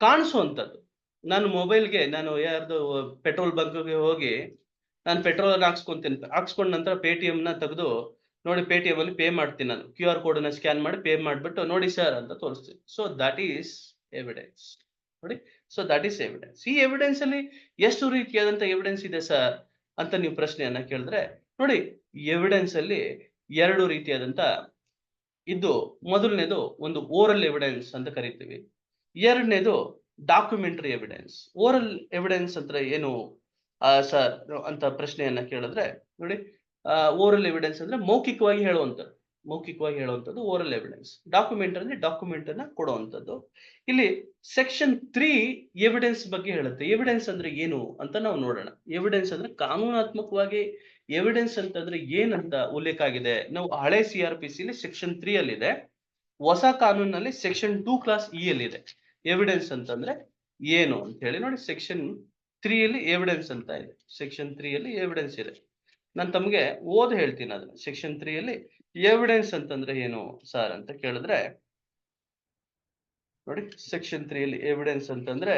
ಕಾಣಿಸುವಂಥದ್ದು. ನಾನು ಮೊಬೈಲ್ಗೆ ನಾನು ಯಾರ್ದು ಪೆಟ್ರೋಲ್ ಬಂಕ್ಗೆ ಹೋಗಿ ನಾನು ಪೆಟ್ರೋಲ್ ಹಾಕ್ಸ್ಕೊಂತೀನಿ, ಹಾಕ್ಸ್ಕೊಂಡ ನಂತರ ಪೇಟಿಎಂನ ತೆಗೆದು ನೋಡಿ ಪೇಟಿಎಂ ಅಲ್ಲಿ ಪೇ ಮಾಡ್ತೀನಿ, ನಾನು ಕ್ಯೂ ಆರ್ ಕೋಡ್ ಅನ್ನ ಸ್ಕ್ಯಾನ್ ಮಾಡಿ ಪೇ ಮಾಡಿಬಿಟ್ಟು ನೋಡಿ ಸರ್ ಅಂತ ತೋರಿಸ್ತೀನಿ. So that is evidence. ನೋಡಿ, ಸೊ ದಟ್ ಈಸ್ ಎವಿಡೆನ್ಸ್. ಈ ಎವಿಡೆನ್ಸ್ ಅಲ್ಲಿ ಎಷ್ಟು ರೀತಿಯಾದಂತ ಎವಿಡೆನ್ಸ್ ಇದೆ ಸರ್ ಅಂತ ನೀವು ಪ್ರಶ್ನೆಯನ್ನ ಕೇಳಿದ್ರೆ, ನೋಡಿ ಎವಿಡೆನ್ಸ್ ಅಲ್ಲಿ ಎರಡು ರೀತಿಯಾದಂತ ಇದು. ಮೊದಲನೇದು ಒಂದು ಓರಲ್ ಎವಿಡೆನ್ಸ್ ಅಂತ ಕರಿತೀವಿ, ಎರಡನೇದು ಡಾಕ್ಯುಮೆಂಟರಿ ಎವಿಡೆನ್ಸ್. ಓರಲ್ ಎವಿಡೆನ್ಸ್ ಅಂದ್ರೆ ಏನು ಸರ್ ಅಂತ ಪ್ರಶ್ನೆಯನ್ನ ಕೇಳಿದ್ರೆ, ನೋಡಿ ಓರಲ್ ಎವಿಡೆನ್ಸ್ ಅಂದ್ರೆ ಮೌಖಿಕವಾಗಿ ಹೇಳುವಂಥದ್ದು, ಮೌಖಿಕವಾಗಿ ಹೇಳುವಂಥದ್ದು ಓರಲ್ ಎವಿಡೆನ್ಸ್. ಡಾಕ್ಯುಮೆಂಟ್ ಅಂದ್ರೆ ಡಾಕ್ಯುಮೆಂಟ್ ಅನ್ನ ಕೊಡುವಂಥದ್ದು. ಇಲ್ಲಿ ಸೆಕ್ಷನ್ 3 ಎವಿಡೆನ್ಸ್ ಬಗ್ಗೆ ಹೇಳುತ್ತೆ. ಎವಿಡೆನ್ಸ್ ಅಂದ್ರೆ ಏನು ಅಂತ ನಾವು ನೋಡೋಣ. ಎವಿಡೆನ್ಸ್ ಅಂದ್ರೆ ಕಾನೂನಾತ್ಮಕವಾಗಿ ಎವಿಡೆನ್ಸ್ ಅಂತಂದ್ರೆ ಏನಂತ ಉಲ್ಲೇಖ ಆಗಿದೆ. ನಾವು ಹಳೆ CRPC ಸೆಕ್ಷನ್ 3 ಅಲ್ಲಿ ಇದೆ, ಹೊಸ ಕಾನೂನಲ್ಲಿ ಸೆಕ್ಷನ್ 2 ಕ್ಲಾಸ್ ಇ ಅಲ್ಲಿ ಇದೆ. ಎವಿಡೆನ್ಸ್ ಅಂತಂದ್ರೆ ಏನು ಅಂತ ಹೇಳಿ ನೋಡಿ, ಸೆಕ್ಷನ್ 3 ಅಲ್ಲಿ ಎವಿಡೆನ್ಸ್ ಅಂತ ಇದೆ. ಸೆಕ್ಷನ್ 3 ಅಲ್ಲಿ ಎವಿಡೆನ್ಸ್ ಇದೆ. ನಾನು ತಮಗೆ ಓದ್ ಹೇಳ್ತೀನಿ ಅದನ್ನ. ಸೆಕ್ಷನ್ 3 ಅಲ್ಲಿ ಎವಿಡೆನ್ಸ್ ಅಂತಂದ್ರೆ ಏನು ಸರ್ ಅಂತ ಕೇಳಿದ್ರೆ, ನೋಡಿ ಸೆಕ್ಷನ್ 3 ಅಲ್ಲಿ ಎವಿಡೆನ್ಸ್ ಅಂತಂದ್ರೆ,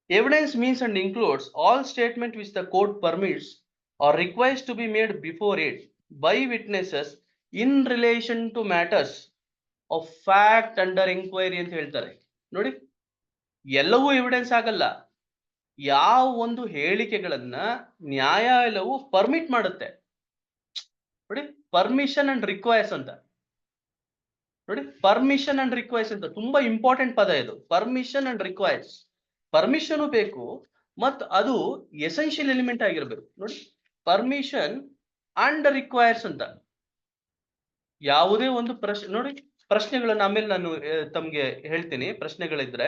evidence means and includes all statement which the court permits or requires to be made before it by witnesses in relation to matters of fact under inquiry ಅಂತ ಹೇಳ್ತಾರೆ. ನೋಡಿ, ಎಲ್ಲವೂ ಎವಿಡೆನ್ಸ್ ಆಗಲ್ಲ. ಯಾವ ಒಂದು ಹೇಳಿಕೆಗಳನ್ನ ನ್ಯಾಯಾಲಯವು ಪರ್ಮಿಟ್ ಮಾಡುತ್ತೆ, ನೋಡಿ ಪರ್ಮಿಷನ್ ಅಂಡ್ ರಿಕ್ವೈರ್ಸ್ ಅಂತ. ನೋಡಿ ಪರ್ಮಿಷನ್ ಅಂಡ್ ರಿಕ್ವೈರ್ಸ್ ಅಂತ ತುಂಬಾ ಇಂಪಾರ್ಟೆಂಟ್ ಪದ ಇದು. ಪರ್ಮಿಷನ್ ಅಂಡ್ ರಿಕ್ವೈರ್ಸ್, ಪರ್ಮಿಷನ್ ಬೇಕು ಮತ್ತು ಅದು ಎಸೆನ್ಷಿಯಲ್ ಎಲಿಮೆಂಟ್ ಆಗಿರ್ಬೇಕು. ನೋಡಿ ಪರ್ಮಿಷನ್ ಅಂಡ್ ರಿಕ್ವೈರ್ಸ್ ಅಂತ. ಯಾವುದೇ ಒಂದು ಪ್ರಶ್ನೆ, ನೋಡಿ ಪ್ರಶ್ನೆಗಳನ್ನ ಆಮೇಲೆ ನಾನು ತಮ್ಗೆ ಹೇಳ್ತೀನಿ. ಪ್ರಶ್ನೆಗಳಿದ್ರೆ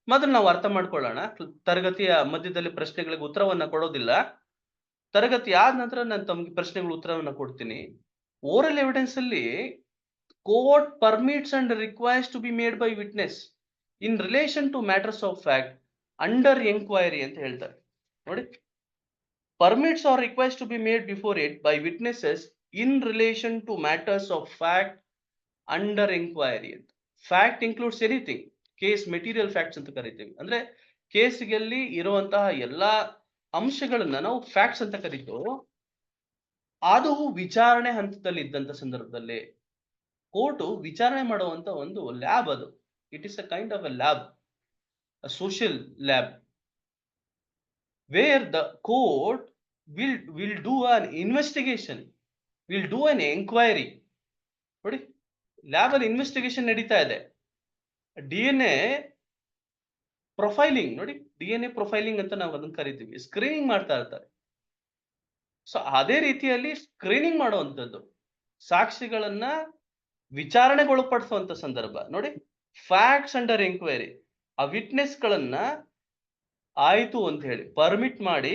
ಮೊದಲು ನಾವು ಅರ್ಥ ಮಾಡ್ಕೊಳ್ಳೋಣ. ತರಗತಿಯ ಮಧ್ಯದಲ್ಲಿ ಪ್ರಶ್ನೆಗಳಿಗೆ ಉತ್ತರವನ್ನ ಕೊಡೋದಿಲ್ಲ. ತರಗತಿ ಆದ ನಂತರ ನಾನು ತಮ್ಗೆ ಪ್ರಶ್ನೆಗಳ ಉತ್ತರವನ್ನ ಕೊಡ್ತೀನಿ. ಓರಲ್ ಎವಿಡೆನ್ಸ್ ಅಲ್ಲಿ court permits and requires to be made by witness in relation to matters of fact under enquiry ಅಂತ ಹೇಳ್ತಾರೆ. ನೋಡಿ, permits or requires to be made before it by witnesses in relation to matters of fact under enquiry ಅಂತ. Fact includes anything, case material facts ಅಂತ ಕರಿತೀವಿ. ಅಂದ್ರೆ ಕೇಸ್ಗಳಲ್ಲಿ ಇರುವಂತಹ ಎಲ್ಲಾ ಅಂಶಗಳನ್ನ ನಾವು ಫ್ಯಾಕ್ಟ್ಸ್ ಅಂತ ಕರಿತೀವಿ. ಅದು ವಿಚಾರಣೆ ಹಂತದಲ್ಲಿ ಇದ್ದಂತ ಸಂದರ್ಭದಲ್ಲಿ ಕೋರ್ಟು ವಿಚಾರಣೆ ಮಾಡುವಂತ ಒಂದು ಲ್ಯಾಬ್ ಅದು. It is a kind of a lab, a social lab where the court will do an investigation, will do an inquiry. ನೋಡಿ ಲ್ಯಾಬ್ ಅಲ್ಲಿ ಇನ್ವೆಸ್ಟಿಗೇಷನ್ ನಡೀತಾ ಇದೆ. DNA ಪ್ರೊಫೈಲಿಂಗ್, ನೋಡಿ DNA ಪ್ರೊಫೈಲಿಂಗ್ ಅಂತ ನಾವು ಅದನ್ನ ಕರಿತೀವಿ. ಸ್ಕ್ರೀನಿಂಗ್ ಮಾಡ್ತಾ ಇರ್ತಾರೆ. ಸೊ ಅದೇ ರೀತಿಯಲ್ಲಿ ಸ್ಕ್ರೀನಿಂಗ್ ಮಾಡುವಂಥದ್ದು, ಸಾಕ್ಷಿಗಳನ್ನ ವಿಚಾರಣೆಗೊಳಪಡಿಸುವಂತ ಸಂದರ್ಭ. ನೋಡಿ ಫ್ಯಾಕ್ಟ್ಸ್ ಅಂಡರ್ ಎಂಕ್ವೈರಿ, ಆ ವಿಟ್ನೆಸ್ ಗಳನ್ನ ಆಯ್ತು ಅಂತ ಹೇಳಿ ಪರ್ಮಿಟ್ ಮಾಡಿ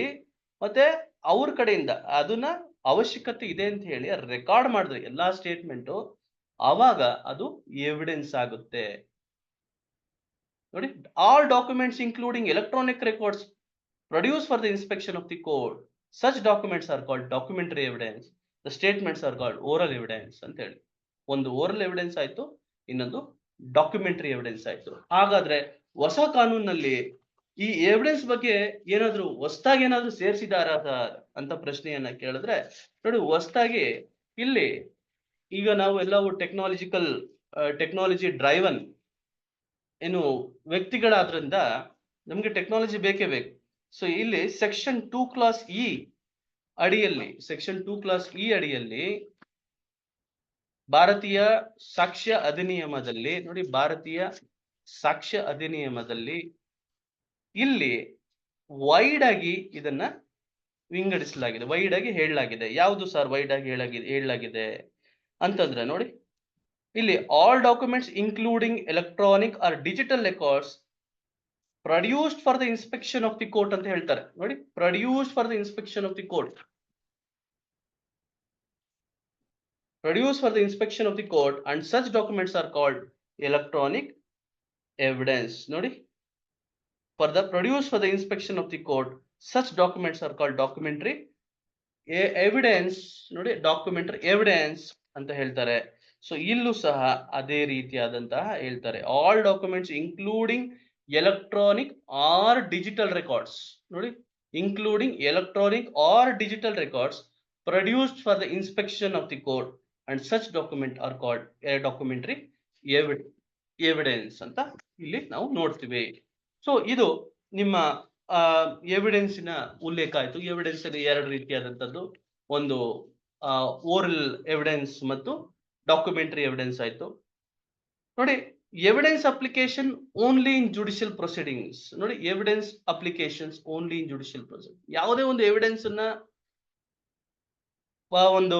ಮತ್ತೆ ಅವ್ರ ಕಡೆಯಿಂದ ಅದನ್ನ ಅವಶ್ಯಕತೆ ಇದೆ ಅಂತ ಹೇಳಿ ರೆಕಾರ್ಡ್ ಮಾಡಿದ್ರೆ ಎಲ್ಲಾ ಸ್ಟೇಟ್ಮೆಂಟು, ಆವಾಗ ಅದು ಎವಿಡೆನ್ಸ್ ಆಗುತ್ತೆ. ನೋಡಿ, all documents including electronic records produce for the inspection of the court, such documents are called documentary evidence, the statements are called oral evidence ಅಂತ ಹೇಳಿ. ಒಂದು ಓರಲ್ ಎವಿಡೆನ್ಸ್ ಆಯ್ತು, ಇನ್ನೊಂದು ಡಾಕ್ಯುಮೆಂಟರಿ ಎವಿಡೆನ್ಸ್ ಆಯ್ತು. ಹಾಗಾದ್ರೆ ಹೊಸ ಕಾನೂನಲ್ಲಿ ಈ ಎವಿಡೆನ್ಸ್ ಬಗ್ಗೆ ಏನಾದ್ರು ಹೊಸದಾಗಿ ಏನಾದ್ರು ಸೇರಿಸಿದಾರ ಅಂತ ಪ್ರಶ್ನೆಯನ್ನ ಕೇಳಿದ್ರೆ, ನೋಡಿ ಹೊಸದಾಗಿ ಇಲ್ಲಿ ಈಗ ನಾವು ಎಲ್ಲವೂ ಟೆಕ್ನಾಲಜಿ ಡ್ರೈವನ್ ಏನು ವ್ಯಕ್ತಿಗಳಾದ್ರಿಂದ ನಮ್ಗೆ ಟೆಕ್ನಾಲಜಿ ಬೇಕೇ ಬೇಕು. ಸೊ ಇಲ್ಲಿ ಸೆಕ್ಷನ್ 2 ಕ್ಲಾಸ್ ಇ ಅಡಿಯಲ್ಲಿ, ಸೆಕ್ಷನ್ 2 ಕ್ಲಾಸ್ ಇ ಅಡಿಯಲ್ಲಿ ಭಾರತೀಯ ಸಾಕ್ಷ್ಯ ಅಧಿನಿಯಮದಲ್ಲಿ, ನೋಡಿ ಭಾರತೀಯ ಸಾಕ್ಷ್ಯ ಅಧಿನಿಯಮದಲ್ಲಿ ಇಲ್ಲಿ ವೈಡ್ ಆಗಿ ಇದನ್ನ ವಿಂಗಡಿಸಲಾಗಿದೆ, ವೈಡ್ ಆಗಿ ಹೇಳಲಾಗಿದೆ. ಯಾವುದು ಸರ್ ವೈಡ್ ಆಗಿ ಹೇಳಲಾಗಿದೆ ಅಂತಂದ್ರೆ, ನೋಡಿ ಇಲ್ಲಿ all documents including electronic or digital records produced for the inspection of the court ಅಂತ ಹೇಳ್ತಾರೆ. ನೋಡಿ produced for the inspection of the court, produced for the inspection of the court, and such documents are called electronic evidence. ನೋಡಿ For the inspection of the court, such documents are called documentary evidence. ನೋಡಿ, documentary evidence ಅಂತ ಹೇಳ್ತಾರೆ. So ಇಲ್ಲೂ ಸಹ ಅದೇ ರೀತಿಯಾದಂತಹ ಹೇಳ್ತಾರೆ. All documents including electronic or digital records. ನೋಡಿ, including electronic or digital records produced for the inspection of the court, and such document are called a documentary evidence ಅಂತ ಇಲ್ಲಿ ನಾವು ನೋಡ್ತೀವಿ. ಸೊ ಇದು ನಿಮ್ಮ ಎವಿಡೆನ್ಸಿನ ಉಲ್ಲೇಖ ಆಯ್ತು. ಎವಿಡೆನ್ಸ್ ಅಲ್ಲಿ ಎರಡು ರೀತಿಯಾದಂಥದ್ದು, ಒಂದು ಓರಲ್ ಎವಿಡೆನ್ಸ್ ಮತ್ತು ಡಾಕ್ಯುಮೆಂಟರಿ ಎವಿಡೆನ್ಸ್ ಆಯ್ತು. ನೋಡಿ, evidence application only in judicial proceedings. ನೋಡಿ, evidence applications only in judicial proceeding. ಯಾವುದೇ ಒಂದು ಎವಿಡೆನ್ಸ್ ಅನ್ನ ಒಂದು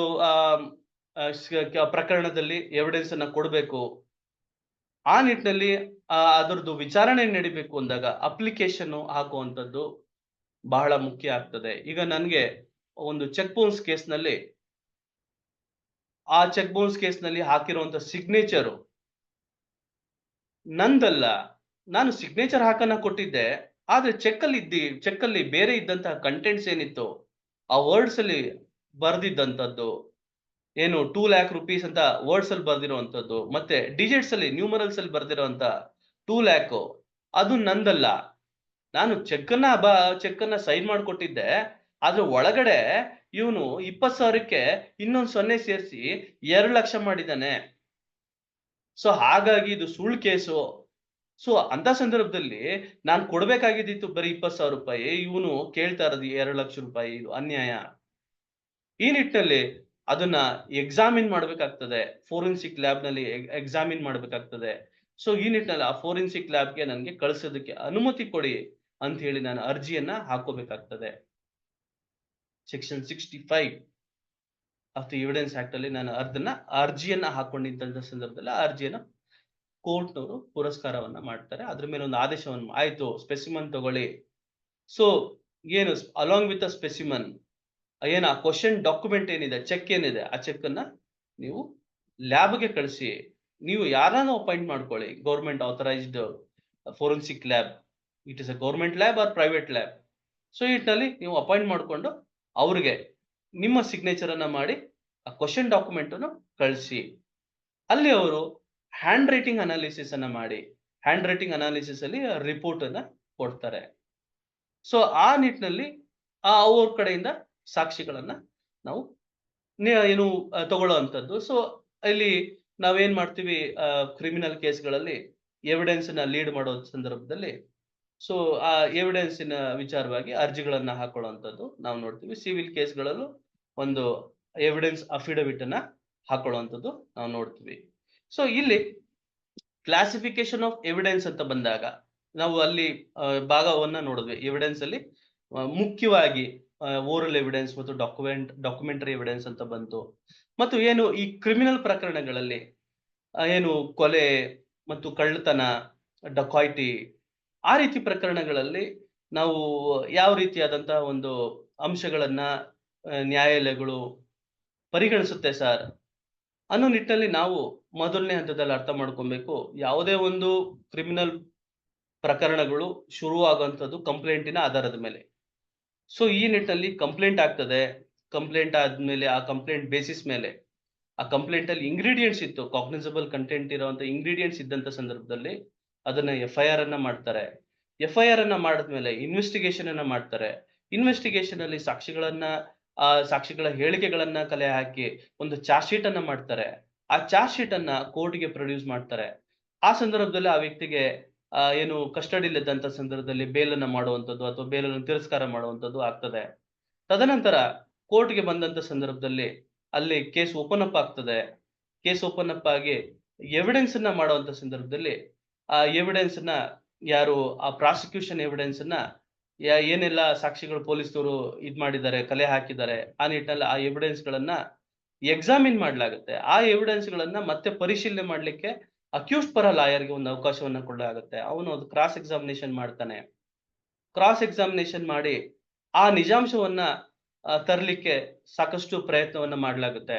ಪ್ರಕರಣದಲ್ಲಿ ಎವಿಡೆನ್ಸ್ ಅನ್ನ ಕೊಡಬೇಕು, ಆ ನಿಟ್ಟಿನಲ್ಲಿ ಅದರದ್ದು ವಿಚಾರಣೆ ನಡಿಬೇಕು ಅಂದಾಗ ಅಪ್ಲಿಕೇಶನ್ ಹಾಕುವಂಥದ್ದು ಬಹಳ ಮುಖ್ಯ ಆಗ್ತದೆ. ಈಗ ನನಗೆ ಒಂದು ಚೆಕ್ ಬೌನ್ಸ್ ಕೇಸ್ನಲ್ಲಿ ಆ ಚೆಕ್ ಬೌನ್ಸ್ ಕೇಸ್ನಲ್ಲಿ ಹಾಕಿರುವಂತ ಸಿಗ್ನೇಚರು ನಂದಲ್ಲ. ನಾನು ಸಿಗ್ನೇಚರ್ ಹಾಕನ್ನ ಕೊಟ್ಟಿದ್ದೆ, ಆದ್ರೆ ಚೆಕ್ ಅಲ್ಲಿ ಬೇರೆ ಇದ್ದಂತಹ ಕಂಟೆಂಟ್ಸ್ ಏನಿತ್ತು, ಆ ವರ್ಡ್ಸ್ ಅಲ್ಲಿ ಬರ್ದಿದ್ದಂಥದ್ದು ಏನು 2 lakh rupees ಅಂತ ವರ್ಡ್ಸ್ ಅಲ್ಲಿ ಬರ್ದಿರುವಂತದ್ದು, ಮತ್ತೆ ಡಿಜಿಟ್ಸ್ ಅಲ್ಲಿ ನ್ಯೂಮರಲ್ಸ್ ಅಲ್ಲಿ ಬರ್ದಿರುವಂತ 2 lakh, ಅದು ನಂದಲ್ಲ. ನಾನು ಚೆಕ್ ಅನ್ನ ಸೈನ್ ಮಾಡ್ಕೊಟ್ಟಿದ್ದೆ, ಆದ್ರೆ ಒಳಗಡೆ ಇವನು 20,000ಕ್ಕೆ ಇನ್ನೊಂದು 0 ಸೇರಿಸಿ 2 ಲಕ್ಷ ಮಾಡಿದ್ದಾನೆ. ಸೊ ಹಾಗಾಗಿ ಇದು ಸುಳ್ಳು ಕೇಸು. ಸೊ ಅಂತ ಸಂದರ್ಭದಲ್ಲಿ ನಾನು ಕೊಡ್ಬೇಕಾಗಿದ್ದಿತ್ತು ಬರೀ 20,000 ರೂಪಾಯಿ, ಇವನು ಕೇಳ್ತಾ ಇರೋದು 2 ಲಕ್ಷ ರೂಪಾಯಿ. ಇದು ಅನ್ಯಾಯ. ಈ ನಿಟ್ಟಿನಲ್ಲಿ ಅದನ್ನ ಎಕ್ಸಾಮಿನ್ ಮಾಡ್ಬೇಕಾಗ್ತದೆ, ಫೋರೆನ್ಸಿಕ್ ಲ್ಯಾಬ್ ನಲ್ಲಿ ಎಕ್ಸಾಮಿನ್ ಮಾಡ್ಬೇಕಾಗ್ತದೆ. ಸೊ ಈ ನಿಟ್ಟಿನಲ್ಲಿ ಆ ಫೋರೆನ್ಸಿಕ್ ಲ್ಯಾಬ್ಗೆ ನನಗೆ ಕಳಿಸೋದಕ್ಕೆ ಅನುಮತಿ ಕೊಡಿ ಅಂತ ಹೇಳಿ ನಾನು ಅರ್ಜಿಯನ್ನ ಹಾಕೋಬೇಕಾಗ್ತದೆ. Section 65 of the evidence act ಅಲ್ಲಿ ನಾನು ಅರ್ಜಿಯನ್ನ ಹಾಕೊಂಡಿದ್ದಂತ ಸಂದರ್ಭದಲ್ಲಿ ಆ ಅರ್ಜಿಯನ್ನ ಕೋರ್ಟ್ನವರು ಪುರಸ್ಕಾರವನ್ನ ಮಾಡ್ತಾರೆ. ಅದ್ರ ಮೇಲೆ ಒಂದು ಆದೇಶವನ್ನು, ಆಯ್ತು ಸ್ಪೆಸಿಮನ್ ತಗೊಳ್ಳಿ. ಸೊ ಏನು ಅಲಾಂಗ್ ವಿತ್ ಅ ಸ್ಪೆಸಿಮನ್ ಏನು ಆ ಕ್ವಶನ್ ಡಾಕ್ಯುಮೆಂಟ್ ಏನಿದೆ, ಚೆಕ್ ಏನಿದೆ, ಆ ಚೆಕ್ ಅನ್ನ ನೀವು ಲ್ಯಾಬ್ಗೆ ಕಳಿಸಿ. ನೀವು ಯಾರನ್ನ ಅಪಾಯಿಂಟ್ ಮಾಡ್ಕೊಳ್ಳಿ, government authorised forensic lab, it is a government lab or private lab. So ಇಟ್ನಲ್ಲಿ ನೀವು ಅಪಾಯಿಂಟ್ ಮಾಡಿಕೊಂಡು ಅವ್ರಿಗೆ ನಿಮ್ಮ ಸಿಗ್ನೇಚರ್ ಅನ್ನ ಮಾಡಿ ಆ ಕ್ವಶನ್ ಡಾಕ್ಯುಮೆಂಟ್ ಅನ್ನು ಕಳಿಸಿ. ಅಲ್ಲಿ ಅವರು ಹ್ಯಾಂಡ್ ರೈಟಿಂಗ್ ಅನಾಲಿಸಿಸ್ ಅನ್ನ ಮಾಡಿ, ಹ್ಯಾಂಡ್ ರೈಟಿಂಗ್ ಅನಾಲಿಸಿಸ್ ಅಲ್ಲಿ ರಿಪೋರ್ಟ್ ಅನ್ನ ಕೊಡ್ತಾರೆ. ಸೊ ಆ ನಿಟ್ಟಿನಲ್ಲಿ ಅವ್ರ ಕಡೆಯಿಂದ ಸಾಕ್ಷಿಗಳನ್ನ ನಾವು ಏನು ತಗೊಳ್ಳುವಂಥದ್ದು. ಸೊ ಇಲ್ಲಿ ನಾವೇನ್ ಮಾಡ್ತೀವಿ, ಕ್ರಿಮಿನಲ್ ಕೇಸ್ಗಳಲ್ಲಿ ಎವಿಡೆನ್ಸ್ ನ ಲೀಡ್ ಮಾಡೋ ಸಂದರ್ಭದಲ್ಲಿ ಸೊ ಆ ಎವಿಡೆನ್ಸಿನ ವಿಚಾರವಾಗಿ ಅರ್ಜಿಗಳನ್ನ ಹಾಕೊಳ್ಳುವಂಥದ್ದು ನಾವು ನೋಡ್ತೀವಿ. ಸಿವಿಲ್ ಕೇಸ್ಗಳಲ್ಲೂ ಒಂದು ಎವಿಡೆನ್ಸ್ ಅಫಿಡವಿಟ್ ಅನ್ನ ಹಾಕೊಳ್ಳುವಂಥದ್ದು ನಾವು ನೋಡ್ತೀವಿ. ಸೊ ಇಲ್ಲಿ ಕ್ಲಾಸಿಫಿಕೇಶನ್ ಆಫ್ ಎವಿಡೆನ್ಸ್ ಅಂತ ಬಂದಾಗ ನಾವು ಅಲ್ಲಿ ಭಾಗವನ್ನ ನೋಡಿದ್ವಿ. ಎವಿಡೆನ್ಸ್ ಅಲ್ಲಿ ಮುಖ್ಯವಾಗಿ ಓರಲ್ ಎವಿಡೆನ್ಸ್ ಮತ್ತು ಡಾಕ್ಯುಮೆಂಟರಿ ಎವಿಡೆನ್ಸ್ ಅಂತ ಬಂತು. ಮತ್ತು ಏನು ಈ ಕ್ರಿಮಿನಲ್ ಪ್ರಕರಣಗಳಲ್ಲಿ ಏನು ಕೊಲೆ ಮತ್ತು ಕಳ್ಳತನ, ಡಕಾಯಿಟಿ, ಆ ರೀತಿ ಪ್ರಕರಣಗಳಲ್ಲಿ ನಾವು ಯಾವ ರೀತಿಯಾದಂತಹ ಒಂದು ಅಂಶಗಳನ್ನ ನ್ಯಾಯಾಲಯಗಳು ಪರಿಗಣಿಸುತ್ತೆ ಸರ್ ಅನ್ನೋ ನಿಟ್ಟಿನಲ್ಲಿ ನಾವು ಮೊದಲನೇ ಹಂತದಲ್ಲಿ ಅರ್ಥ ಮಾಡ್ಕೊಬೇಕು. ಯಾವುದೇ ಒಂದು ಕ್ರಿಮಿನಲ್ ಪ್ರಕರಣಗಳು ಶುರುವಾಗುವಂಥದ್ದು ಕಂಪ್ಲೇಂಟಿನ ಆಧಾರದ ಮೇಲೆ. ಸೊ ಈ ನಿಟ್ಟಿನಲ್ಲಿ ಕಂಪ್ಲೇಂಟ್ ಆಗ್ತದೆ. ಕಂಪ್ಲೇಂಟ್ ಆದ್ಮೇಲೆ ಆ ಕಂಪ್ಲೇಂಟ್ ಬೇಸಿಸ್ ಮೇಲೆ ಆ ಕಂಪ್ಲೇಂಟ್ ಅಲ್ಲಿ ಇಂಗ್ರೀಡಿಯೆಂಟ್ಸ್ ಇತ್ತು, ಕಾಗ್ನಿಸಬಲ್ ಕಂಟೆಂಟ್ ಇರುವಂತ ಇಂಗ್ರೀಡಿಯೆಂಟ್ಸ್ ಇದ್ದಂತ ಸಂದರ್ಭದಲ್ಲಿ ಅದನ್ನ FIR ಅನ್ನ ಮಾಡ್ತಾರೆ. FIR ಅನ್ನ ಮಾಡಿದ್ಮೇಲೆ ಇನ್ವೆಸ್ಟಿಗೇಷನ್ ಅನ್ನ ಮಾಡ್ತಾರೆ. ಇನ್ವೆಸ್ಟಿಗೇಷನ್ ಅಲ್ಲಿ ಸಾಕ್ಷಿಗಳ ಹೇಳಿಕೆಗಳನ್ನ ಕಲೆ ಹಾಕಿ ಒಂದು ಚಾರ್ಜ್ ಶೀಟ್ ಅನ್ನ ಮಾಡ್ತಾರೆ. ಆ ಚಾರ್ಜ್ ಶೀಟ್ ಅನ್ನ ಕೋರ್ಟ್ಗೆ ಪ್ರೊಡ್ಯೂಸ್ ಮಾಡ್ತಾರೆ. ಆ ಸಂದರ್ಭದಲ್ಲಿ ಆ ವ್ಯಕ್ತಿಗೆ ಏನು ಕಸ್ಟಡಿಲಿದ್ದಂತ ಸಂದರ್ಭದಲ್ಲಿ ಬೇಲನ್ನ ಮಾಡುವಂಥದ್ದು ಅಥವಾ ಬೇಲನ್ನು ತಿರಸ್ಕಾರ ಮಾಡುವಂಥದ್ದು ಆಗ್ತದೆ. ತದನಂತರ ಕೋರ್ಟ್ಗೆ ಬಂದಂತ ಸಂದರ್ಭದಲ್ಲಿ ಅಲ್ಲಿ ಕೇಸ್ ಓಪನ್ ಅಪ್ ಆಗ್ತದೆ. ಕೇಸ್ ಓಪನ್ ಅಪ್ ಆಗಿ ಎವಿಡೆನ್ಸ್ ಅನ್ನ ಮಾಡುವಂತ ಸಂದರ್ಭದಲ್ಲಿ ಆ ಎವಿಡೆನ್ಸ್ ನ ಯಾರು ಆ ಪ್ರಾಸಿಕ್ಯೂಷನ್ ಎವಿಡೆನ್ಸ್ ಅನ್ನ ಏನೆಲ್ಲ ಸಾಕ್ಷಿಗಳು ಪೊಲೀಸರು ಮಾಡಿದ್ದಾರೆ, ಕಲೆ ಹಾಕಿದ್ದಾರೆ, ಆ ನಿಟ್ಟಿನಲ್ಲಿ ಆ ಎವಿಡೆನ್ಸ್ ಗಳನ್ನ ಎಕ್ಸಾಮಿನ್ ಮಾಡ್ಲಾಗುತ್ತೆ. ಆ ಎವಿಡೆನ್ಸ್ ಗಳನ್ನ ಮತ್ತೆ ಪರಿಶೀಲನೆ ಮಾಡ್ಲಿಕ್ಕೆ ಅಕ್ಯೂಸ್ಡ್ ಪರ ಲಾಯರ್ಗೆ ಒಂದು ಅವಕಾಶವನ್ನ ಕೊಡಲಾಗುತ್ತೆ. ಅವನು ಅದು ಕ್ರಾಸ್ ಎಕ್ಸಾಮಿನೇಷನ್ ಮಾಡ್ತಾನೆ. ಕ್ರಾಸ್ ಎಕ್ಸಾಮಿನೇಷನ್ ಮಾಡಿ ಆ ನಿಜಾಂಶವನ್ನ ತರಲಿಕ್ಕೆ ಸಾಕಷ್ಟು ಪ್ರಯತ್ನವನ್ನ ಮಾಡಲಾಗುತ್ತೆ.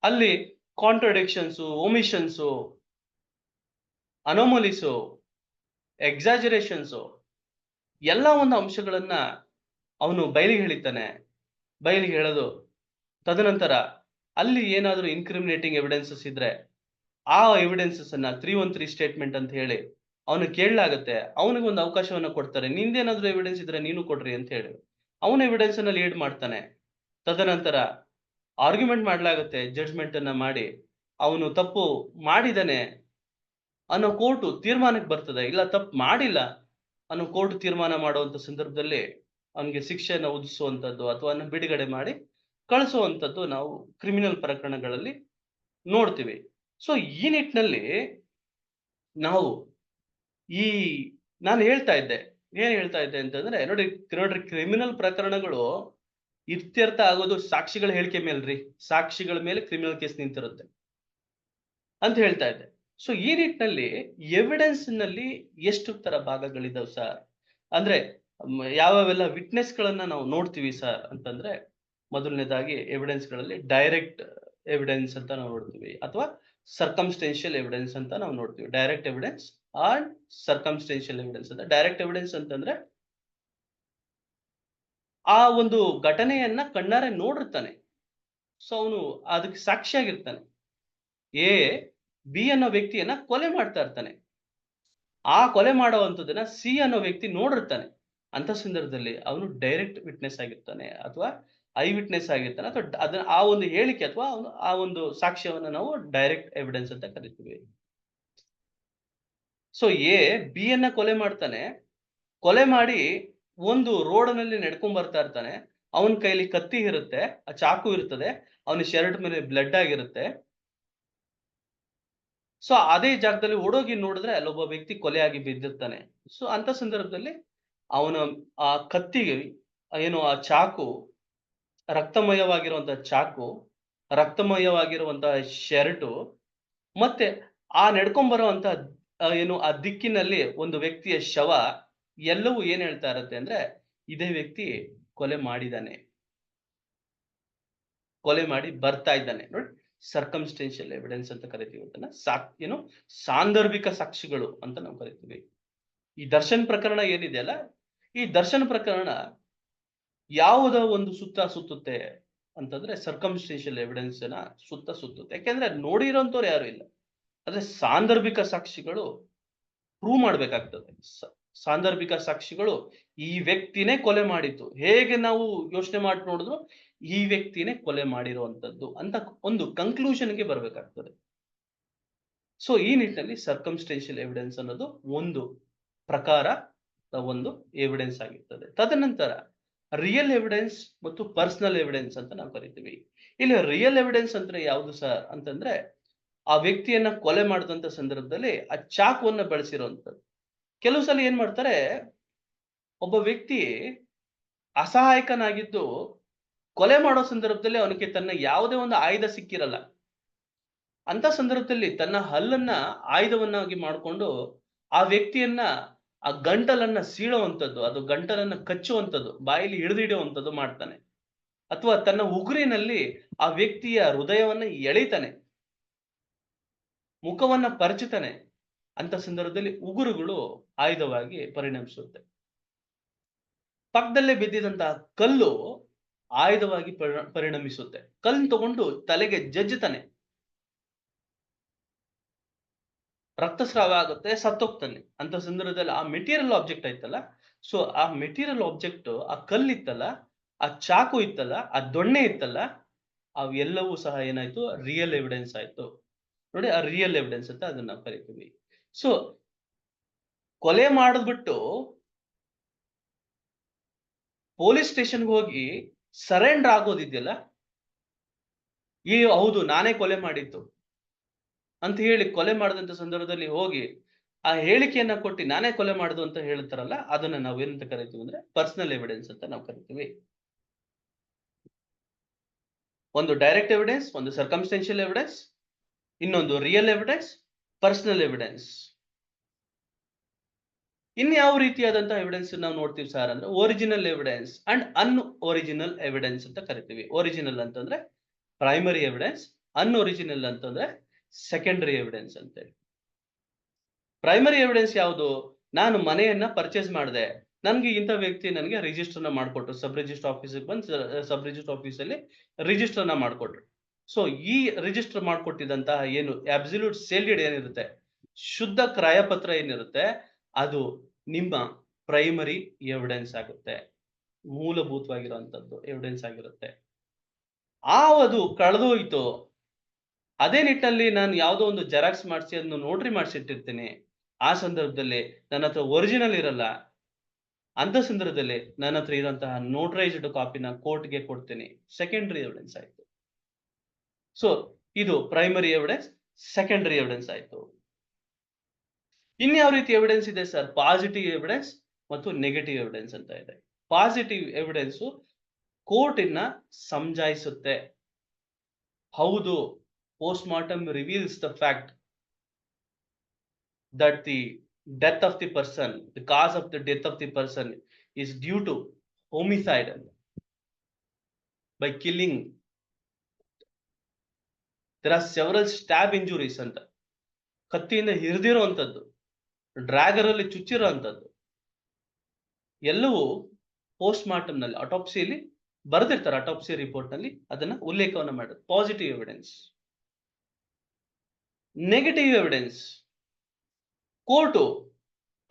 ಅಲ್ಲಿ ಕಾಂಟ್ರಡಿಕ್ಷನ್ಸು, ಒಮಿಷನ್ಸು, ಅನೋಮಲೀಸು ಎಕ್ಸಾಜರೇಷನ್ಸ್ ಎಲ್ಲ ಒಂದು ಅಂಶಗಳನ್ನ ಅವನು ಬಯಲಿಗೆ ಹೇಳಿತಾನೆ. ಬಯಲಿಗೆ ಹೇಳೋದು, ತದನಂತರ ಅಲ್ಲಿ ಏನಾದರೂ ಇನ್ಕ್ರಿಮಿನೇಟಿಂಗ್ ಎವಿಡೆನ್ಸಸ್ ಇದ್ರೆ ಆ ಎವಿಡೆನ್ಸಸ್ ಅನ್ನ 313 ಸ್ಟೇಟ್ಮೆಂಟ್ ಅಂತ ಹೇಳಿ ಅವನು ಕೇಳಲಾಗುತ್ತೆ. ಅವನಿಗೆ ಒಂದು ಅವಕಾಶವನ್ನ ಕೊಡ್ತಾರೆ. ನಿಂದೇನಾದ್ರೂ ಎವಿಡೆನ್ಸ್ ಇದ್ರೆ ನೀನು ಕೊಡ್ರಿ ಅಂತ ಹೇಳಿ ಅವನ ಎವಿಡೆನ್ಸ್ ಅನ್ನ ಲೀಡ್ ಮಾಡ್ತಾನೆ. ತದನಂತರ ಆರ್ಗ್ಯುಮೆಂಟ್ ಮಾಡಲಾಗುತ್ತೆ, ಜಡ್ಜ್ಮೆಂಟ್ ಅನ್ನ ಮಾಡಿ ಅವನು ತಪ್ಪು ಮಾಡಿದಾನೆ ಅನ್ನೋ ಕೋರ್ಟ್ ತೀರ್ಮಾನಕ್ಕೆ ಬರ್ತದೆ. ಇಲ್ಲ ತಪ್ಪು ಮಾಡಿಲ್ಲ ಅನ್ನೋ ಕೋರ್ಟ್ ತೀರ್ಮಾನ ಮಾಡುವಂತ ಸಂದರ್ಭದಲ್ಲಿ ಅವನಿಗೆ ಶಿಕ್ಷೆಯನ್ನು ವಿಧಿಸುವಂತದ್ದು ಅಥವಾ ಅವನ್ನ ಬಿಡುಗಡೆ ಮಾಡಿ ಕಳಿಸುವಂತದ್ದು ನಾವು ಕ್ರಿಮಿನಲ್ ಪ್ರಕರಣಗಳಲ್ಲಿ ನೋಡ್ತೀವಿ. ಸೊ ಈ ನಿಟ್ಟಿನಲ್ಲಿ ನಾವು ಈ ನಾನು ಹೇಳ್ತಾ ಇದ್ದೆ, ಏನ್ ಹೇಳ್ತಾ ಇದ್ದೆ ಅಂತಂದ್ರೆ ನೋಡ್ರಿ ಕ್ರಿಮಿನಲ್ ಪ್ರಕರಣಗಳು ಇತ್ಯರ್ಥ ಆಗೋದು ಸಾಕ್ಷಿಗಳ ಹೇಳಿಕೆ ಮೇಲ್ರಿ. ಸಾಕ್ಷಿಗಳ ಮೇಲೆ ಕ್ರಿಮಿನಲ್ ಕೇಸ್ ನಿಂತಿರುತ್ತೆ ಅಂತ ಹೇಳ್ತಾ ಇದ್ದೆ. ಸೊ ಈ ನಿಟ್ಟಿನಲ್ಲಿ ಎವಿಡೆನ್ಸ್ ನಲ್ಲಿ ಎಷ್ಟು ತರ ಭಾಗಗಳಿದಾವ್ ಸರ್ ಅಂದ್ರೆ ಯಾವ್ಯಾವೆಲ್ಲ ವಿಟ್ನೆಸ್ ಗಳನ್ನ ನಾವು ನೋಡ್ತೀವಿ ಸರ್ ಅಂತಂದ್ರೆ, ಮೊದಲನೇದಾಗಿ ಎವಿಡೆನ್ಸ್ ಗಳಲ್ಲಿ ಡೈರೆಕ್ಟ್ ಎವಿಡೆನ್ಸ್ ಅಂತ ನಾವು ನೋಡ್ತೀವಿ ಅಥವಾ ಸರ್ಕಮ್ಸ್ಟೆನ್ಷಿಯಲ್ ಎವಿಡೆನ್ಸ್ ಅಂತ ನಾವು ನೋಡ್ತೀವಿ. Direct evidence and circumstantial evidence ಅಂತ. ಡೈರೆಕ್ಟ್ ಎವಿಡೆನ್ಸ್ ಅಂತಂದ್ರೆ ಆ ಒಂದು ಘಟನೆಯನ್ನ ಕಣ್ಣಾರೆ ನೋಡಿರ್ತಾನೆ. ಸೊ ಅವನು ಅದಕ್ಕೆ ಸಾಕ್ಷಿಯಾಗಿರ್ತಾನೆ. ಎ ಬಿ ಅನ್ನೋ ವ್ಯಕ್ತಿಯನ್ನ ಕೊಲೆ ಮಾಡ್ತಾ ಇರ್ತಾನೆ. ಆ ಕೊಲೆ ಮಾಡುವಂತದನ್ನ ಸಿ ಅನ್ನೋ ವ್ಯಕ್ತಿ ನೋಡಿರ್ತಾನೆ. ಅಂತ ಸಂದರ್ಭದಲ್ಲಿ ಅವನು ಡೈರೆಕ್ಟ್ ವಿಟ್ನೆಸ್ ಆಗಿರ್ತಾನೆ ಅಥವಾ ಐ ವಿಟ್ನೆಸ್ ಆಗಿರ್ತಾನೆ ಅಥವಾ ಅದನ್ನ ಆ ಒಂದು ಹೇಳಿಕೆ ಅಥವಾ ಆ ಒಂದು ಸಾಕ್ಷ್ಯವನ್ನ ನಾವು ಡೈರೆಕ್ಟ್ ಎವಿಡೆನ್ಸ್ ಅಂತ ಕರಿತೀವಿ. ಸೊ ಎ ಬಿ ಅನ್ನ ಕೊಲೆ ಮಾಡ್ತಾನೆ. ಕೊಲೆ ಮಾಡಿ ಒಂದು ರೋಡ್ನಲ್ಲಿ ನಡ್ಕೊಂಡ್ ಬರ್ತಾ ಇರ್ತಾನೆ. ಅವನ ಕೈಲಿ ಕತ್ತಿ ಇರುತ್ತೆ, ಆ ಚಾಕು ಇರ್ತದೆ, ಅವನ ಶರ್ಟ್ ಮೇಲೆ ಬ್ಲಡ್ ಆಗಿರುತ್ತೆ. ಸೊ ಅದೇ ಜಾಗದಲ್ಲಿ ಓಡೋಗಿ ನೋಡಿದ್ರೆ ಅಲ್ಲೊಬ್ಬ ವ್ಯಕ್ತಿ ಕೊಲೆಯಾಗಿ ಬಿದ್ದಿರ್ತಾನೆ. ಸೊ ಅಂತ ಸಂದರ್ಭದಲ್ಲಿ ಅವನ ಆ ಕತ್ತಿಗೆ ಏನು ಆ ಚಾಕು ರಕ್ತಮಯವಾಗಿರುವಂತಹ ಚಾಕು, ರಕ್ತಮಯವಾಗಿರುವಂತಹ ಶರ್ಟು ಮತ್ತೆ ಆ ನಡ್ಕೊಂಡ್ ಬರುವಂತ ಏನು ಆ ದಿಕ್ಕಿನಲ್ಲಿ ಒಂದು ವ್ಯಕ್ತಿಯ ಶವ ಎಲ್ಲವೂ ಏನ್ ಹೇಳ್ತಾ ಇರುತ್ತೆ ಅಂದ್ರೆ ಇದೇ ವ್ಯಕ್ತಿ ಕೊಲೆ ಮಾಡಿದಾನೆ, ಕೊಲೆ ಮಾಡಿ ಬರ್ತಾ ಇದ್ದಾನೆ. ನೋಡಿ, ಸರ್ಕಮ್ಸ್ಟೆನ್ಷಿಯಲ್ ಎವಿಡೆನ್ಸ್ ಅಂತ ಕರಿತೀವಿ ಅದನ್ನ. ಏನು ಸಾಂದರ್ಭಿಕ ಸಾಕ್ಷಿಗಳು ಅಂತ ನಾವು ಕರಿತೀವಿ. ಈ ದರ್ಶನ್ ಪ್ರಕರಣ ಏನಿದೆಯಲ್ಲ, ಈ ದರ್ಶನ್ ಪ್ರಕರಣ ಯಾವುದೋ ಒಂದು ಸುತ್ತುತ್ತೆ ಅಂತಂದ್ರೆ ಸರ್ಕಮ್ಸ್ಟೆನ್ಷಿಯಲ್ ಎವಿಡೆನ್ಸ್ ನ ಸುತ್ತುತ್ತೆ. ಯಾಕೆಂದ್ರೆ ನೋಡಿರೋಂಥವ್ರು ಯಾರು ಇಲ್ಲ. ಆದ್ರೆ ಸಾಂದರ್ಭಿಕ ಸಾಕ್ಷಿಗಳು ಪ್ರೂವ್ ಮಾಡ್ಬೇಕಾಗ್ತದೆ. ಸಾಂದರ್ಭಿಕ ಸಾಕ್ಷಿಗಳು ಈ ವ್ಯಕ್ತಿನೇ ಕೊಲೆ ಮಾಡಿತ್ತು, ಹೇಗೆ ನಾವು ಯೋಚನೆ ಮಾಡಿ ನೋಡಿದ್ರು ಈ ವ್ಯಕ್ತಿನೇ ಕೊಲೆ ಮಾಡಿರುವಂತದ್ದು ಅಂತ ಒಂದು ಕನ್ಕ್ಲೂಷನ್ಗೆ ಬರ್ಬೇಕಾಗ್ತದೆ. ಸೊ ಈ ನಿಟ್ಟಿನಲ್ಲಿ ಸರ್ಕಮ್ಸ್ಟೆನ್ಷಿಯಲ್ ಎವಿಡೆನ್ಸ್ ಅನ್ನೋದು ಒಂದು ಪ್ರಕಾರ, ಒಂದು ಎವಿಡೆನ್ಸ್ ಆಗಿರ್ತದೆ. ತದನಂತರ ರಿಯಲ್ ಎವಿಡೆನ್ಸ್ ಮತ್ತು ಪರ್ಸನಲ್ ಎವಿಡೆನ್ಸ್ ಅಂತ ನಾವು ಕರಿತೀವಿ. ಇಲ್ಲಿ ರಿಯಲ್ ಎವಿಡೆನ್ಸ್ ಅಂದ್ರೆ ಯಾವುದು ಸರ್ ಅಂತಂದ್ರೆ, ಆ ವ್ಯಕ್ತಿಯನ್ನ ಕೊಲೆ ಮಾಡಿದಂತ ಸಂದರ್ಭದಲ್ಲಿ ಆ ಚಾಕುವನ್ನ ಬಳಸಿರುವಂತದ್ದು. ಕೆಲವು ಸಲ ಏನ್ ಮಾಡ್ತಾರೆ, ಒಬ್ಬ ವ್ಯಕ್ತಿ ಅಸಹಾಯಕನಾಗಿದ್ದು ಕೊಲೆ ಮಾಡೋ ಸಂದರ್ಭದಲ್ಲಿ ಅವನಿಗೆ ತನ್ನ ಯಾವುದೇ ಒಂದು ಆಯುಧ ಸಿಕ್ಕಿರಲ್ಲ. ಅಂತ ಸಂದರ್ಭದಲ್ಲಿ ತನ್ನ ಹಲ್ಲನ್ನ ಆಯುಧವನ್ನಾಗಿ ಮಾಡಿಕೊಂಡು ಆ ವ್ಯಕ್ತಿಯನ್ನ ಆ ಗಂಟಲನ್ನ ಸೀಳುವಂಥದ್ದು, ಅದು ಗಂಟಲನ್ನ ಕಚ್ಚುವಂಥದ್ದು, ಬಾಯಲ್ಲಿ ಹಿಡಿದಿಡುವಂಥದ್ದು ಮಾಡ್ತಾನೆ. ಅಥವಾ ತನ್ನ ಉಗುರಿನಲ್ಲಿ ಆ ವ್ಯಕ್ತಿಯ ಹೃದಯವನ್ನ ಎಳಿತಾನೆ, ಮುಖವನ್ನ ಪರಚುತ್ತಾನೆ. ಅಂತ ಸಂದರ್ಭದಲ್ಲಿ ಉಗುರುಗಳು ಆಯುಧವಾಗಿ ಪರಿಣಮಿಸುತ್ತೆ. ಪಕ್ಕದಲ್ಲೇ ಬಿದ್ದಿದಂತಹ ಕಲ್ಲು ಆಯುಧವಾಗಿ ಪರಿಣಮಿಸುತ್ತೆ. ಕಲ್ಲು ತಗೊಂಡು ತಲೆಗೆ ಜಜ್ಜುತ್ತಾನೆ, ರಕ್ತಸ್ರಾವ ಆಗುತ್ತೆ, ಸತ್ತೋಗ್ತಾನೆ. ಅಂತ ಸಂದರ್ಭದಲ್ಲಿ ಆ ಮೆಟೀರಿಯಲ್ ಆಬ್ಜೆಕ್ಟ್ ಆಯ್ತಲ್ಲ, ಸೊ ಆ ಮೆಟೀರಿಯಲ್ ಆಬ್ಜೆಕ್ಟ್, ಆ ಕಲ್ಲಿತ್ತಲ್ಲ, ಆ ಚಾಕು ಇತ್ತಲ್ಲ, ಆ ದೊಣ್ಣೆ ಇತ್ತಲ್ಲ, ಅವೆಲ್ಲವೂ ಸಹ ಏನಾಯ್ತು, ರಿಯಲ್ ಎವಿಡೆನ್ಸ್ ಆಯ್ತು. ನೋಡಿ, ಆ ರಿಯಲ್ ಎವಿಡೆನ್ಸ್ ಅಂತ ಅದನ್ನ ನಾವು ಕರಿತೀವಿ. ಸೊ ಕೊಲೆ ಮಾಡಿದ್ಬಿಟ್ಟು ಪೊಲೀಸ್ ಸ್ಟೇಷನ್ಗೆ ಹೋಗಿ ಸರೆಂಡರ್ ಆಗೋದಿದೆಯಲ್ಲ, ಈ ಹೌದು ನಾನೇ ಕೊಲೆ ಮಾಡಿದ್ದು ಅಂತ ಹೇಳಿ ಕೊಲೆ ಮಾಡಿದಂತ ಸಂದರ್ಭದಲ್ಲಿ ಹೋಗಿ ಆ ಹೇಳಿಕೆಯನ್ನ ಕೊಟ್ಟು ನಾನೇ ಕೊಲೆ ಮಾಡುದು ಅಂತ ಹೇಳ್ತಾರಲ್ಲ, ಅದನ್ನ ನಾವು ಏನಂತ ಕರಿತೀವಿ ಅಂದ್ರೆ ಪರ್ಸನಲ್ ಎವಿಡೆನ್ಸ್ ಅಂತ ನಾವು ಕರಿತೀವಿ. ಒಂದು ಡೈರೆಕ್ಟ್ ಎವಿಡೆನ್ಸ್, ಒಂದು ಸರ್ಕಮ್ಸ್ಟೆನ್ಷಿಯಲ್ ಎವಿಡೆನ್ಸ್, ಇನ್ನೊಂದು ರಿಯಲ್ ಎವಿಡೆನ್ಸ್, ಪರ್ಸನಲ್ ಎವಿಡೆನ್ಸ್. ಇನ್ಯಾವ ರೀತಿಯಾದಂತಹ ಎವಿಡೆನ್ಸ್ ನಾವು ನೋಡ್ತೀವಿ ಸರ್ ಅಂದ್ರೆ ಒರಿಜಿನಲ್ ಎವಿಡೆನ್ಸ್ ಅಂಡ್ ಅನ್ಒರಿಜಿನಲ್ ಎವಿಡೆನ್ಸ್ ಅಂತ ಕರಿತೀವಿ. ಒರಿಜಿನಲ್ ಅಂತಂದ್ರೆ ಪ್ರೈಮರಿ ಎವಿಡೆನ್ಸ್, ಅನ್ಒರಿಜಿನಲ್ ಅಂತಂದ್ರೆ ಸೆಕೆಂಡರಿ ಎವಿಡೆನ್ಸ್ ಅಂತ ಹೇಳಿ. ಪ್ರೈಮರಿ ಎವಿಡೆನ್ಸ್ ಯಾವುದು? ನಾನು ಮನೆಯನ್ನ ಪರ್ಚೇಸ್ ಮಾಡಿದೆ, ನನ್ಗೆ ಇಂಥ ವ್ಯಕ್ತಿ ನನಗೆ ರಿಜಿಸ್ಟರ್ನ ಮಾಡ್ಕೊಟ್ರು, ಸಬ್ ರಿಜಿಸ್ಟರ್ ಆಫೀಸಿಗೆ ಬಂದು ಸಬ್ ರಿಜಿಸ್ಟರ್ ಆಫೀಸಲ್ಲಿ ರಿಜಿಸ್ಟರ್ನ ಮಾಡ್ಕೊಟ್ರು. ಸೊ ಈ ರಿಜಿಸ್ಟರ್ ಮಾಡ್ಕೊಟ್ಟಿದಂತಹ ಏನು ಅಬ್ಸಲ್ಯೂಟ್ ಸೇಲ್ ಡೀಡ್ ಏನಿರುತ್ತೆ, ಶುದ್ಧ ಕ್ರಯಪತ್ರ ಏನಿರುತ್ತೆ, ಅದು ನಿಮ್ಮ ಪ್ರೈಮರಿ ಎವಿಡೆನ್ಸ್ ಆಗುತ್ತೆ, ಮೂಲಭೂತವಾಗಿರುವಂತದ್ದು ಎವಿಡೆನ್ಸ್ ಆಗಿರುತ್ತೆ. ಅದು ಕಳೆದೋಯ್ತು, ಅದೇ ನಿಟ್ಟಿನಲ್ಲಿ ನಾನು ಯಾವುದೋ ಒಂದು ಜೆರಾಕ್ಸ್ ಮಾಡಿಸಿ ಅದನ್ನು ನೋಟ್ರಿ ಮಾಡಿಸಿಟ್ಟಿರ್ತೀನಿ, ಆ ಸಂದರ್ಭದಲ್ಲಿ ನನ್ನ ಹತ್ರ ಒರಿಜಿನಲ್ ಇರಲ್ಲ. ಅಂತ ಸಂದರ್ಭದಲ್ಲಿ ನನ್ನ ಹತ್ರ ಇರುವಂತಹ ನೋಟರೈಸ್ಡ್ ಕಾಪಿನ ಕೋರ್ಟ್ಗೆ ಕೊಡ್ತೀನಿ, ಸೆಕೆಂಡರಿ ಎವಿಡೆನ್ಸ್ ಆಯ್ತು. ಸೊ ಇದು ಪ್ರೈಮರಿ ಎವಿಡೆನ್ಸ್, ಸೆಕೆಂಡರಿ ಎವಿಡೆನ್ಸ್ ಆಯ್ತು. ಇನ್ಯಾವ ರೀತಿ ಎವಿಡೆನ್ಸ್ ಇದೆ ಸರ್? ಪಾಸಿಟಿವ್ ಎವಿಡೆನ್ಸ್ ಮತ್ತು ನೆಗೆಟಿವ್ ಎವಿಡೆನ್ಸ್ ಅಂತ ಇದೆ. ಪಾಸಿಟಿವ್ ಎವಿಡೆನ್ಸ್ ಕೋರ್ಟಿನ ಸಮಜಾಯಿಸುತ್ತೆ, ಹೌದು post mortem reveals the fact that the death of the person, the cause of the death of the person is due to homicide by killing. There are several stab injuries ಅಂತ, ಕತ್ತಿಯಿಂದ ಹಿರಿದಿರುವಂತದ್ದು, ಡ್ರ್ಯಾಗರ್ ಅಲ್ಲಿ ಚುಚ್ಚಿರುವಂತದ್ದು ಎಲ್ಲವೂ post mortem ನಲ್ಲಿ ಆಟೋಪ್ಸಿಯಲ್ಲಿ ಬರೆದಿರ್ತಾರೆ, autopsy report ನಲ್ಲಿ ಅದನ್ನ ಉಲ್ಲೇಖವನ್ನು ಮಾಡೋದು positive evidence. Negative evidence court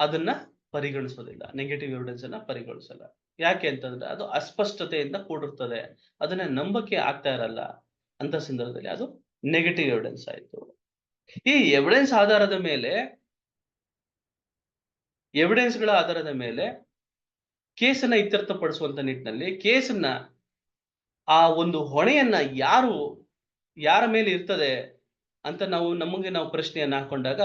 ಅದನ್ನ ಪರಿಗಣಿಸೋದಿಲ್ಲ, ನೆಗೆಟಿವ್ ಎವಿಡೆನ್ಸ್ ಅನ್ನ ಪರಿಗಣಿಸಲ್ಲ. ಯಾಕೆ ಅಂತಂದ್ರೆ ಅದು ಅಸ್ಪಷ್ಟತೆಯಿಂದ ಕೂಡಿರ್ತದೆ, ಅದನ್ನ ನಂಬಕ್ಕೆ ಆಗ್ತಾ ಇರಲ್ಲ. ಅಂತ ಸಂದರ್ಭದಲ್ಲಿ ಅದು ನೆಗೆಟಿವ್ ಎವಿಡೆನ್ಸ್ ಆಯ್ತು. ಈ ಎವಿಡೆನ್ಸ್ ಆಧಾರದ ಮೇಲೆ, ಎವಿಡೆನ್ಸ್ಗಳ ಆಧಾರದ ಮೇಲೆ ಕೇಸನ್ನ ಇತ್ಯರ್ಥಪಡಿಸುವಂತ ನಿಟ್ಟಿನಲ್ಲಿ ಕೇಸನ್ನ ಆ ಒಂದು ಹೊಣೆಯನ್ನ ಯಾರ ಮೇಲೆ ಇರ್ತದೆ ಅಂತ ನಮಗೆ ನಾವು ಪ್ರಶ್ನೆಯನ್ನ ಹಾಕೊಂಡಾಗ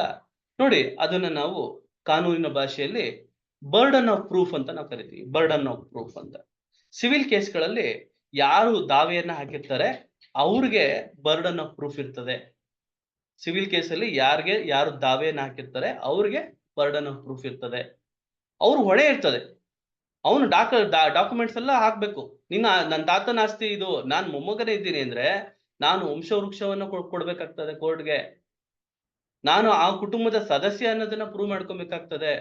ನೋಡಿ, ಅದನ್ನ ನಾವು ಕಾನೂನಿನ ಭಾಷೆಯಲ್ಲಿ ಬರ್ಡನ್ ಆಫ್ ಪ್ರೂಫ್ ಅಂತ ನಾವು ಕರಿತೀವಿ. ಬರ್ಡನ್ ಆಫ್ ಪ್ರೂಫ್ ಅಂತ ಸಿವಿಲ್ ಕೇಸ್ಗಳಲ್ಲಿ ಯಾರು ದಾವೆಯನ್ನ ಹಾಕಿರ್ತಾರೆ ಅವ್ರಿಗೆ ಬರ್ಡನ್ ಆಫ್ ಪ್ರೂಫ್ ಇರ್ತದೆ. ಸಿವಿಲ್ ಕೇಸಲ್ಲಿ ಯಾರು ದಾವೆಯನ್ನ ಹಾಕಿರ್ತಾರೆ ಅವ್ರಿಗೆ ಬರ್ಡನ್ ಆಫ್ ಪ್ರೂಫ್ ಇರ್ತದೆ, ಅವ್ರು ಹೊಣೆ ಇರ್ತದೆ. ಅವನು ಡಾಕ್ಯುಮೆಂಟ್ಸ್ ಎಲ್ಲ ಹಾಕ್ಬೇಕು. ನನ್ನ ತಾತನ ಆಸ್ತಿ ಇದು, ನಾನು ಮೊಮ್ಮಗನೇ ಇದ್ದೀನಿ ಅಂದ್ರೆ ನಾನು ವಂಶವೃಕ್ಷವನ್ನ ಕೊಡ್ಬೇಕಾಗ್ತದೆ ಕೋರ್ಟ್ಗೆ, ನಾನು ಆ ಕುಟುಂಬದ ಸದಸ್ಯ ಅನ್ನೋದನ್ನ ಪ್ರೂವ್ ಮಾಡ್ಕೊಬೇಕಾಗ್ತದೆ.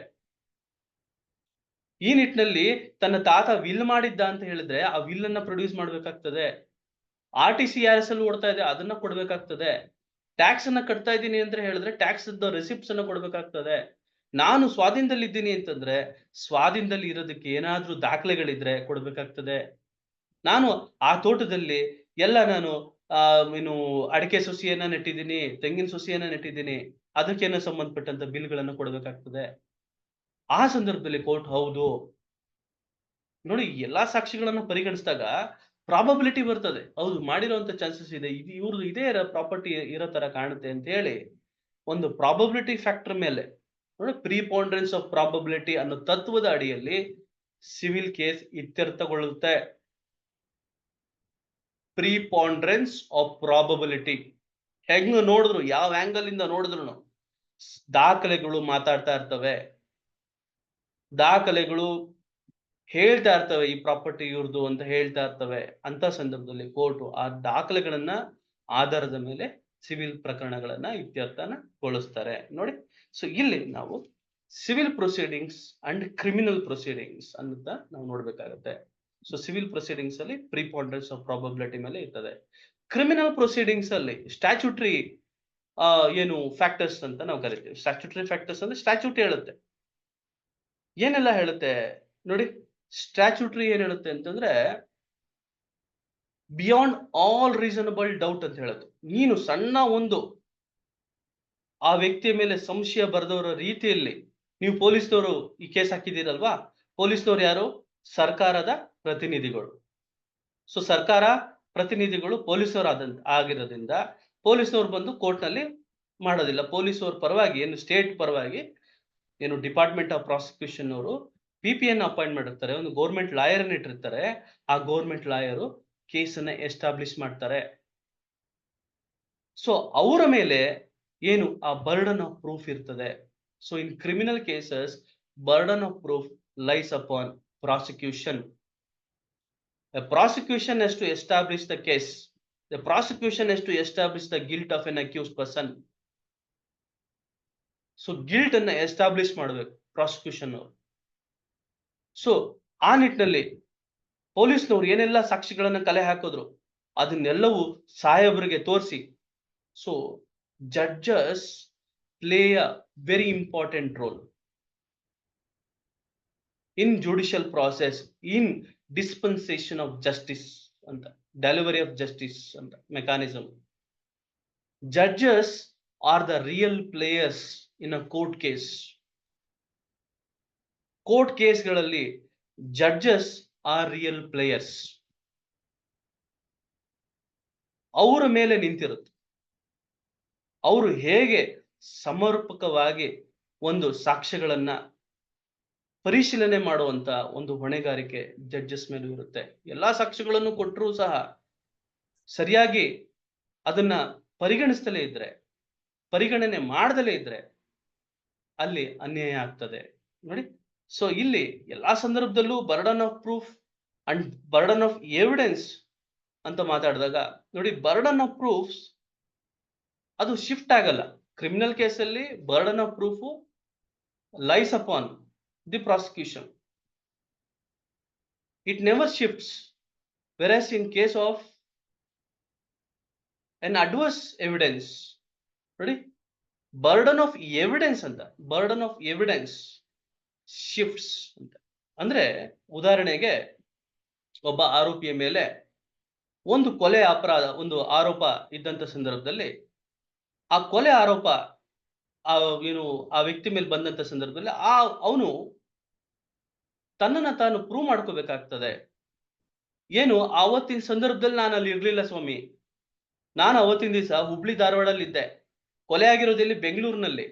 ಈ ನಿಟ್ಟಿನಲ್ಲಿ ತನ್ನ ತಾತ ವಿಲ್ ಮಾಡಿದ್ದ ಅಂತ ಹೇಳಿದ್ರೆ ಆ ವಿಲ್ ಅನ್ನ ಪ್ರೊಡ್ಯೂಸ್ ಮಾಡ್ಬೇಕಾಗ್ತದೆ. RTCRS ಅಲ್ಲಿ ಓಡ್ತಾ ಇದೆ ಅದನ್ನ ಕೊಡ್ಬೇಕಾಗ್ತದೆ. ಟ್ಯಾಕ್ಸ್ ಅನ್ನ ಕಟ್ತಾ ಇದ್ದೀನಿ ಅಂತ ಹೇಳಿದ್ರೆ ಟ್ಯಾಕ್ಸ್ ರೆಸಿಪ್ಟ್ಸ್ ಅನ್ನ ಕೊಡ್ಬೇಕಾಗ್ತದೆ. ನಾನು ಸ್ವಾಧೀನದಲ್ಲಿ ಇದ್ದೀನಿ ಅಂತಂದ್ರೆ ಸ್ವಾಧೀನದಲ್ಲಿ ಇರೋದಕ್ಕೆ ಏನಾದ್ರೂ ದಾಖಲೆಗಳಿದ್ರೆ ಕೊಡ್ಬೇಕಾಗ್ತದೆ. ನಾನು ಆ ತೋಟದಲ್ಲಿ ನಾನು ಅಡಿಕೆ ಸಸಿಯನ್ನ ನೆಟ್ಟಿದ್ದೀನಿ, ತೆಂಗಿನ ಸಸಿಯನ್ನ ನೆಟ್ಟಿದ್ದೀನಿ, ಅದಕ್ಕೇನೋ ಸಂಬಂಧಪಟ್ಟಂತ ಬಿಲ್ಗಳನ್ನ ಕೊಡ್ಬೇಕಾಗ್ತದೆ. ಆ ಸಂದರ್ಭದಲ್ಲಿ ಕೋರ್ಟ್ ಹೌದು ನೋಡಿ ಎಲ್ಲಾ ಸಾಕ್ಷಿಗಳನ್ನ ಪರಿಗಣಿಸಿದಾಗ ಪ್ರಾಬಬಿಲಿಟಿ ಬರ್ತದೆ, ಹೌದು ಮಾಡಿರುವಂತ ಚಾನ್ಸಸ್ ಇದೆ, ಇವ್ರದ್ದು ಇದೇ ಪ್ರಾಪರ್ಟಿ ಇರೋ ತರ ಕಾಣುತ್ತೆ ಅಂತ ಹೇಳಿ ಒಂದು ಪ್ರಾಬಬಿಲಿಟಿ ಫ್ಯಾಕ್ಟರ್ ಮೇಲೆ ನೋಡಿ, ಪ್ರಿಪಾಂಡರೆನ್ಸ್ ಆಫ್ ಪ್ರಾಬಬಿಲಿಟಿ ಅನ್ನೋ ತತ್ವದ ಅಡಿಯಲ್ಲಿ ಸಿವಿಲ್ ಕೇಸ್ ಇತ್ಯರ್ಥಗೊಳ್ಳುತ್ತೆ. ಪ್ರಿಪಾಂಡರೆನ್ಸ್ ಆಫ್ ಪ್ರಾಬಬಿಲಿಟಿ ಹೆಂಗ್ ನೋಡಿದ್ರು, ಯಾವ ಆಂಗಲ್ ಇಂದ ನೋಡಿದ್ರು ದಾಖಲೆಗಳು ಮಾತಾಡ್ತಾ ಇರ್ತವೆ, ದಾಖಲೆಗಳು ಹೇಳ್ತಾ ಇರ್ತವೆ ಈ ಪ್ರಾಪರ್ಟಿ ಇವ್ರದ್ದು ಅಂತ ಹೇಳ್ತಾ ಇರ್ತವೆ. ಅಂತ ಸಂದರ್ಭದಲ್ಲಿ ಕೋರ್ಟು ಆ ದಾಖಲೆಗಳನ್ನ ಆಧಾರದ ಮೇಲೆ ಸಿವಿಲ್ ಪ್ರಕರಣಗಳನ್ನ ಇತ್ಯರ್ಥಗೊಳಿಸ್ತಾರೆ ನೋಡಿ. ಸೊ ಇಲ್ಲಿ ನಾವು civil proceedings and criminal proceedings ಅಂತ ನಾವು ನೋಡ್ಬೇಕಾಗತ್ತೆ. ಸೊ ಸಿವಿಲ್ ಪ್ರೊಸೀಡಿಂಗ್ಸ್ ಅಲ್ಲಿ ಪ್ರಿಪಾಂಡರೆನ್ಸ್ ಆಫ್ ಪ್ರಾಬಬಿಲಿಟಿ ಮೇಲೆ ಇರ್ತದೆ. ಕ್ರಿಮಿನಲ್ ಪ್ರೊಸೀಡಿಂಗ್ಸ್ ಅಲ್ಲಿ ಸ್ಟ್ಯಾಚ್ಯೂಟರಿ ಫ್ಯಾಕ್ಟರ್ಸ್ ಅಂತ ನಾವು ಕರಿತೀವಿ. ಸ್ಟ್ಯಾಚ್ಯೂಟರಿ ಫ್ಯಾಕ್ಟರ್ಸ್ ಅಂದ್ರೆ ಸ್ಟ್ಯಾಚ್ಯೂಟ್ ಹೇಳುತ್ತೆ, ಏನೆಲ್ಲ ಹೇಳುತ್ತೆ ನೋಡಿ. ಸ್ಟ್ಯಾಚ್ಯೂಟರಿ ಏನ್ ಹೇಳುತ್ತೆ ಅಂತಂದ್ರೆ ಬಿಯಾಂಡ್ ಆಲ್ ರೀಸನಬಲ್ ಡೌಟ್ ಅಂತ ಹೇಳುತ್ತೆ. ನೀನು ಸಣ್ಣ ಒಂದು ಆ ವ್ಯಕ್ತಿಯ ಮೇಲೆ ಸಂಶಯ ಬರೆದವರ ರೀತಿಯಲ್ಲಿ ನೀವು ಪೊಲೀಸ್ನವರು ಈ ಕೇಸ್ ಹಾಕಿದ್ದೀರಲ್ವಾ, ಪೊಲೀಸ್ನವ್ರು ಯಾರು? ಸರ್ಕಾರದ ಪ್ರತಿನಿಧಿಗಳು. ಸೊ ಸರ್ಕಾರ ಪ್ರತಿನಿಧಿಗಳು ಪೊಲೀಸರು ಆಗಿರೋದ್ರಿಂದ ಪೊಲೀಸ್ನವ್ರು ಬಂದು ಕೋರ್ಟ್ ನಲ್ಲಿ ಮಾಡೋದಿಲ್ಲ. ಪೊಲೀಸವ್ರ ಪರವಾಗಿ ಸ್ಟೇಟ್ ಪರವಾಗಿ ಡಿಪಾರ್ಟ್ಮೆಂಟ್ ಆಫ್ ಪ್ರಾಸಿಕ್ಯೂಷನ್ ಅವರು PPN ಅಪಾಯಿಂಟ್ ಮಾಡಿರ್ತಾರೆ, ಒಂದು ಗೌರ್ಮೆಂಟ್ ಲಾಯರ್ ಅನ್ನು ಇಟ್ಟಿರ್ತಾರೆ. ಆ ಗೌರ್ಮೆಂಟ್ ಲಾಯರು ಕೇಸನ್ನ ಎಸ್ಟಾಬ್ಲಿಷ್ ಮಾಡ್ತಾರೆ. ಸೊ ಅವರ ಮೇಲೆ ಆ ಬರ್ಡನ್ ಆಫ್ ಪ್ರೂಫ್ ಇರ್ತದೆ. So in criminal cases burden of proof lies upon prosecution. The prosecution has to establish the case. The prosecution has to establish the guilt of an accused person. So guilt ಅನ್ನ establish ಮಾಡಬೇಕು. Prosecution ಅವರು. So ಆ ನಿಟ್ಟಿನಲ್ಲಿ ಪೊಲೀಸ್ನವ್ರು ಏನೆಲ್ಲ ಸಾಕ್ಷಿಗಳನ್ನ ಕಲೆ ಹಾಕಿದ್ರು ಅದನ್ನೆಲ್ಲವೂ ಸಾಹೇಬರಿಗೆ ತೋರಿಸಿ. So judges play a very important role in judicial process, in dispensation of justice ಅಂತ, ಡೆಲಿವರಿ ಆಫ್ ಜಸ್ಟಿಸ್ ಅಂತ mechanism. Judges are the real players in a court case. Court ಕೇಸ್ಗಳಲ್ಲಿ ಜಡ್ಜಸ್ ಆರ್ ರಿಯಲ್ ಪ್ಲೇಯರ್ಸ್. ಅವರ ಮೇಲೆ ನಿಂತಿರುತ್ತೆ. ಅವರು ಹೇಗೆ ಸಮರ್ಪಕವಾಗಿ ಒಂದು ಸಾಕ್ಷ್ಯಗಳನ್ನ ಪರಿಶೀಲನೆ ಮಾಡುವಂತ ಒಂದು ಹೊಣೆಗಾರಿಕೆ ಜಡ್ಜಸ್ ಮೇಲೂ ಇರುತ್ತೆ. ಎಲ್ಲಾ ಸಾಕ್ಷ್ಯಗಳನ್ನು ಕೊಟ್ಟರೂ ಸಹ ಸರಿಯಾಗಿ ಅದನ್ನ ಪರಿಗಣಿಸದಲೇ ಇದ್ರೆ, ಪರಿಗಣನೆ ಮಾಡದಲೇ ಇದ್ರೆ ಅಲ್ಲಿ ಅನ್ಯಾಯ ಆಗ್ತದೆ ನೋಡಿ. ಸೊ ಇಲ್ಲಿ ಎಲ್ಲಾ ಸಂದರ್ಭದಲ್ಲೂ burden of proof and burden of evidence ಅಂತ ಮಾತಾಡಿದಾಗ ನೋಡಿ, ಬರ್ಡನ್ ಆಫ್ ಪ್ರೂಫ್ಸ್ ಅದು ಶಿಫ್ಟ್ ಆಗಲ್ಲ. ಕ್ರಿಮಿನಲ್ ಕೇಸಲ್ಲಿ burden of proof lies upon the prosecution, it never shifts. Virus in case of an adverse evidence ನೋಡಿ, ಬರ್ಡನ್ ಆಫ್ ಎವಿಡೆನ್ಸ್ ಅಂತ, burden of evidence shifts ಅಂತ. ಅಂದ್ರೆ ಉದಾಹರಣೆಗೆ ಒಬ್ಬ ಆರೋಪಿಯ ಮೇಲೆ ಒಂದು ಕೊಲೆ ಅಪರಾಧ, ಒಂದು ಆರೋಪ ಇದ್ದಂತ ಸಂದರ್ಭದಲ್ಲಿ ಆ ಕೊಲೆ ಆರೋಪ ಆ ವ್ಯಕ್ತಿ ಮೇಲೆ ಬಂದಂತ ಸಂದರ್ಭದಲ್ಲಿ ಅವನು ತನ್ನನ್ನ ತಾನು ಪ್ರೂವ್ ಮಾಡ್ಕೋಬೇಕಾಗ್ತದೆ. ಏನು, ಆವತ್ತಿನ ಸಂದರ್ಭದಲ್ಲಿ ನಾನು ಅಲ್ಲಿ ಇರ್ಲಿಲ್ಲ ಸ್ವಾಮಿ, ನಾನು ಅವತ್ತಿನ ದಿವಸ ಹುಬ್ಳಿ ಧಾರವಾಡಲ್ಲಿ ಇದ್ದೆ. ಕೊಲೆ ಆಗಿರೋದಲ್ಲಿ ಬೆಂಗಳೂರಿನಲ್ಲಿ.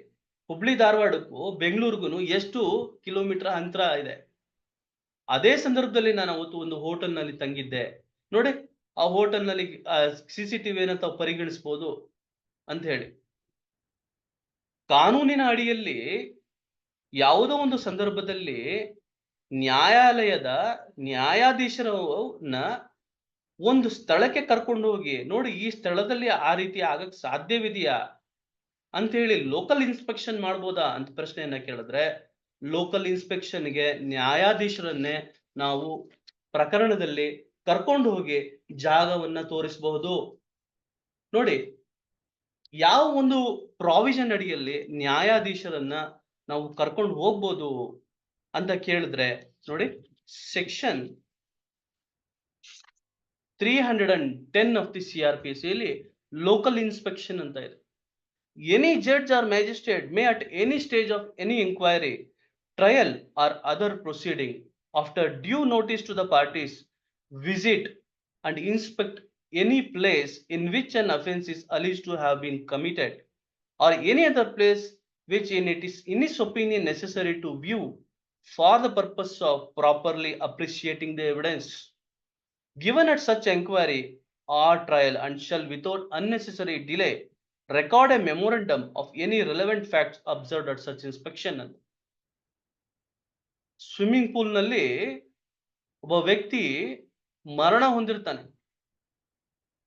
ಹುಬ್ಳಿ ಧಾರವಾಡಕ್ಕೂ ಬೆಂಗಳೂರಿಗೂ ಎಷ್ಟು ಕಿಲೋಮೀಟರ್ ಅಂತರ ಇದೆ. ಅದೇ ಸಂದರ್ಭದಲ್ಲಿ ನಾನು ಅವತ್ತು ಒಂದು ಹೋಟೆಲ್ ನಲ್ಲಿ ತಂಗಿದ್ದೆ ನೋಡಿ, ಆ ಹೋಟೆಲ್ ನಲ್ಲಿ CCTV ತಾವು ಪರಿಗಣಿಸಬಹುದು ಅಂತ ಹೇಳಿ. ಕಾನೂನಿನ ಅಡಿಯಲ್ಲಿ ಯಾವುದೋ ಒಂದು ಸಂದರ್ಭದಲ್ಲಿ ನ್ಯಾಯಾಲಯದ ನ್ಯಾಯಾಧೀಶರನ್ನ ಒಂದು ಸ್ಥಳಕ್ಕೆ ಕರ್ಕೊಂಡು ಹೋಗಿ ನೋಡಿ, ಈ ಸ್ಥಳದಲ್ಲಿ ಆ ರೀತಿ ಆಗಕ್ ಸಾಧ್ಯವಿದೆಯಾ ಅಂತ ಹೇಳಿ ಲೋಕಲ್ ಇನ್ಸ್ಪೆಕ್ಷನ್ ಮಾಡ್ಬೋದಾ ಅಂತ ಪ್ರಶ್ನೆಯನ್ನ ಕೇಳಿದ್ರೆ, ಲೋಕಲ್ ಇನ್ಸ್ಪೆಕ್ಷನ್ಗೆ ನ್ಯಾಯಾಧೀಶರನ್ನೇ ನಾವು ಪ್ರಕರಣದಲ್ಲಿ ಕರ್ಕೊಂಡು ಹೋಗಿ ಜಾಗವನ್ನ ತೋರಿಸಬಹುದು ನೋಡಿ. ಯಾವ ಒಂದು ಪ್ರಾವಿಷನ್ ಅಡಿಯಲ್ಲಿ ನ್ಯಾಯಾಧೀಶರನ್ನ ನಾವು ಕರ್ಕೊಂಡು ಹೋಗ್ಬೋದು ಅಂತ ಕೇಳಿದ್ರೆ ನೋಡಿ, ಸೆಕ್ಷನ್ 310 of the CRPC ಅಲ್ಲಿ ಲೋಕಲ್ ಇನ್ಸ್ಪೆಕ್ಷನ್ ಅಂತ ಇದೆ. Any judge or magistrate may at any stage of any inquiry, trial or other proceeding, after due notice to the parties, visit and inspect any place in which an offence is alleged to have been committed, or any other place which it is in his opinion necessary to view for the purpose of properly appreciating the evidence given at such inquiry or trial, and shall without unnecessary delay record a memorandum of any relevant facts observed at such inspection. Swimming pool ನಲ್ಲಿ ಒಬ್ಬ ವ್ಯಕ್ತಿ ಮರಣ ಹೊಂದಿರ್ತಾನೆ.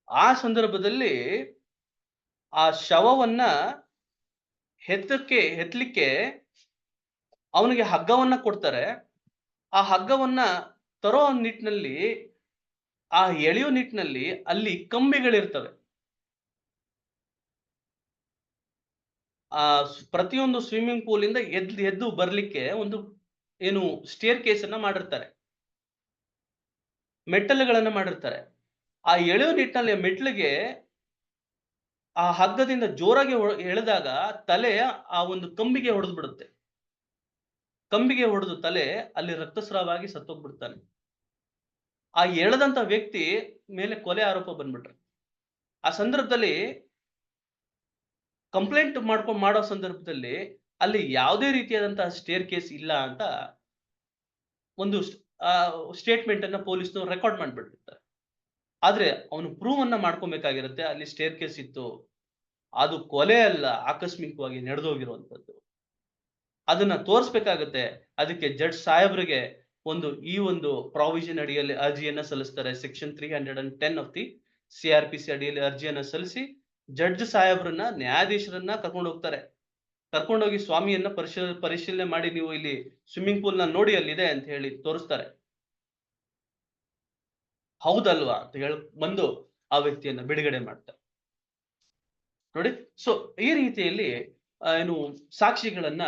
ಆ ಸಂದರ್ಭದಲ್ಲಿ ಆ ಶವವನ್ನ ಎತ್ತಲಿಕ್ಕೆ ಅವನಿಗೆ ಹಗ್ಗವನ್ನ ಕೊಡ್ತಾರೆ. ಆ ಹಗ್ಗವನ್ನ ತರೋ ನಿಟ್ಟಿನಲ್ಲಿ, ಆ ಎಳೆಯೋ ನಿಟ್ಟಿನಲ್ಲಿ ಅಲ್ಲಿ ಕಂಬಿಗಳಿರ್ತವೆ. ಆ ಪ್ರತಿಯೊಂದು ಸ್ವಿಮ್ಮಿಂಗ್ ಪೂಲ್ ಇಂದ ಎದ್ದು ಬರ್ಲಿಕ್ಕೆ ಒಂದು ಏನು ಸ್ಟೇರ್ ಕೇಸ್ ಅನ್ನ ಮಾಡಿರ್ತಾರೆ, ಮೆಟ್ಟಲುಗಳನ್ನ ಮಾಡಿರ್ತಾರೆ. ಆ ಎಳೆಯೋ ನಿಟ್ಟಿನಲ್ಲಿ ಮೆಟ್ಲಿಗೆ ಆ ಹಗ್ಗದಿಂದ ಜೋರಾಗಿ ಎಳೆದಾಗ ತಲೆ ಆ ಒಂದು ಕಂಬಿಗೆ ಹೊಡೆದು ಬಿಡುತ್ತೆ. ಕಂಬಿಗೆ ಹೊಡೆದು ತಲೆ ಅಲ್ಲಿ ರಕ್ತಸ್ರಾವಾಗಿ ಸತ್ತೋಗ್ಬಿಡ್ತಾನೆ. ಆ ಎಳೆದಂತ ವ್ಯಕ್ತಿ ಮೇಲೆ ಕೊಲೆ ಆರೋಪ ಬಂದ್ಬಿಟ್ರೆ, ಆ ಸಂದರ್ಭದಲ್ಲಿ ಕಂಪ್ಲೇಂಟ್ ಮಾಡೋ ಸಂದರ್ಭದಲ್ಲಿ ಅಲ್ಲಿ ಯಾವುದೇ ರೀತಿಯಾದಂತಹ ಸ್ಟೇರ್ ಕೇಸ್ ಇಲ್ಲ ಅಂತ ಒಂದು ಸ್ಟೇಟ್ಮೆಂಟ್ ಅನ್ನ ಪೊಲೀಸ್ನವರು ರೆಕಾರ್ಡ್ ಮಾಡ್ಬಿಟ್ಟಿರ್ತಾರೆ. ಆದ್ರೆ ಅವನು ಪ್ರೂವ್ ಅನ್ನ ಮಾಡ್ಕೊಬೇಕಾಗಿರುತ್ತೆ, ಅಲ್ಲಿ ಸ್ಟೇರ್ ಕೇಸ್ ಇತ್ತು, ಅದು ಕೊಲೆ ಅಲ್ಲ, ಆಕಸ್ಮಿಕವಾಗಿ ನಡೆದೋಗಿರುವಂತದ್ದು, ಅದನ್ನ ತೋರಿಸ್ಬೇಕಾಗತ್ತೆ. ಅದಕ್ಕೆ ಜಡ್ಜ್ ಸಾಹೇಬ್ರಿಗೆ ಈ ಒಂದು ಪ್ರಾವಿಷನ್ ಅಡಿಯಲ್ಲಿ ಅರ್ಜಿಯನ್ನ ಸಲ್ಲಿಸ್ತಾರೆ. ಸೆಕ್ಷನ್ 310 ಆಫ್ ದಿ CRPC ಅಡಿಯಲ್ಲಿ ಅರ್ಜಿಯನ್ನ ಸಲ್ಲಿಸಿ ಜಡ್ಜ್ ಸಾಹೇಬ್ರನ್ನ, ನ್ಯಾಯಾಧೀಶರನ್ನ ಕರ್ಕೊಂಡು ಹೋಗ್ತಾರೆ. ಕರ್ಕೊಂಡೋಗಿ ಸ್ವಾಮಿಯನ್ನ ಪರಿಶೀಲನೆ ಮಾಡಿ ನೀವು ಇಲ್ಲಿ ಸ್ವಿಮ್ಮಿಂಗ್ ಪೂಲ್ ನ ನೋಡಿ ಅಲ್ಲಿದೆ ಅಂತ ಹೇಳಿ ತೋರಿಸ್ತಾರೆ. ಹೌದಲ್ವಾ ಅಂತ ಹೇಳಿ ಬಂದು ಆ ವ್ಯಕ್ತಿಯನ್ನ ಬಿಡುಗಡೆ ಮಾಡ್ತಾರೆ ನೋಡಿ. ಸೊ ಈ ರೀತಿಯಲ್ಲಿ ಏನು ಸಾಕ್ಷಿಗಳನ್ನ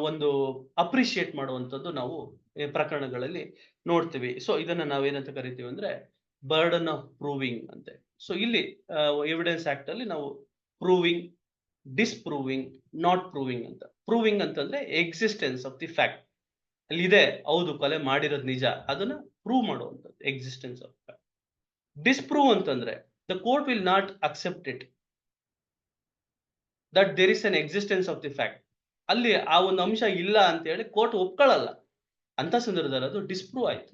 ಒಂದು ಅಪ್ರಿಶಿಯೇಟ್ ಮಾಡುವಂತದ್ದು ನಾವು ಈ ಪ್ರಕರಣಗಳಲ್ಲಿ ನೋಡ್ತೀವಿ. ಸೊ ಇದನ್ನ ನಾವೇನಂತ ಕರಿತೀವಿ ಅಂದ್ರೆ ಬರ್ಡನ್ ಆಫ್ ಪ್ರೂವಿಂಗ್ ಅಂತೆ. ಸೊ ಇಲ್ಲಿ ಎವಿಡೆನ್ಸ್ ಆಕ್ಟ್ ಅಲ್ಲಿ ನಾವು ಪ್ರೂವಿಂಗ್, ಡಿಸ್ಪ್ರೂವಿಂಗ್, ನಾಟ್ ಪ್ರೂವಿಂಗ್ ಅಂತ. ಪ್ರೂವಿಂಗ್ ಅಂತಂದ್ರೆ ಎಕ್ಸಿಸ್ಟೆನ್ಸ್ ಆಫ್ ದಿ ಫ್ಯಾಕ್ಟ್, ಅಲ್ಲಿ ಇದೆ ಹೌದು ಕೊಲೆ ಮಾಡಿರೋದು ನಿಜ, ಅದನ್ನ ಪ್ರೂವ್ ಮಾಡುವಂಥದ್ದು ಎಕ್ಸಿಸ್ಟೆನ್ಸ್ ಆಫ್ ಫ್ಯಾಕ್ಟ್. ಡಿಸ್ಪ್ರೂವ್ ಅಂತಂದ್ರೆ the court will not accept it that there is an existence of the fact. ಅಲ್ಲಿ ಆ ಒಂದು ಅಂಶ ಇಲ್ಲ ಅಂತ ಹೇಳಿ ಕೋರ್ಟ್ ಒಪ್ಕೊಳ್ಳಲ್ಲ. ಅಂತ ಸಂದರ್ಭದಲ್ಲಿ ಅದು ಡಿಸ್ಪ್ರೂವ್ ಆಯ್ತು.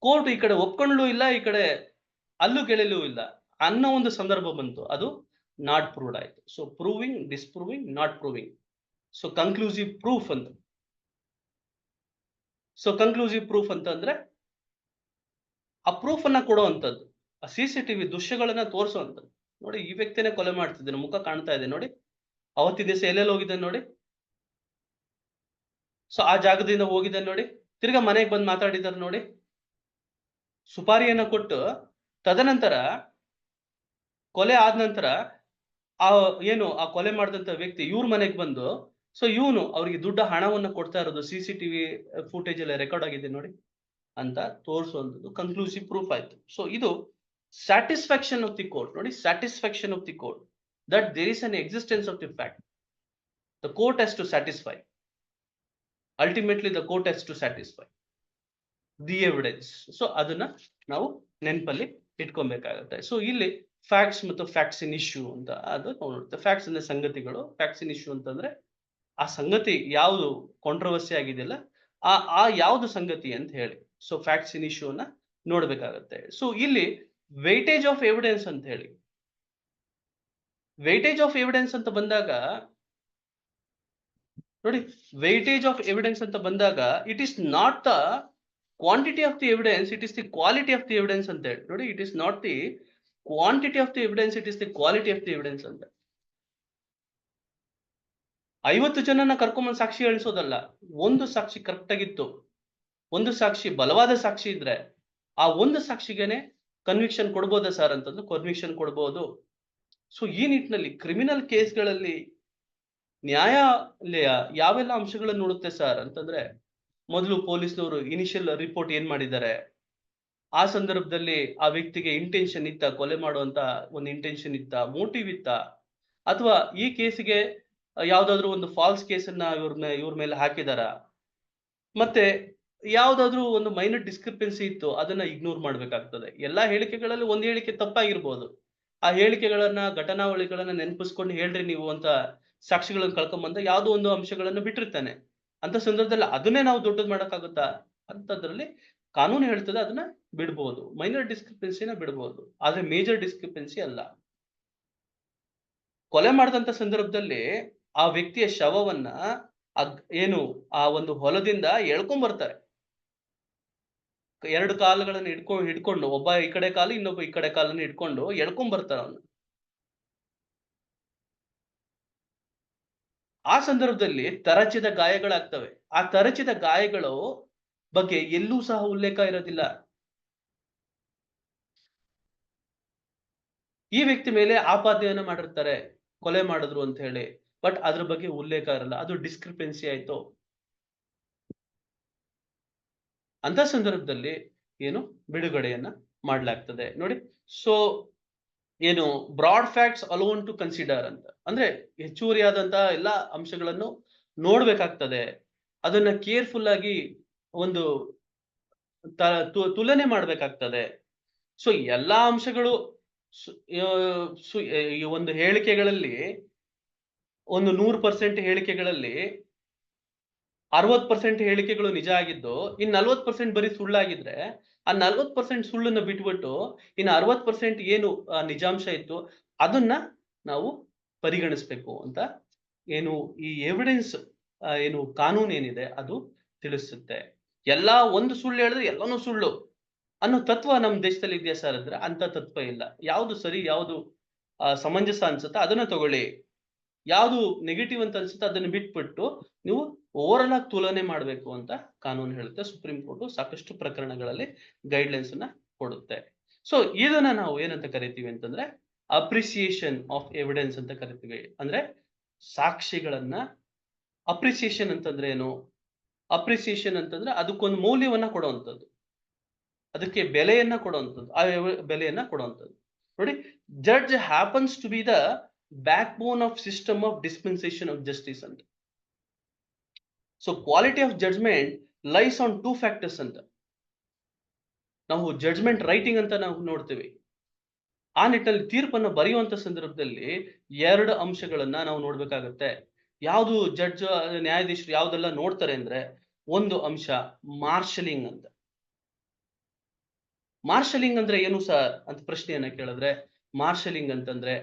ಕೋರ್ಟ್ ಈ ಕಡೆ ಒಪ್ಕೊಳ್ಳೂ ಇಲ್ಲ, ಈ ಕಡೆ ಅಲ್ಲೂ ಗೆಳಲೂ ಇಲ್ಲ ಅನ್ನೋ ಒಂದು ಸಂದರ್ಭ ಬಂತು, ಅದು ನಾಟ್ ಪ್ರೂವ್ಡ್ ಆಯ್ತು. So proving, disproving, not proving. So conclusive proof ಅಂತ. ಸೊ ಕನ್ಕ್ಲೂಸಿವ್ ಪ್ರೂಫ್ ಅಂತ ಅಂದ್ರೆ ಆ ಪ್ರೂಫ್ ಅನ್ನ ಕೊಡುವಂತದ್ದು, ಆ ಸಿಸಿಟಿವಿ ದೃಶ್ಯಗಳನ್ನ ತೋರಿಸುವಂತದ್ದು. ನೋಡಿ ಈ ವ್ಯಕ್ತಿನೇ ಕೊಲೆ ಮಾಡ್ತಿದ್ದಾನೆ, ಮುಖ ಕಾಣ್ತಾ ಇದೆ ನೋಡಿ, ಅವತ್ತಿನ ದಿವಸ ಎಲ್ಲೆಲ್ಲಿ ಹೋಗಿದ್ದಾನೆ ನೋಡಿ, ಸೊ ಆ ಜಾಗದಿಂದ ಹೋಗಿದ್ದಾನೆ ನೋಡಿ, ತಿರ್ಗಾ ಮನೆಗೆ ಬಂದು ಮಾತಾಡಿದ್ದಾರೆ ನೋಡಿ, ಸುಪಾರಿಯನ್ನ ಕೊಟ್ಟು ತದನಂತರ ಕೊಲೆ ಆದ ನಂತರ ಆ ಏನು ಆ ಕೊಲೆ ಮಾಡಿದಂತ ವ್ಯಕ್ತಿ ಇವ್ರ ಮನೆಗೆ ಬಂದು, ಸೊ ಇವನು ಅವ್ರಿಗೆ ಹಣವನ್ನ ಕೊಡ್ತಾ ಇರೋದು ಸಿಸಿಟಿವಿ ಫುಟೇಜ್ ಎಲ್ಲ ರೆಕಾರ್ಡ್ ಆಗಿದೆ ನೋಡಿ ಅಂತ ತೋರಿಸುವಂಥದ್ದು ಕನ್ಕ್ಲೂಸಿವ್ ಪ್ರೂಫ್ ಆಯ್ತು. ಸೊ ಇದು ಸ್ಯಾಟಿಸ್ಫ್ಯಾಕ್ಷನ್ ಆಫ್ ದಿ ಕೋರ್ಟ್ ನೋಡಿ, satisfaction of the court that there is an existence of the fact. The court has to satisfy, ultimately the court has to satisfy the evidence. So ಅದನ್ನ ನಾವು ನೆನಪಲ್ಲಿ ಇಟ್ಕೊಬೇಕಾಗುತ್ತೆ. So ಇಲ್ಲಿ facts ಮತ್ತು facts in issue ಅಂತ ಅದು ನೋಡುತ್ತೆ. Facts ಅಂದ್ರೆ ಸಂಗತಿಗಳು, ಫ್ಯಾಕ್ಟ್ಸ್ ಇನ್ ಇಶ್ಯೂ ಅಂತಂದ್ರೆ ಆ ಸಂಗತಿ ಯಾವುದು ಕಾಂಟ್ರವರ್ಸಿ ಆಗಿದೆಯಲ್ಲ ಆ ಯಾವುದು ಸಂಗತಿ ಅಂತ ಹೇಳಿ. ಸೊ ಫ್ಯಾಕ್ಟ್ಸ್ ಇನ್ ಇಶ್ಯೂ ಅನ್ನ ನೋಡ್ಬೇಕಾಗತ್ತೆ. ಸೊ ಇಲ್ಲಿ ವೆಯ್ಟೇಜ್ ಆಫ್ ಎವಿಡೆನ್ಸ್ ಅಂತ ಹೇಳಿ, ವೆಯ್ಟೇಜ್ ಆಫ್ ಎವಿಡೆನ್ಸ್ ಅಂತ ಬಂದಾಗ ನೋಡಿ, ವೆಯ್ಟೇಜ್ ಆಫ್ ಎವಿಡೆನ್ಸ್ ಅಂತ ಬಂದಾಗ it is not the quantity of the evidence, it is the quality of the evidence ಅಂತ ಹೇಳಿ ನೋಡಿ. It is not the quantity of the evidence, it is the quality of the evidence ಅಂತ. 50 ಜನನ ಕರ್ಕೊಂಬಂದು ಸಾಕ್ಷಿ ಹೇಳಿಸೋದಲ್ಲ, ಒಂದು ಸಾಕ್ಷಿ correct ಆಗಿತ್ತು, ಒಂದು ಸಾಕ್ಷಿ ಬಲವಾದ ಸಾಕ್ಷಿ ಇದ್ರೆ ಆ ಒಂದು ಸಾಕ್ಷಿಗೆನೆ ಕನ್ವಿಕ್ಷನ್ ಕೊಡ್ಬೋದಾ ಸರ್ ಅಂತಂದು ಕನ್ವಿಕ್ಷನ್ ಕೊಡ್ಬೋದು. ಸೊ ಈ ನಿಟ್ಟಿನಲ್ಲಿ ಕ್ರಿಮಿನಲ್ ಕೇಸ್ಗಳಲ್ಲಿ ನ್ಯಾಯಾಲಯ ಯಾವೆಲ್ಲ ಅಂಶಗಳನ್ನು ನೋಡುತ್ತೆ ಸರ್ ಅಂತಂದ್ರೆ, ಮೊದಲು ಪೊಲೀಸ್ನವರು ಇನಿಷಿಯಲ್ ರಿಪೋರ್ಟ್ ಏನ್ ಮಾಡಿದ್ದಾರೆ, ಆ ಸಂದರ್ಭದಲ್ಲಿ ಆ ವ್ಯಕ್ತಿಗೆ ಇಂಟೆನ್ಷನ್ ಇತ್ತ, ಕೊಲೆ ಮಾಡುವಂತ ಒಂದು ಇಂಟೆನ್ಷನ್ ಇತ್ತ, ಮೋಟಿವ್ ಇತ್ತ, ಅಥವಾ ಈ ಕೇಸಿಗೆ ಯಾವ್ದಾದ್ರು ಒಂದು ಫಾಲ್ಸ್ ಕೇಸನ್ನ ಇವ್ರ ಮೇಲೆ ಹಾಕಿದಾರ, ಮತ್ತೆ ಯಾವ್ದಾದ್ರು ಒಂದು ಮೈನರ್ ಡಿಸ್ಕ್ರಿಪೆನ್ಸಿ ಇತ್ತು, ಅದನ್ನ ಇಗ್ನೋರ್ ಮಾಡ್ಬೇಕಾಗ್ತದೆ. ಎಲ್ಲಾ ಹೇಳಿಕೆಗಳಲ್ಲಿ ಒಂದ್ ಹೇಳಿಕೆ ತಪ್ಪಾಗಿರ್ಬೋದು, ಆ ಹೇಳಿಕೆಗಳನ್ನ ಘಟನಾವಳಿಗಳನ್ನ ನೆನಪಿಸ್ಕೊಂಡು ಹೇಳ್ರಿ ನೀವು ಅಂತ ಸಾಕ್ಷಿಗಳನ್ನ ಕಳ್ಕೊಂಬಂದ ಯಾವ್ದೋ ಒಂದು ಅಂಶಗಳನ್ನು ಬಿಟ್ಟಿರ್ತಾನೆ. ಅಂತ ಸಂದರ್ಭದಲ್ಲಿ ಅದನ್ನೇ ನಾವು ದೊಡ್ಡದು ಮಾಡಕ್ಕಾಗುತ್ತಾ ಅಂತದ್ರಲ್ಲಿ ಕಾನೂನು ಹೇಳ್ತದೆ ಅದನ್ನ ಬಿಡ್ಬೋದು, ಮೈನರ್ ಡಿಸ್ಕ್ರಿಪೆನ್ಸಿನ ಬಿಡ್ಬೋದು, ಆದ್ರೆ ಮೇಜರ್ ಡಿಸ್ಕ್ರಿಪೆನ್ಸಿ ಅಲ್ಲ. ಕೊಲೆ ಮಾಡಿದಂತ ಸಂದರ್ಭದಲ್ಲಿ ಆ ವ್ಯಕ್ತಿಯ ಶವವನ್ನ ಏನು ಆ ಒಂದು ಹೊಲದಿಂದ ಎಳ್ಕೊಂಡ್ ಬರ್ತಾರೆ, 2 ಕಾಲುಗಳನ್ನ ಹಿಡ್ಕೊಂಡು ಒಬ್ಬ ಈ ಕಡೆ ಕಾಲು ಇನ್ನೊಬ್ಬ ಈ ಕಡೆ ಕಾಲನ್ನ ಹಿಡ್ಕೊಂಡು ಎಳ್ಕೊಂಡ್ ಬರ್ತಾರೆ ಅವನು. ಆ ಸಂದರ್ಭದಲ್ಲಿ ತರಚಿದ ಗಾಯಗಳಾಗ್ತವೆ. ಆ ತರಚಿದ ಗಾಯಗಳು ಬಗ್ಗೆ ಎಲ್ಲೂ ಸಹ ಉಲ್ಲೇಖ ಇರೋದಿಲ್ಲ. ಈ ವ್ಯಕ್ತಿ ಮೇಲೆ ಆಪಾದನೆಯನ್ನ ಮಾಡಿರ್ತಾರೆ, ಕೊಲೆ ಮಾಡಿದ್ರು ಅಂತ ಹೇಳಿ, ಬಟ್ ಅದ್ರ ಬಗ್ಗೆ ಉಲ್ಲೇಖ ಇರಲ್ಲ, ಅದು ಡಿಸ್ಕ್ರಿಪೆನ್ಸಿ ಆಯ್ತು. ಅಂತ ಸಂದರ್ಭದಲ್ಲಿ ಏನು ಬಿಡುಗಡೆಯನ್ನ ಮಾಡ್ಲಾಗ್ತದೆ ನೋಡಿ. ಸೊ ಏನು broad facts alone to consider ಅಂತ ಅಂದ್ರೆ ಹೆಚ್ಚುವರಿಯಾದಂತಹ ಎಲ್ಲಾ ಅಂಶಗಳನ್ನು ನೋಡ್ಬೇಕಾಗ್ತದೆ, ಅದನ್ನ ಕೇರ್ಫುಲ್ ಆಗಿ ಒಂದು ತುಲನೆ ಮಾಡ್ಬೇಕಾಗ್ತದೆ. ಸೊ ಎಲ್ಲಾ ಅಂಶಗಳು ಈ ಒಂದು ಹೇಳಿಕೆಗಳಲ್ಲಿ, ಒಂದು 100% ಹೇಳಿಕೆಗಳಲ್ಲಿ 60% ಹೇಳಿಕೆಗಳು ನಿಜ ಆಗಿದ್ದು ಇನ್ 40% ಬರೀ ಸುಳ್ಳಾಗಿದ್ರೆ, ಆ 40% ಸುಳ್ಳನ್ನ ಬಿಟ್ಬಿಟ್ಟು ಇನ್ನು 60% ಏನು ನಿಜಾಂಶ ಇತ್ತು ಅದನ್ನ ನಾವು ಪರಿಗಣಿಸ್ಬೇಕು ಅಂತ ಏನು ಈ ಎವಿಡೆನ್ಸ್ ಏನು ಕಾನೂನು ಏನಿದೆ ಅದು ತಿಳಿಸುತ್ತೆ. ಎಲ್ಲಾ ಒಂದು ಸುಳ್ಳು ಹೇಳಿದ್ರೆ ಎಲ್ಲಾನು ಸುಳ್ಳು ಅನ್ನೋ ತತ್ವ ನಮ್ಮ ದೇಶದಲ್ಲಿ ಇದೆಯಾ ಸರ್ ಅಂದ್ರೆ ಅಂತ ತತ್ವ ಇಲ್ಲ. ಯಾವುದು ಸರಿ, ಯಾವುದು ಸಮಂಜಸ ಅನ್ಸುತ್ತೆ ಅದನ್ನ ತಗೊಳ್ಳಿ. ಯಾವುದು ನೆಗೆಟಿವ್ ಅಂತ ಅನ್ಸುತ್ತೆ ಅದನ್ನು ಬಿಟ್ಬಿಟ್ಟು ನೀವು ಓವರ್ ಆಗಿ ತುಲನೆ ಮಾಡಬೇಕು ಅಂತ ಕಾನೂನು ಹೇಳುತ್ತೆ. ಸುಪ್ರೀಂ ಕೋರ್ಟ್ ಸಾಕಷ್ಟು ಪ್ರಕರಣಗಳಲ್ಲಿ ಗೈಡ್ಲೈನ್ಸ್ ಅನ್ನ ಕೊಡುತ್ತೆ. ಸೊ ಇದನ್ನ ನಾವು ಏನಂತ ಕರಿತೀವಿ ಅಂತಂದ್ರೆ ಅಪ್ರಿಸಿಯೇಷನ್ ಆಫ್ ಎವಿಡೆನ್ಸ್ ಅಂತ ಕರಿತೀವಿ. ಅಂದ್ರೆ ಸಾಕ್ಷಿಗಳನ್ನ ಅಪ್ರಿಸಿಯೇಷನ್ ಅಂತಂದ್ರೆ ಏನು? ಅಪ್ರಿಸಿಯೇಷನ್ ಅಂತಂದ್ರೆ ಅದಕ್ಕೊಂದು ಮೌಲ್ಯವನ್ನ ಕೊಡುವಂಥದ್ದು, ಅದಕ್ಕೆ ಬೆಲೆಯನ್ನ ಕೊಡುವಂಥದ್ದು, ಆ ಬೆಲೆಯನ್ನ ಕೊಡುವಂಥದ್ದು. ನೋಡಿ, judge happens to be the backbone of system of dispensation of justice ಅಂತ. So quality of judgment lies on 2 factors ಅಂತ. ನಾವು ಜಡ್ಜ್ಮೆಂಟ್ ರೈಟಿಂಗ್ ಅಂತ ನಾವು ನೋಡ್ತೀವಿ. ಆ ನಿಟ್ಟಿನಲ್ಲಿ ತೀರ್ಪನ್ನು ಬರೆಯುವಂತ ಸಂದರ್ಭದಲ್ಲಿ 2 ಅಂಶಗಳನ್ನ ನಾವು ನೋಡ್ಬೇಕಾಗತ್ತೆ. ಯಾವುದು ಜಡ್ಜ್ ನ್ಯಾಯಾಧೀಶರು ಯಾವ್ದೆಲ್ಲ ನೋಡ್ತಾರೆ ಅಂದ್ರೆ, ಒಂದು ಅಂಶ ಮಾರ್ಷಲಿಂಗ್ ಅಂತ. ಮಾರ್ಷಲಿಂಗ್ ಅಂದ್ರೆ ಏನು ಸರ್ ಅಂತ ಪ್ರಶ್ನೆಯನ್ನ ಕೇಳಿದ್ರೆ, ಮಾರ್ಷಲಿಂಗ್ ಅಂತಂದ್ರೆ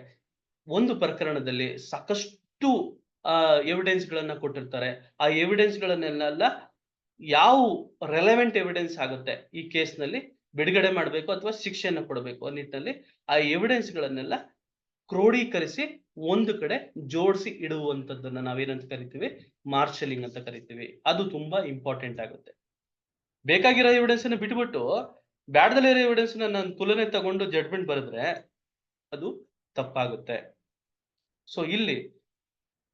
ಒಂದು ಪ್ರಕರಣದಲ್ಲಿ ಸಾಕಷ್ಟು ಎವಿಡೆನ್ಸ್ ಗಳನ್ನ ಕೊಟ್ಟಿರ್ತಾರೆ. ಆ ಎವಿಡೆನ್ಸ್ ಗಳನ್ನೆಲ್ಲ ಯಾವ ರೆಲೆವೆಂಟ್ ಎವಿಡೆನ್ಸ್ ಆಗುತ್ತೆ ಈ ಕೇಸ್ ನಲ್ಲಿ ಬಿಡುಗಡೆ ಮಾಡಬೇಕು ಅಥವಾ ಶಿಕ್ಷೆಯನ್ನ ಕೊಡಬೇಕು ಆ ನಿಟ್ಟಿನಲ್ಲಿ ಆ ಎವಿಡೆನ್ಸ್ ಗಳನ್ನೆಲ್ಲ ಕ್ರೋಢೀಕರಿಸಿ ಒಂದು ಕಡೆ ಜೋಡಿಸಿ ಇಡುವಂತದ್ದನ್ನ ನಾವೇನಂತ ಕರಿತೀವಿ? ಮಾರ್ಷಲಿಂಗ್ ಅಂತ ಕರಿತೀವಿ. ಅದು ತುಂಬಾ ಇಂಪಾರ್ಟೆಂಟ್ ಆಗುತ್ತೆ. ಬೇಕಾಗಿರೋ ಎವಿಡೆನ್ಸ್ ಅನ್ನ ಬಿಟ್ಬಿಟ್ಟು ಬ್ಯಾಡದಲ್ಲೇ ಇರೋ ಎವಿಡೆನ್ಸ್ ನಾನು ತುಲನೆ ತಗೊಂಡು ಜಡ್ಜ್ಮೆಂಟ್ ಬರೆದ್ರೆ ಅದು ತಪ್ಪಾಗುತ್ತೆ. ಸೊ ಇಲ್ಲಿ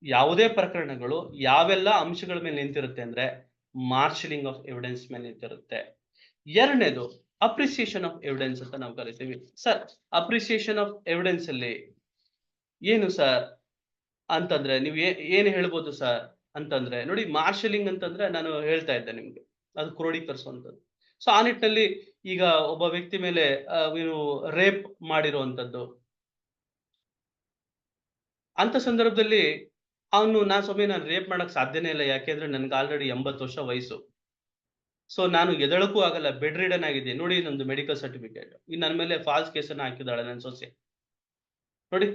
ಯಾವುದೇ ಪ್ರಕರಣಗಳು ಯಾವೆಲ್ಲ ಅಂಶಗಳ ಮೇಲೆ ನಿಂತಿರುತ್ತೆ ಅಂದ್ರೆ ಮಾರ್ಷಲಿಂಗ್ ಆಫ್ ಎವಿಡೆನ್ಸ್ ಮೇಲೆ ನಿಂತಿರುತ್ತೆ. ಎರಡನೇದು ಅಪ್ರಿಸಿಯೇಷನ್ ಆಫ್ ಎವಿಡೆನ್ಸ್ ಅಂತ ನಾವು ಕರಿತೀವಿ. ಸರ್, ಅಪ್ರಿಸಿಯೇಷನ್ ಆಫ್ ಎವಿಡೆನ್ಸ್ ಅಲ್ಲಿ ಏನು ಸರ್ ಅಂತಂದ್ರೆ ನೀವು ಏನು ಹೇಳ್ಬೋದು ಸರ್ ಅಂತಂದ್ರೆ, ನೋಡಿ, ಮಾರ್ಷಲಿಂಗ್ ಅಂತಂದ್ರೆ ನಾನು ಹೇಳ್ತಾ ಇದ್ದೆ ನಿಮ್ಗೆ, ಅದು ಕ್ರೋಢೀಕರಿಸುವಂಥದ್ದು. ಸೊ ಆ ನಿಟ್ಟಿನಲ್ಲಿ ಈಗ ಒಬ್ಬ ವ್ಯಕ್ತಿ ಮೇಲೆ ರೇಪ್ ಮಾಡಿರುವಂತದ್ದು ಅಂತ ಸಂದರ್ಭದಲ್ಲಿ ನಾನು ರೇಪ್ ಮಾಡಕ್ ಸಾಧ್ಯನೇ ಇಲ್ಲ, ಯಾಕೆಂದ್ರೆ ನನ್ಗೆ ಆಲ್ರೆಡಿ 80 ವರ್ಷ ವಯಸ್ಸು. ಸೊ ನಾನು ಎದಳಕ್ಕೂ ಆಗಲ್ಲ, ಬೆಡ್ ರಿಡನ್ ಆಗಿದೆ, ನೋಡಿ ನಂದು ಮೆಡಿಕಲ್ ಸರ್ಟಿಫಿಕೇಟ್. ಇನ್ನು ನನ್ನ ಮೇಲೆ ಫಾಲ್ಸ್ ಕೇಸನ್ನ ಹಾಕಿದಾಳೆ ನನ್ನ ಸೊಸೆ. ನೋಡಿ,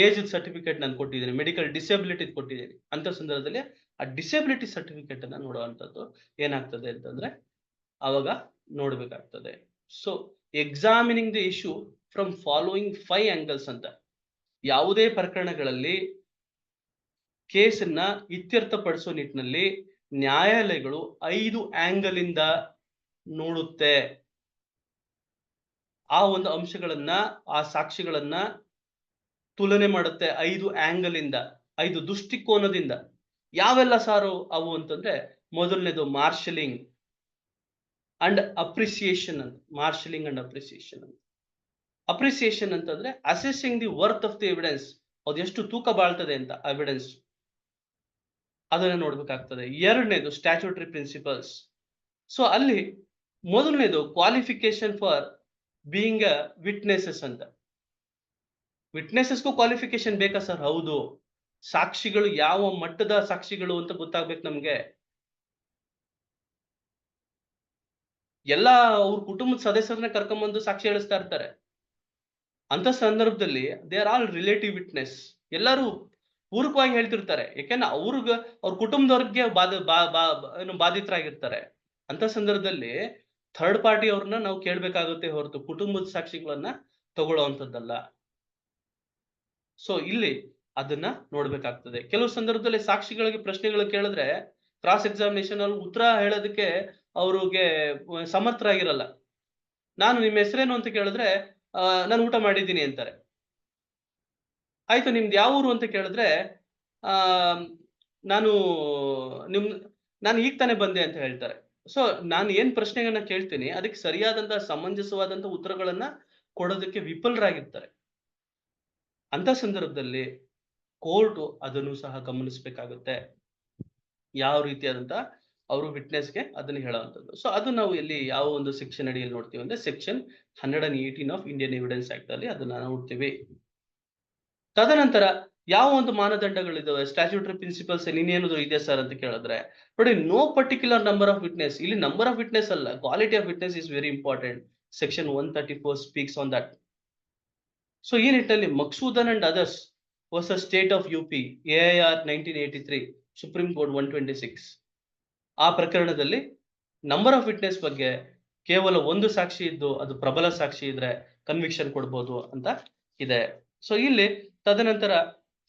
ಏಜ್ ಸರ್ಟಿಫಿಕೇಟ್ ನಾನು ಕೊಟ್ಟಿದ್ದೀನಿ, ಮೆಡಿಕಲ್ ಡಿಸೆಬಿಲಿಟಿ ಕೊಟ್ಟಿದ್ದೀನಿ. ಅಂತ ಸಂದರ್ಭದಲ್ಲಿ ಆ ಡಿಸೆಬಿಲಿಟಿ ಸರ್ಟಿಫಿಕೇಟ್ ಅನ್ನ ನೋಡುವಂಥದ್ದು ಏನಾಗ್ತದೆ ಅಂತಂದ್ರೆ ಅವಾಗ ನೋಡ್ಬೇಕಾಗ್ತದೆ. So examining the issue from following 5 angles ಅಂತ. ಯಾವುದೇ ಪ್ರಕರಣಗಳಲ್ಲಿ ಕೇಸನ್ನ ಇತ್ಯರ್ಥಪಡಿಸೋ ನಿಟ್ಟಿನಲ್ಲಿ ನ್ಯಾಯಾಲಯಗಳು 5 ಆಂಗಲ್ ಇಂದ ನೋಡುತ್ತೆ. ಆ ಒಂದು ಅಂಶಗಳನ್ನ, ಆ ಸಾಕ್ಷಿಗಳನ್ನ ತುಲನೆ ಮಾಡುತ್ತೆ 5 ಆಂಗಲ್ ಇಂದ, 5 ದೃಷ್ಟಿಕೋನದಿಂದ. ಯಾವೆಲ್ಲ ಸಾರು ಅವು ಅಂತಂದ್ರೆ, ಮೊದಲನೇದು ಮಾರ್ಷಲಿಂಗ್ ಅಂಡ್ ಅಪ್ರಿಸಿಯೇಷನ್ ಅಂತ. ಮಾರ್ಷಲಿಂಗ್ ಅಂಡ್ ಅಪ್ರಿಸಿಯೇಷನ್ ಅಂತ. ಅಪ್ರಿಸಿಯೇಷನ್ ಅಂತಂದ್ರೆ accessing the worth of the evidence, ಅದು ಎಷ್ಟು ತೂಕ ಬಾಳ್ತದೆ ಅಂತ ಎವಿಡೆನ್ಸ್, ಅದನ್ನ ನೋಡ್ಬೇಕಾಗ್ತದೆ. ಎರಡನೇದು ಸ್ಟ್ಯಾಚ್ಯೂಟರಿ ಪ್ರಿನ್ಸಿಪಲ್ಸ್. ಸೊ ಅಲ್ಲಿ ಮೊದಲನೇದು qualification for being a witnesses ಅಂತ. ವಿಟ್ನೆಸಸ್ಗೂ ಕ್ವಾಲಿಫಿಕೇಶನ್ ಬೇಕಾ ಸರ್? ಹೌದು. ಸಾಕ್ಷಿಗಳು ಯಾವ ಮಟ್ಟದ ಸಾಕ್ಷಿಗಳು ಅಂತ ಗೊತ್ತಾಗ್ಬೇಕು ನಮ್ಗೆ. ಎಲ್ಲ ಅವ್ರ ಕುಟುಂಬದ ಸದಸ್ಯರನ್ನ ಕರ್ಕೊಂಡ್ಬಂದು ಸಾಕ್ಷಿ ಹೇಳಿಸ್ತಾ ಇರ್ತಾರೆ. ಅಂತ ಸಂದರ್ಭದಲ್ಲಿ they are all relative witness. ಎಲ್ಲರೂ ಪೂರಕವಾಗಿ ಹೇಳ್ತಿರ್ತಾರೆ, ಯಾಕೆಂದ್ರೆ ಅವ್ರ ಕುಟುಂಬದವ್ರಿಗೆ ಬಾಧಿತರಾಗಿರ್ತಾರೆ. ಅಂತ ಸಂದರ್ಭದಲ್ಲಿ ಥರ್ಡ್ ಪಾರ್ಟಿ ಅವ್ರನ್ನ ನಾವು ಕೇಳ್ಬೇಕಾಗುತ್ತೆ ಹೊರತು ಕುಟುಂಬದ ಸಾಕ್ಷಿಗಳನ್ನ ತಗೊಳ್ಳೋವಂಥದ್ದಲ್ಲ. ಸೊ ಇಲ್ಲಿ ಅದನ್ನ ನೋಡ್ಬೇಕಾಗ್ತದೆ. ಕೆಲವು ಸಂದರ್ಭದಲ್ಲಿ ಸಾಕ್ಷಿಗಳಿಗೆ ಪ್ರಶ್ನೆಗಳು ಕೇಳಿದ್ರೆ ಕ್ರಾಸ್ ಎಕ್ಸಾಮಿನೇಷನ್ ಅಲ್ಲಿ ಉತ್ತರ ಹೇಳೋದಕ್ಕೆ ಅವ್ರಿಗೆ ಸಮರ್ಥರಾಗಿರಲ್ಲ. ನಾನು ನಿಮ್ಮ ಹೆಸರೇನು ಅಂತ ಕೇಳಿದ್ರೆ ನಾನು ಊಟ ಮಾಡಿದ್ದೀನಿ ಅಂತಾರೆ. ಆಯ್ತು, ನಿಮ್ದು ಯಾವ ಊರು ಅಂತ ಕೇಳಿದ್ರೆ ನಾನು ಈಗ ತಾನೇ ಬಂದೆ ಅಂತ ಹೇಳ್ತಾರೆ. ಸೊ ನಾನು ಏನ್ ಪ್ರಶ್ನೆಗಳನ್ನ ಕೇಳ್ತೀನಿ ಅದಕ್ಕೆ ಸರಿಯಾದಂತಹ ಸಮಂಜಸವಾದಂತಹ ಉತ್ತರಗಳನ್ನ ಕೊಡೋದಕ್ಕೆ ವಿಫಲರಾಗಿರ್ತಾರೆ. ಅಂತ ಸಂದರ್ಭದಲ್ಲಿ ಕೋರ್ಟ್ ಅದನ್ನು ಸಹ ಗಮನಿಸಬೇಕಾಗುತ್ತೆ, ಯಾವ ರೀತಿಯಾದಂತ ಅವರು ವಿಟ್ನೆಸ್ಗೆ ಅದನ್ನ ಹೇಳುವಂಥದ್ದು. ಸೊ ಅದು ನಾವು ಇಲ್ಲಿ ಯಾವ ಒಂದು ಸೆಕ್ಷನ್ ಅಡಿಯಲ್ಲಿ ನೋಡ್ತೀವಿ ಅಂದ್ರೆ section 118 of Indian Evidence act ಅಲ್ಲಿ ಅದನ್ನ ನೋಡ್ತೀವಿ. ತದನಂತರ ಯಾವ ಒಂದು ಮಾನದಂಡಗಳಿದಾವೆ, ಸ್ಟ್ಯಾಚ್ಯೂಟರಿ ಪ್ರಿನ್ಸಿಪಲ್ಸ್ ಇನ್ನೇನಾದ್ರು ಇದೆ ಸರ್ ಅಂತ ಕೇಳಿದ್ರೆ, ನೋಡಿ, no particular number of witness. ಇಲ್ಲಿ ನಂಬರ್ ಆಫ್ ವಿಟ್ನೆಸ್ ಅಲ್ಲ, quality of witness is very important. Section 134 speaks on that. So ಈ ನಿಟ್ಟಿನಲ್ಲಿ Maqsoodan and others versus State of UP AIR 1983 Supreme Court 126 ಆ ಪ್ರಕರಣದಲ್ಲಿ ನಂಬರ್ ಆಫ್ ವಿಟ್ನೆಸ್ ಬಗ್ಗೆ ಕೇವಲ ಒಂದು ಸಾಕ್ಷಿ ಇದ್ದು ಅದು ಪ್ರಬಲ ಸಾಕ್ಷಿ ಇದ್ರೆ ಕನ್ವಿಕ್ಷನ್ ಕೊಡ್ಬೋದು ಅಂತ ಇದೆ. ಸೊ ಇಲ್ಲಿ ತದನಂತರ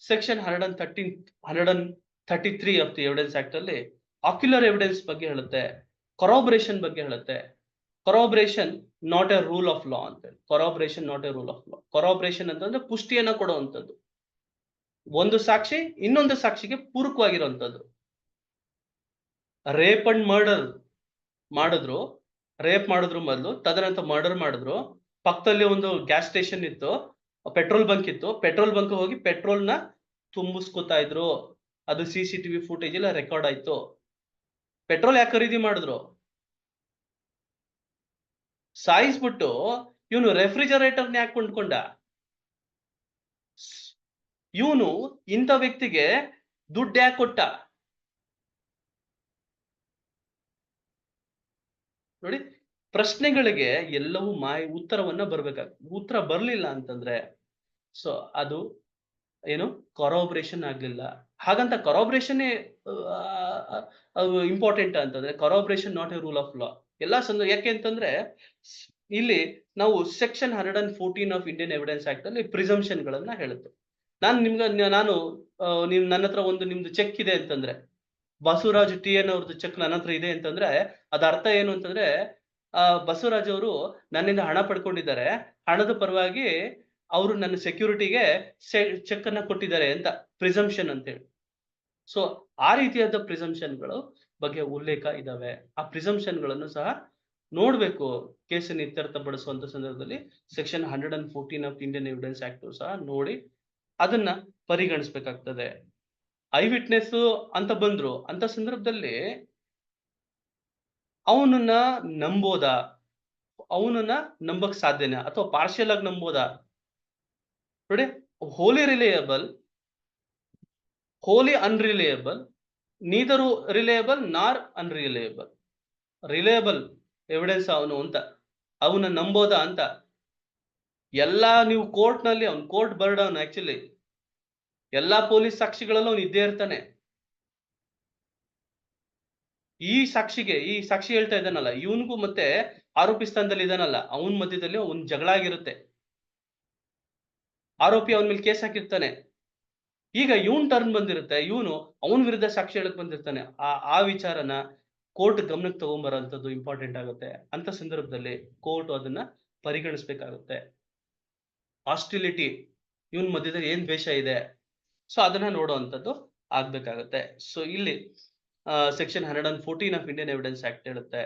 section 133 of the evidence act ಅಲ್ಲಿ ಆಕ್ಯುಲರ್ ಎವಿಡೆನ್ಸ್ ಬಗ್ಗೆ ಹೇಳುತ್ತೆ, ಕೊರಾಬರೇಷನ್ ಬಗ್ಗೆ ಹೇಳುತ್ತೆ. Corroboration not a rule of law ಅಂತ ಹೇಳಿ. Corroboration not a rule of law. Corroboration ಅಂತಂದ್ರೆ ಪುಷ್ಟಿಯನ್ನ ಕೊಡುವಂಥದ್ದು, ಒಂದು ಸಾಕ್ಷಿ ಇನ್ನೊಂದು ಸಾಕ್ಷಿಗೆ ಪೂರಕವಾಗಿರುವಂತದ್ದು. ರೇಪ್ ಅಂಡ್ ಮರ್ಡರ್ ಮಾಡಿದ್ರು, ರೇಪ್ ಮಾಡಿದ್ರು ಮೊದಲು, ತದನಂತರ ಮರ್ಡರ್ ಮಾಡಿದ್ರು. ಪಕ್ಕದಲ್ಲಿ ಒಂದು ಗ್ಯಾಸ್ ಸ್ಟೇಷನ್ ಇತ್ತು, ಪೆಟ್ರೋಲ್ ಬಂಕ್ ಇತ್ತು, ಪೆಟ್ರೋಲ್ ಬಂಕ್ ಹೋಗಿ ಪೆಟ್ರೋಲ್ ನ ತುಂಬಿಸ್ಕೊತಾ ಇದ್ರು. ಅದು CCTV ಫುಟೇಜ್ ಎಲ್ಲ ರೆಕಾರ್ಡ್ ಆಯ್ತು. ಪೆಟ್ರೋಲ್ ಯಾಕೆ ಖರೀದಿ ಮಾಡಿದ್ರು? ಸಾಯಿಸ್ಬಿಟ್ಟು ಇವನು ರೆಫ್ರಿಜರೇಟರ್ನ ಯಾಕೆ ಕೊಂಡ್ಕೊಂಡ? ಇವನು ಇಂಥ ವ್ಯಕ್ತಿಗೆ ದುಡ್ಡು ಯಾಕೆ ಕೊಟ್ಟ? ನೋಡಿ, ಪ್ರಶ್ನೆಗಳಿಗೆ ಎಲ್ಲವೂ ಉತ್ತರವನ್ನ ಬರ್ಬೇಕಾಗ್ತದೆ. ಉತ್ತರ ಬರ್ಲಿಲ್ಲ ಅಂತಂದ್ರೆ ಸೊ ಅದು ಏನು ಕೊರಾಬರೇಷನ್ ಆಗ್ಲಿಲ್ಲ. ಹಾಗಂತ ಕೊರಾಬರೇಷನ್ ಇಂಪಾರ್ಟೆಂಟ್ ಅಂತಂದ್ರೆ corroboration not a rule of law. ಎಲ್ಲಾ ಯಾಕೆ ಅಂತಂದ್ರೆ ಇಲ್ಲಿ ನಾವು section 114 of Indian Evidence act ಅಲ್ಲಿ ಪ್ರಿಸಂಪ್ಷನ್ ಗಳನ್ನ ಹೇಳುತ್ತೆ. ನಾನು ನೀವು ನನ್ನ ಹತ್ರ ಒಂದು ನಿಮ್ದು ಚೆಕ್ ಇದೆ ಅಂತಂದ್ರೆ, ಬಸವರಾಜ್ TN ಅವ್ರದ್ದು ಚೆಕ್ ನನ್ನ ಹತ್ರ ಇದೆ ಅಂತಂದ್ರೆ ಅದ ಅರ್ಥ ಏನು ಅಂತಂದ್ರೆ ಬಸವರಾಜ್ ಅವರು ನನ್ನಿಂದ ಹಣ ಪಡ್ಕೊಂಡಿದ್ದಾರೆ, ಹಣದ ಪರವಾಗಿ ಅವರು ನನ್ನ ಸೆಕ್ಯೂರಿಟಿಗೆ ಚೆಕ್ ಅನ್ನ ಕೊಟ್ಟಿದ್ದಾರೆ ಅಂತ ಪ್ರಿಸಂಪ್ಷನ್ ಅಂತ ಹೇಳಿ. ಸೊ ಆ ರೀತಿಯಾದ ಪ್ರಿಸಂಪ್ಷನ್ಗಳು ಬಗ್ಗೆ ಉಲ್ಲೇಖ ಇದಾವೆ. ಆ ಪ್ರಿಸಂಪ್ಷನ್ ಗಳನ್ನು ಸಹ ನೋಡ್ಬೇಕು. ಕೇಸನ್ನು ಇತ್ಯರ್ಥಪಡಿಸುವಂತ ಸಂದರ್ಭದಲ್ಲಿ section 114 of Indian Evidence act ಸಹ ನೋಡಿ ಅದನ್ನ ಪರಿಗಣಿಸಬೇಕಾಗ್ತದೆ. ಐ ವಿಟ್ನೆಸ್ ಅಂತ ಬಂದ್ರು ಅಂತ ಸಂದರ್ಭದಲ್ಲಿ ಅವನನ್ನ ನಂಬೋದಾ, ಅವನನ್ನ ನಂಬಕ್ ಸಾಧ್ಯನಾ ಅಥವಾ ಪಾರ್ಷಿಯಲ್ ಆಗಿ ನಂಬೋದಾ? ನೋಡಿ, ಹೋಲಿ ರಿಲೇಯಬಲ್, ಹೋಲಿ ಅನ್ರಿಲೇಯಬಲ್, ನೀದರು ರಿಲೇಯಬಲ್ ನಾರ್ ಅನ್ರಿಲೇಯಬಲ್. ರಿಲೇಯಬಲ್ ಎವಿಡೆನ್ಸ್ ಅವನು ಅಂತ, ಅವನ ನಂಬೋದಾ ಅಂತ. ಎಲ್ಲಾ ನೀವು ಕೋರ್ಟ್ ನಲ್ಲಿ ಅವ್ನು ಕೋರ್ಟ್ ಬರ್ಡ್ ಅವನು ಆಕ್ಚುಲಿ ಎಲ್ಲಾ ಪೊಲೀಸ್ ಸಾಕ್ಷಿಗಳಲ್ಲೂ ಅವನು ಇದ್ದೇ ಇರ್ತಾನೆ. ಈ ಸಾಕ್ಷಿ ಹೇಳ್ತಾ ಇದ್ದಾನಲ್ಲ, ಇವನ್ಗೂ ಮತ್ತೆ ಆರೋಪಿ ಸ್ಥಾನದಲ್ಲಿ ಇದಾನಲ್ಲ, ಅವನ್ ಮಧ್ಯದಲ್ಲಿ ಅವನ್ ಜಗಳ ಆಗಿರುತ್ತೆ. ಆರೋಪಿ ಅವನ ಮೇಲೆ ಕೇಸ್ ಹಾಕಿರ್ತಾನೆ. ಈಗ ಇವನ್ ಟರ್ನ್ ಬಂದಿರುತ್ತೆ, ಇವನು ಅವನ ವಿರುದ್ಧ ಸಾಕ್ಷಿ ಹೇಳಕ್ ಬಂದಿರ್ತಾನೆ. ಆ ವಿಚಾರನ ಕೋರ್ಟ್ ಗಮನಕ್ಕೆ ತಗೊಂಬರೋಂಥದ್ದು ಇಂಪಾರ್ಟೆಂಟ್ ಆಗುತ್ತೆ. ಅಂತ ಸಂದರ್ಭದಲ್ಲಿ ಕೋರ್ಟ್ ಅದನ್ನ ಪರಿಗಣಿಸ್ಬೇಕಾಗುತ್ತೆ. ಹಾಸ್ಟಿಲಿಟಿ, ಇವನ್ ಮಧ್ಯದಲ್ಲಿ ಏನ್ ದ್ವೇಷ ಇದೆ, ಸೊ ಅದನ್ನ ನೋಡುವಂಥದ್ದು ಆಗ್ಬೇಕಾಗತ್ತೆ. ಸೊ ಇಲ್ಲಿ section 114 of Indian Evidence act ಹೇಳುತ್ತೆ,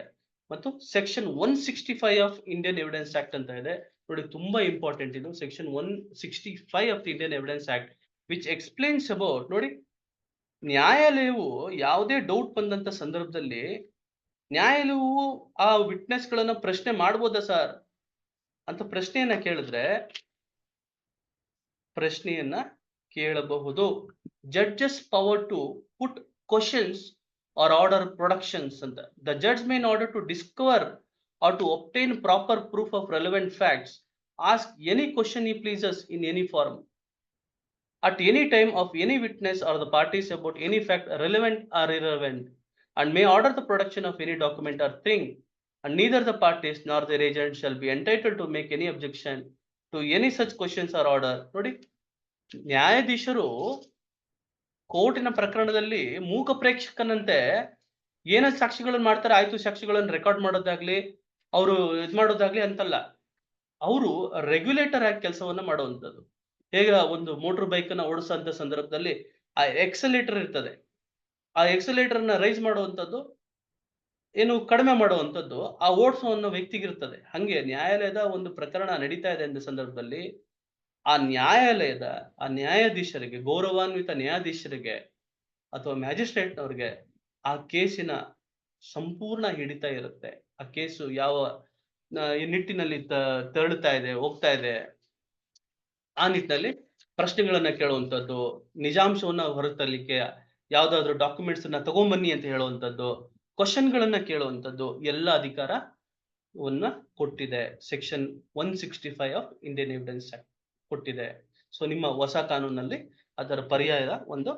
ಮತ್ತು section 165 of Indian Evidence act ಅಂತ ಇದೆ ನೋಡಿ. ತುಂಬಾ ಇಂಪಾರ್ಟೆಂಟ್ ಇದು section 165 of the Indian Evidence act which explains about, ನೋಡಿ, ನ್ಯಾಯಾಲಯವು ಯಾವುದೇ ಡೌಟ್ ಬಂದಂತ ಸಂದರ್ಭದಲ್ಲಿ ನ್ಯಾಯಾಲಯವು ಆ ವಿಟ್ನೆಸ್ ಗಳನ್ನ ಪ್ರಶ್ನೆ ಮಾಡ್ಬೋದಾ ಸರ್ ಅಂತ ಪ್ರಶ್ನೆಯನ್ನ ಕೇಳಬಹುದು. Judges power to put questions or order productions ಅಂತ. The judge may in order to discover or to obtain proper proof of relevant facts ask any question he pleases in any form at any time of any witness or the parties about any fact relevant or irrelevant, and may order the production of any document or thing, and neither the parties nor their agent shall be entitled to make any objection to any such questions or order. ನೋಡಿ, ನ್ಯಾಯಾಧೀಶರು ಕೋರ್ಟಿನ ಪ್ರಕರಣದಲ್ಲಿ ಮೂಕ ಪ್ರೇಕ್ಷಕನಂತೆ ಏನ ಸಾಕ್ಷಿಗಳನ್ನು ಮಾಡ್ತಾರೆ, ಆಯ್ತು ಸಾಕ್ಷಿಗಳನ್ನು record ಮಾಡೋದಾಗ್ಲಿ ಅವರು ಮಾಡೋದಾಗ್ಲಿ ಅಂತಲ್ಲ. ಅವರು ರೆಗ್ಯುಲೇಟರ್ ಆಗಿ ಕೆಲಸವನ್ನ ಮಾಡುವಂಥದ್ದು. ಹೇಗ ಒಂದು ಮೋಟರ್ ಬೈಕ್ ಅನ್ನ ಓಡಿಸುವಂತ ಸಂದರ್ಭದಲ್ಲಿ ಆ ಎಕ್ಸಲೇಟರ್ ಇರ್ತದೆ, ಆ ಎಕ್ಸಲೇಟರ್ ನ ರೈಸ್ ಮಾಡುವಂಥದ್ದು ಏನು ಕಡಿಮೆ ಮಾಡುವಂಥದ್ದು ಆ ಓಡಿಸುವ ವ್ಯಕ್ತಿಗಿರ್ತದೆ. ಹಂಗೆ ನ್ಯಾಯಾಲಯದ ಒಂದು ಪ್ರಕರಣ ನಡೀತಾ ಇದೆ ಅಂದ ಸಂದರ್ಭದಲ್ಲಿ ಆ ನ್ಯಾಯಾಧೀಶರಿಗೆ, ಗೌರವಾನ್ವಿತ ನ್ಯಾಯಾಧೀಶರಿಗೆ ಅಥವಾ ಮ್ಯಾಜಿಸ್ಟ್ರೇಟ್ನವ್ರಿಗೆ ಆ ಕೇಸಿನ ಸಂಪೂರ್ಣ ಹಿಡಿತ ಇರುತ್ತೆ. ಆ ಕೇಸು ಯಾವ ನಿಟ್ಟಿನಲ್ಲಿ ತೆರಳುತ್ತಾ ಇದೆ, ಹೋಗ್ತಾ ಇದೆ, ಆ ನಿಟ್ಟಿನಲ್ಲಿ ಪ್ರಶ್ನೆಗಳನ್ನ ಕೇಳುವಂಥದ್ದು, ನಿಜಾಂಶವನ್ನ ಹೊರತರಲಿಕ್ಕೆ ಯಾವ್ದಾದ್ರು ಡಾಕ್ಯುಮೆಂಟ್ಸ್ ಅನ್ನ ತಗೊಂಬನ್ನಿ ಅಂತ ಹೇಳುವಂಥದ್ದು, ಕ್ವಶನ್ ಗಳನ್ನ ಕೇಳುವಂಥದ್ದು ಎಲ್ಲ ಅಧಿಕಾರವನ್ನ ಕೊಟ್ಟಿದೆ section 165 of Indian Evidence act ಕೊಟ್ಟಿದೆ. ಸೊ ನಿಮ್ಮ ಹೊಸ ಕಾನೂನಲ್ಲಿ ಅದರ ಪರ್ಯಾಯದ ಒಂದು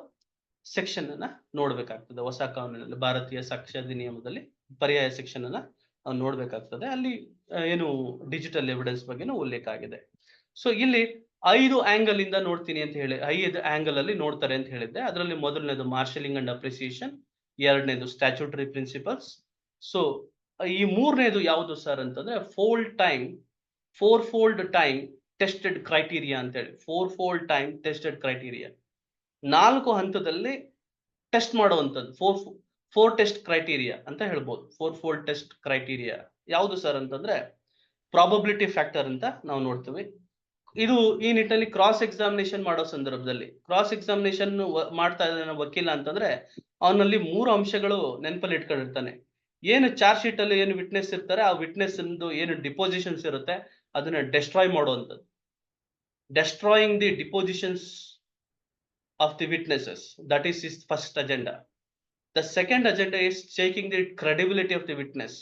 ಸೆಕ್ಷನ್ ಅನ್ನ ನೋಡ್ಬೇಕಾಗ್ತದೆ. ಹೊಸ ಕಾನೂನಿನಲ್ಲಿ ಭಾರತೀಯ ಸಾಕ್ಷ್ಯ ಅಧಿನಿಯಮದಲ್ಲಿ ಪರ್ಯಾಯ ಸೆಕ್ಷನ್ ಅನ್ನ ನೋಡ್ಬೇಕಾಗ್ತದೆ. ಅಲ್ಲಿ ಏನು ಡಿಜಿಟಲ್ ಎವಿಡೆನ್ಸ್ ಬಗ್ಗೆನೂ ಉಲ್ಲೇಖ ಆಗಿದೆ. ಸೊ ಇಲ್ಲಿ 5 ಆಂಗಲ್ ಇಂದ ನೋಡ್ತೀನಿ ಅಂತ ಹೇಳಿ 5 ಆಂಗಲ್ ಅಲ್ಲಿ ನೋಡ್ತಾರೆ ಅಂತ ಹೇಳಿದ್ದೆ. ಅದರಲ್ಲಿ ಮೊದಲನೇದು ಮಾರ್ಷಲಿಂಗ್ ಅಂಡ್ ಅಪ್ರಿಸಿಯೇಷನ್, ಎರಡನೇದು ಸ್ಟ್ಯಾಚ್ಯೂಟರಿ ಪ್ರಿನ್ಸಿಪಲ್ಸ್. ಸೊ ಈ ಮೂರನೇದು ಯಾವುದು ಸರ್ ಅಂತಂದ್ರೆ four fold time tested criteria ಅಂತ ಹೇಳಿ. 4 ಫೋಲ್ಡ್ ಟೈಮ್ ಟೆಸ್ಟೆಡ್ ಕ್ರೈಟೀರಿಯಾ, 4 ಹಂತದಲ್ಲಿ ಟೆಸ್ಟ್ ಮಾಡುವಂಥದ್ದು. ಫೋರ್ ಟೆಸ್ಟ್ ಕ್ರೈಟೀರಿಯಾ ಅಂತ ಹೇಳ್ಬೋದು. 4 ಫೋಲ್ಡ್ ಟೆಸ್ಟ್ ಕ್ರೈಟೀರಿಯಾ ಯಾವುದು ಸರ್ ಅಂತಂದ್ರೆ ಪ್ರಾಬಬಿಲಿಟಿ ಫ್ಯಾಕ್ಟರ್ ಅಂತ ನಾವು ನೋಡ್ತೀವಿ. ಇದು ಈ ನಿಟ್ಟಿನಲ್ಲಿ ಕ್ರಾಸ್ ಎಕ್ಸಾಮಿನೇಷನ್ ಮಾಡೋ ಸಂದರ್ಭದಲ್ಲಿ, ಕ್ರಾಸ್ ಎಕ್ಸಾಮಿನೇಷನ್ ಮಾಡ್ತಾ ಇದ್ದಾನೆ ವಕೀಲ ಅಂತಂದ್ರೆ ಅವನಲ್ಲಿ 3 ಅಂಶಗಳು ನೆನಪಲ್ಲಿ ಇಟ್ಕೊಂಡಿರ್ತಾನೆ. ಏನು ಚಾರ್ಜ್ ಶೀಟ್ ಅಲ್ಲಿ ಏನು ವಿಟ್ನೆಸ್ ಇರ್ತಾರೆ, ಆ ವಿಟ್ನೆಸ್ ಏನು ಡಿಪೋಸಿಷನ್ಸ್ ಇರುತ್ತೆ ಅದನ್ನ ಡೆಸ್ಟ್ರಾಯ್ ಮಾಡುವಂಥದ್ದು. Destroying the depositions of the witnesses, that is his first agenda. The second agenda is checking the credibility of the witness.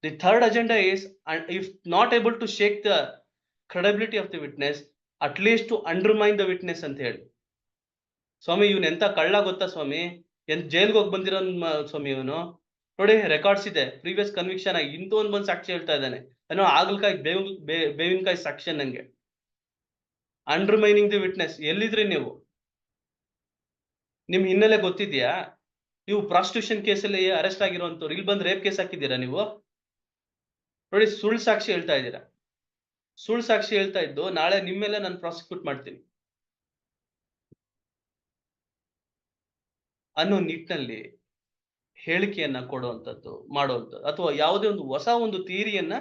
The third agenda is, and if not able to shake the credibility of the witness, at least to undermine the witness ಅಂತ ಹೇಳಿ. ಸ್ವಾಮಿ ಇವನು ಎಂತ ಕಳ್ಳ ಗೊತ್ತಾ ಸ್ವಾಮಿ, ಜೈಲ್ಗೆ ಹೋಗಿ ಬಂದಿರೋ ಸ್ವಾಮಿ ಇವನು ನೋಡಿ, ರೆಕಾರ್ಡ್ಸ್ ಇದೆ, ಪ್ರೀವಿಯಸ್ ಕನ್ವಿಕ್ಷನ್ ಆಗಿ ಇಂತ ಬಂದು ಸಾಕ್ಷಿ ಹೇಳ್ತಾ ಇದ್ದಾನೆ ಏನೋ ಆಗಲ್ಕಾಯಿ ಬೇವಿನಕಾಯಿ ಸಾಕ್ಷಿ ನಂಗೆ. ಅಂಡರ್ಮೈನಿಂಗ್ ದಿ ವಿಟ್ನೆಸ್. ಎಲ್ಲಿದ್ರಿ ನೀವು? ನಿಮ್ ಹಿನ್ನೆಲೆ ಗೊತ್ತಿದ್ಯಾ? ನೀವು ಪ್ರಾಸ್ಟಿಟ್ಯೂಷನ್ ಕೇಸಲ್ಲಿ ಅರೆಸ್ಟ್ ಆಗಿರುವಂತವ್ರು ಇಲ್ಲಿ ಬಂದು ರೇಪ್ ಕೇಸ್ ಹಾಕಿದ್ದೀರಾ ನೀವು? ನೋಡಿ, ಸುಳ್ಳು ಸಾಕ್ಷಿ ಹೇಳ್ತಾ ಇದ್ದೀರಾ. ಸುಳ್ಳು ಸಾಕ್ಷಿ ಹೇಳ್ತಾ ಇದ್ದು ನಾಳೆ ನಿಮ್ಮ ಮೇಲೆ ನಾನು ಪ್ರಾಸಿಕ್ಯೂಟ್ ಮಾಡ್ತೀನಿ ಅನ್ನೋ ನಿಟ್ಟಿನಲ್ಲಿ ಹೇಳಿಕೆಯನ್ನ ಕೊಡುವಂಥದ್ದು, ಮಾಡುವಂಥದ್ದು, ಅಥವಾ ಯಾವುದೇ ಒಂದು ಹೊಸ ಒಂದು ಥಿಯರಿಯನ್ನ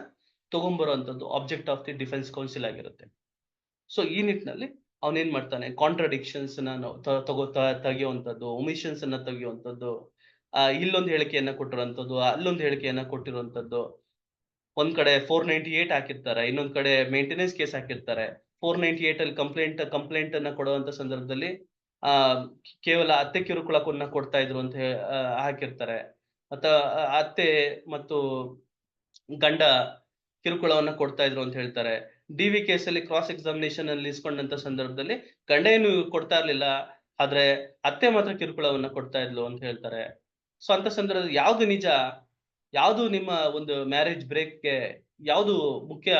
ತಗೊಂಡ್ಬರುವಂಥದ್ದು object of the defence counsel ಆಗಿರುತ್ತೆ. ಸೊ ಈ ನಿಟ್ಟಿನಲ್ಲಿ ಅವನೇನ್ ಮಾಡ್ತಾನೆ, ಕಾಂಟ್ರಡಿಕ್ಷನ್ಸ್ ತೆಗೆಯುವಂಥದ್ದು, ಒಮಿಷನ್ಸ್ ಅನ್ನ ತೆಗೆಯುವಂಥದ್ದು, ಇಲ್ಲೊಂದು ಹೇಳಿಕೆಯನ್ನ ಕೊಟ್ಟಿರುವಂಥದ್ದು, ಅಲ್ಲೊಂದು ಹೇಳಿಕೆಯನ್ನ ಕೊಟ್ಟಿರುವಂಥದ್ದು. ಒಂದ್ ಕಡೆ 498 ಹಾಕಿರ್ತಾರೆ, ಇನ್ನೊಂದ್ ಕಡೆ ಮೇಂಟೆನೆನ್ಸ್ ಕೇಸ್ ಹಾಕಿರ್ತಾರೆ. 498 ಅಲ್ಲಿ ಕಂಪ್ಲೇಂಟ್ ಅನ್ನ ಕೊಡುವಂತ ಸಂದರ್ಭದಲ್ಲಿ ಕೇವಲ ಅತ್ತೆ ಕಿರುಕುಳವನ್ನ ಕೊಡ್ತಾ ಇದ್ರು ಅಂತ ಹಾಕಿರ್ತಾರೆ. ಅಥವಾ ಅತ್ತೆ ಮತ್ತು ಗಂಡ ಕಿರುಕುಳವನ್ನ ಕೊಡ್ತಾ ಇದ್ರು ಅಂತ ಹೇಳ್ತಾರೆ. ಡಿ.ವಿ ಕೇಸಲ್ಲಿ ಕ್ರಾಸ್ ಎಕ್ಸಾಮಿನೇಷನ್ ಅಲ್ಲಿ ಇಸ್ಕೊಂಡಂತ ಸಂದರ್ಭದಲ್ಲಿ ಗಂಡ ಏನು ಕೊಡ್ತಾ ಇರ್ಲಿಲ್ಲ, ಆದ್ರೆ ಅತ್ತೆ ಮಾತ್ರ ಕಿರುಕುಳವನ್ನ ಕೊಡ್ತಾ ಇದ್ಲು ಅಂತ ಹೇಳ್ತಾರೆ. ಸೊ ಅಂತ ಸಂದರ್ಭದಲ್ಲಿ ಯಾವ್ದು ನಿಜ, ಯಾವ್ದು ನಿಮ್ಮ ಒಂದು ಮ್ಯಾರೇಜ್ ಬ್ರೇಕ್ಗೆ ಯಾವ್ದು ಮುಖ್ಯ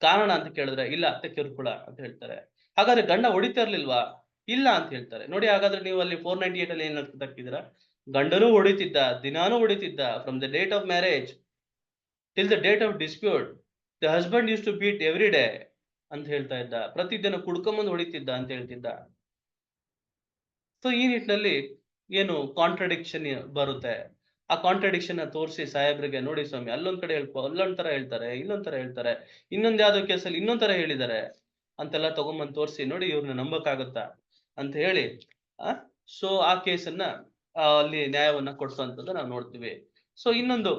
ಕಾರಣ ಅಂತ ಕೇಳಿದ್ರೆ ಇಲ್ಲ, ಅತ್ತೆ ಕಿರುಕುಳ ಅಂತ ಹೇಳ್ತಾರೆ. ಹಾಗಾದ್ರೆ ಗಂಡ ಹೊಡಿತಾ ಇರ್ಲಿಲ್ವಾ? ಇಲ್ಲ ಅಂತ ಹೇಳ್ತಾರೆ. ನೋಡಿ, ಹಾಗಾದ್ರೆ ನೀವು ಅಲ್ಲಿ 498 ಅಲ್ಲಿ ಏನ್ ಅರ್ಥ ಹಾಕಿದ್ದೀರಾ? ಗಂಡನೂ ಹೊಡಿತಿದ್ದ, ದಿನಾನೂ ಹೊಡಿತಿದ್ದ, from the date of marriage till the date of dispute the husband used to beat every day ಅಂತ ಹೇಳ್ತಾ ಇದ್ದ, ಪ್ರತಿದಿನ ಕುಡ್ಕೊಂಬಂದು ಹೊಡಿತಿದ್ದ ಅಂತ ಹೇಳ್ತಿದ್ದ. ಸೊ ಈ ನಿಟ್ಟಿನಲ್ಲಿ ಏನು ಕಾಂಟ್ರಡಿಕ್ಷನ್ ಬರುತ್ತೆ, ಆ ಕಾಂಟ್ರಡಿಕ್ಷನ್ ತೋರಿಸಿ ಸಾಹೇಬ್ರಿಗೆ, ನೋಡಿ ಸ್ವಾಮಿ ಅಲ್ಲೊಂದ್ ಕಡೆ ಅಲ್ಲೊಂದ್ ತರ ಹೇಳ್ತಾರೆ, ಇನ್ನೊಂದ್ ತರ ಹೇಳ್ತಾರೆ, ಇನ್ನೊಂದ್ ಯಾವ್ದೋ ಕೇಸಲ್ಲಿ ಇನ್ನೊಂದ್ ತರ ಹೇಳಿದ್ದಾರೆ ಅಂತೆಲ್ಲ ತಗೊಂಬಂದ್ ತೋರಿಸಿ, ನೋಡಿ ಇವ್ರನ್ನ ನಂಬಕ್ಕಾಗತ್ತಾ ಅಂತ ಹೇಳಿ ಸೊ ಆ ಕೇಸನ್ನ ಅಲ್ಲಿ ನ್ಯಾಯವನ್ನ ಕೊಡ್ಸುವಂಥದ್ದು ನಾವು ನೋಡ್ತೀವಿ. ಸೊ ಇನ್ನೊಂದು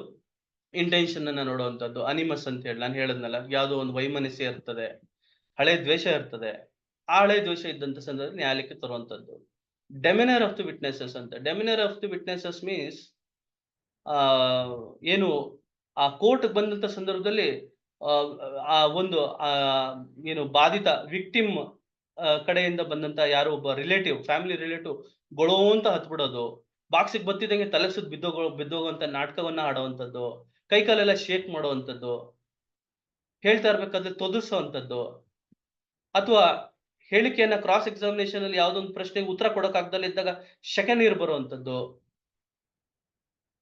ಇಂಟೆನ್ಷನ್ ಅನ್ನ ನೋಡುವಂಥದ್ದು ಅನಿಮಸ್ ಅಂತ ಹೇಳಿ ನಾನು ಹೇಳದ್ನಲ್ಲ, ಯಾವ್ದೋ ಒಂದು ವೈಮನಸ್ಯ ಇರ್ತದೆ, ಹಳೆ ದ್ವೇಷ ಇರ್ತದೆ. ಆ ಹಳೆ ದ್ವೇಷ ಇದ್ದಂತ ಸಂದರ್ಭದಲ್ಲಿ ನ್ಯಾಯಾಲಯಕ್ಕೆ ತರುವಂಥದ್ದು. ಡೆಮಿನರ್ ಆಫ್ ದಿ ವಿಟ್ನೆಸಸ್ ಅಂತ. ಡೆಮಿನರ್ ಆಫ್ ದಿ ವಿಟ್ನೆಸಸ್ ಮೀನ್ಸ್ ಏನು ಆ ಕೋರ್ಟ್ ಬಂದಂತ ಸಂದರ್ಭದಲ್ಲಿ ಆ ಒಂದು ಏನು ಬಾಧಿತ ವಿಕ್ಟಿಮ್ ಕಡೆಯಿಂದ ಬಂದಂತ ಯಾರೋ ಒಬ್ಬ ರಿಲೇಟಿವ್, ಫ್ಯಾಮಿಲಿ ರಿಲೇಟಿವ್ ಗೊಳೋ ಅಂತ ಹತ್ಬಿಡೋದು, ಬಾಕ್ಸಿಗೆ ಬತ್ತಿದಂಗೆ ತಲೆ ಸುತ್ತ ಬಿದ್ದೋಗುವಂತ ನಾಟಕವನ್ನ ಆಡುವಂಥದ್ದು, ಕೈಕಾಲೆಲ್ಲ ಶೇಕ್ ಮಾಡುವಂಥದ್ದು, ಹೇಳ್ತಾ ಇರ್ಬೇಕಾದ್ರೆ ತೊದರ್ಸುವಂಥದ್ದು, ಅಥವಾ ಹೇಳಿಕೆಯನ್ನ ಕ್ರಾಸ್ ಎಕ್ಸಾಮಿನೇಷನ್ ಅಲ್ಲಿ ಯಾವ್ದೊಂದು ಪ್ರಶ್ನೆಗೆ ಉತ್ತರ ಕೊಡೋಕ್ಕಾಗ್ದಲ್ಲ ಇದ್ದಾಗ ಶೆಕೆ ನೀರು ಬರುವಂಥದ್ದು.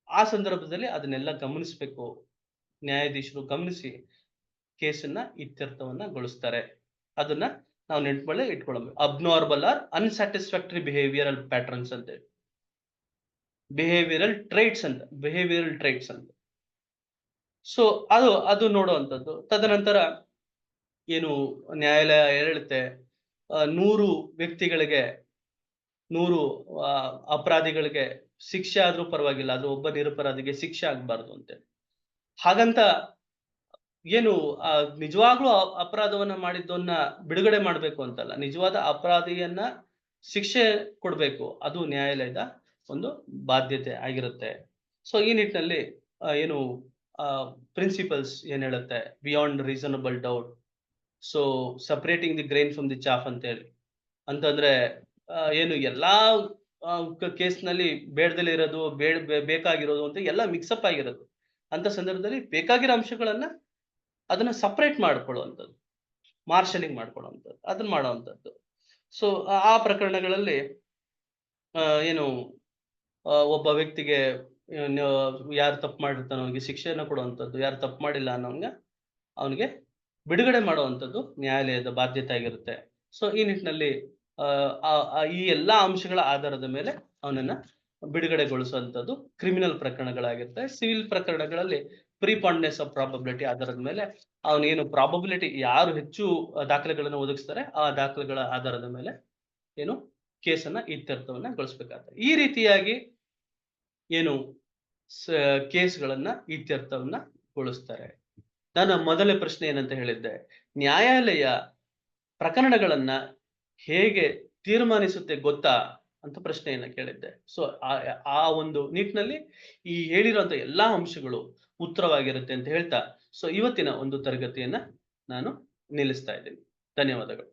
ಆ ಸಂದರ್ಭದಲ್ಲಿ ಅದನ್ನೆಲ್ಲ ಗಮನಿಸಬೇಕು, ನ್ಯಾಯಾಧೀಶರು ಗಮನಿಸಿ ಕೇಸನ್ನ ಇತ್ಯರ್ಥವನ್ನ ಅದನ್ನ ನಾವು ನೆನಪಲ್ಲೇ ಇಟ್ಕೊಳ್ಳಬೇಕು. ಅಬ್ನಾರ್ಮಲ್ ಆರ್ ಅನ್ಸ್ಯಾಟಿಸ್ಫ್ಯಾಕ್ಟರಿ ಬಿಹೇವಿಯರಲ್ ಪ್ಯಾಟರ್ನ್ಸ್ ಅಂತ, ಬಿಹೇವಿಯರಲ್ ಟ್ರೈಟ್ಸ್ ಅಂತ. ಸೊ ಅದು ನೋಡುವಂಥದ್ದು. ತದನಂತರ ಏನು ನ್ಯಾಯಾಲಯ ಹೇಳುತ್ತೆ, 100 ವ್ಯಕ್ತಿಗಳಿಗೆ 100 ಅಪರಾಧಿಗಳಿಗೆ ಶಿಕ್ಷೆ ಆದ್ರೂ ಪರವಾಗಿಲ್ಲ, ಅದು ಒಬ್ಬ ನಿರಪರಾಧಿಗೆ ಶಿಕ್ಷೆ ಆಗ್ಬಾರ್ದು ಅಂತ. ಹಾಗಂತ ಏನು ನಿಜವಾಗ್ಲೂ ಅಪರಾಧವನ್ನ ಮಾಡಿದ್ದವನ್ನ ಬಿಡುಗಡೆ ಮಾಡ್ಬೇಕು ಅಂತಲ್ಲ, ನಿಜವಾದ ಅಪರಾಧಿಯನ್ನ ಶಿಕ್ಷೆ ಕೊಡ್ಬೇಕು, ಅದು ನ್ಯಾಯಾಲಯದ ಒಂದು ಬಾಧ್ಯತೆ ಆಗಿರುತ್ತೆ. ಸೊ ಈ ನಿಟ್ಟಿನಲ್ಲಿ ಏನು ಪ್ರಿನ್ಸಿಪಲ್ಸ್ ಏನ್ ಹೇಳುತ್ತೆ, beyond reasonable doubt, so separating the grain from the chaff ಅಂತ ಹೇಳಿ. ಅಂತಂದ್ರೆ ಏನು ಎಲ್ಲಾ ಕೇಸ್ನಲ್ಲಿ ಬೇಡದಲ್ಲೇ ಇರೋದು, ಬೇಕಾಗಿರೋದು ಅಂತ ಎಲ್ಲ ಮಿಕ್ಸಪ್ ಆಗಿರೋದು. ಅಂತ ಸಂದರ್ಭದಲ್ಲಿ ಬೇಕಾಗಿರೋ ಅಂಶಗಳನ್ನ ಅದನ್ನ ಸಪರೇಟ್ ಮಾಡ್ಕೊಳ್ಳುವಂಥದ್ದು. ಮಾರ್ಷಲಿಂಗ್ ಮಾಡ್ಕೊಳ್ಳುವಂಥದ್ದು, ಅದನ್ನ ಮಾಡುವಂಥದ್ದು. ಸೊ ಆ ಪ್ರಕರಣಗಳಲ್ಲಿ ಏನು ಒಬ್ಬ ವ್ಯಕ್ತಿಗೆ ಯಾರು ತಪ್ಪು ಮಾಡಿರ್ತಾನೋ ಅವನಿಗೆ ಶಿಕ್ಷೆಯನ್ನ ಕೊಡುವಂಥದ್ದು, ಯಾರು ತಪ್ಪು ಮಾಡಿಲ್ಲ ಅನ್ನೋನ್ಗೆ ಅವನಿಗೆ ಬಿಡುಗಡೆ ಮಾಡುವಂಥದ್ದು ನ್ಯಾಯಾಲಯದ ಬಾಧ್ಯತೆ ಆಗಿರುತ್ತೆ. ಸೊ ಈ ನಿಟ್ಟಿನಲ್ಲಿ ಈ ಎಲ್ಲಾ ಅಂಶಗಳ ಆಧಾರದ ಮೇಲೆ ಅವನನ್ನ ಬಿಡುಗಡೆಗೊಳಿಸುವಂಥದ್ದು ಕ್ರಿಮಿನಲ್ ಪ್ರಕರಣಗಳಾಗಿರುತ್ತೆ. ಸಿವಿಲ್ ಪ್ರಕರಣಗಳಲ್ಲಿ ಪ್ರಿಪಾಂಡೆನ್ಸ್ ಆಫ್ ಪ್ರಾಬಬಿಲಿಟಿ ಆಧಾರದ ಮೇಲೆ ಅವನೇನು ಪ್ರಾಬಬಿಲಿಟಿ ಯಾರು ಹೆಚ್ಚು ದಾಖಲೆಗಳನ್ನು ಒದಗಿಸ್ತಾರೆ ಆ ದಾಖಲೆಗಳ ಆಧಾರದ ಮೇಲೆ ಏನು ಕೇಸನ್ನ ಇತ್ಯರ್ಥವನ್ನ ಗೊಳಿಸಬೇಕಾಗ್ತದೆ. ಈ ರೀತಿಯಾಗಿ ಏನು ಕೇಸ್ಗಳನ್ನ ಇತ್ಯರ್ಥವನ್ನ ಗೊಳಿಸ್ತಾರೆ. ನನ್ನ ಮೊದಲ ಪ್ರಶ್ನೆ ಏನಂತ ಹೇಳಿದ್ದೆ, ನ್ಯಾಯಾಲಯ ಪ್ರಕರಣಗಳನ್ನ ಹೇಗೆ ತೀರ್ಮಾನಿಸುತ್ತೆ ಗೊತ್ತಾ ಅಂತ ಪ್ರಶ್ನೆಯನ್ನ ಕೇಳಿದ್ದೆ. ಸೊ ಆ ಒಂದು ನಿಟ್ಟಿನಲ್ಲಿ ಈ ಹೇಳಿರುವಂತ ಎಲ್ಲಾ ಅಂಶಗಳು ಉತ್ತರವಾಗಿರುತ್ತೆ ಅಂತ ಹೇಳ್ತಾ, ಸೊ ಇವತ್ತಿನ ಒಂದು ತರಗತಿಯನ್ನ ನಾನು ನಿಲ್ಲಿಸ್ತಾ ಇದ್ದೀನಿ. ಧನ್ಯವಾದಗಳು.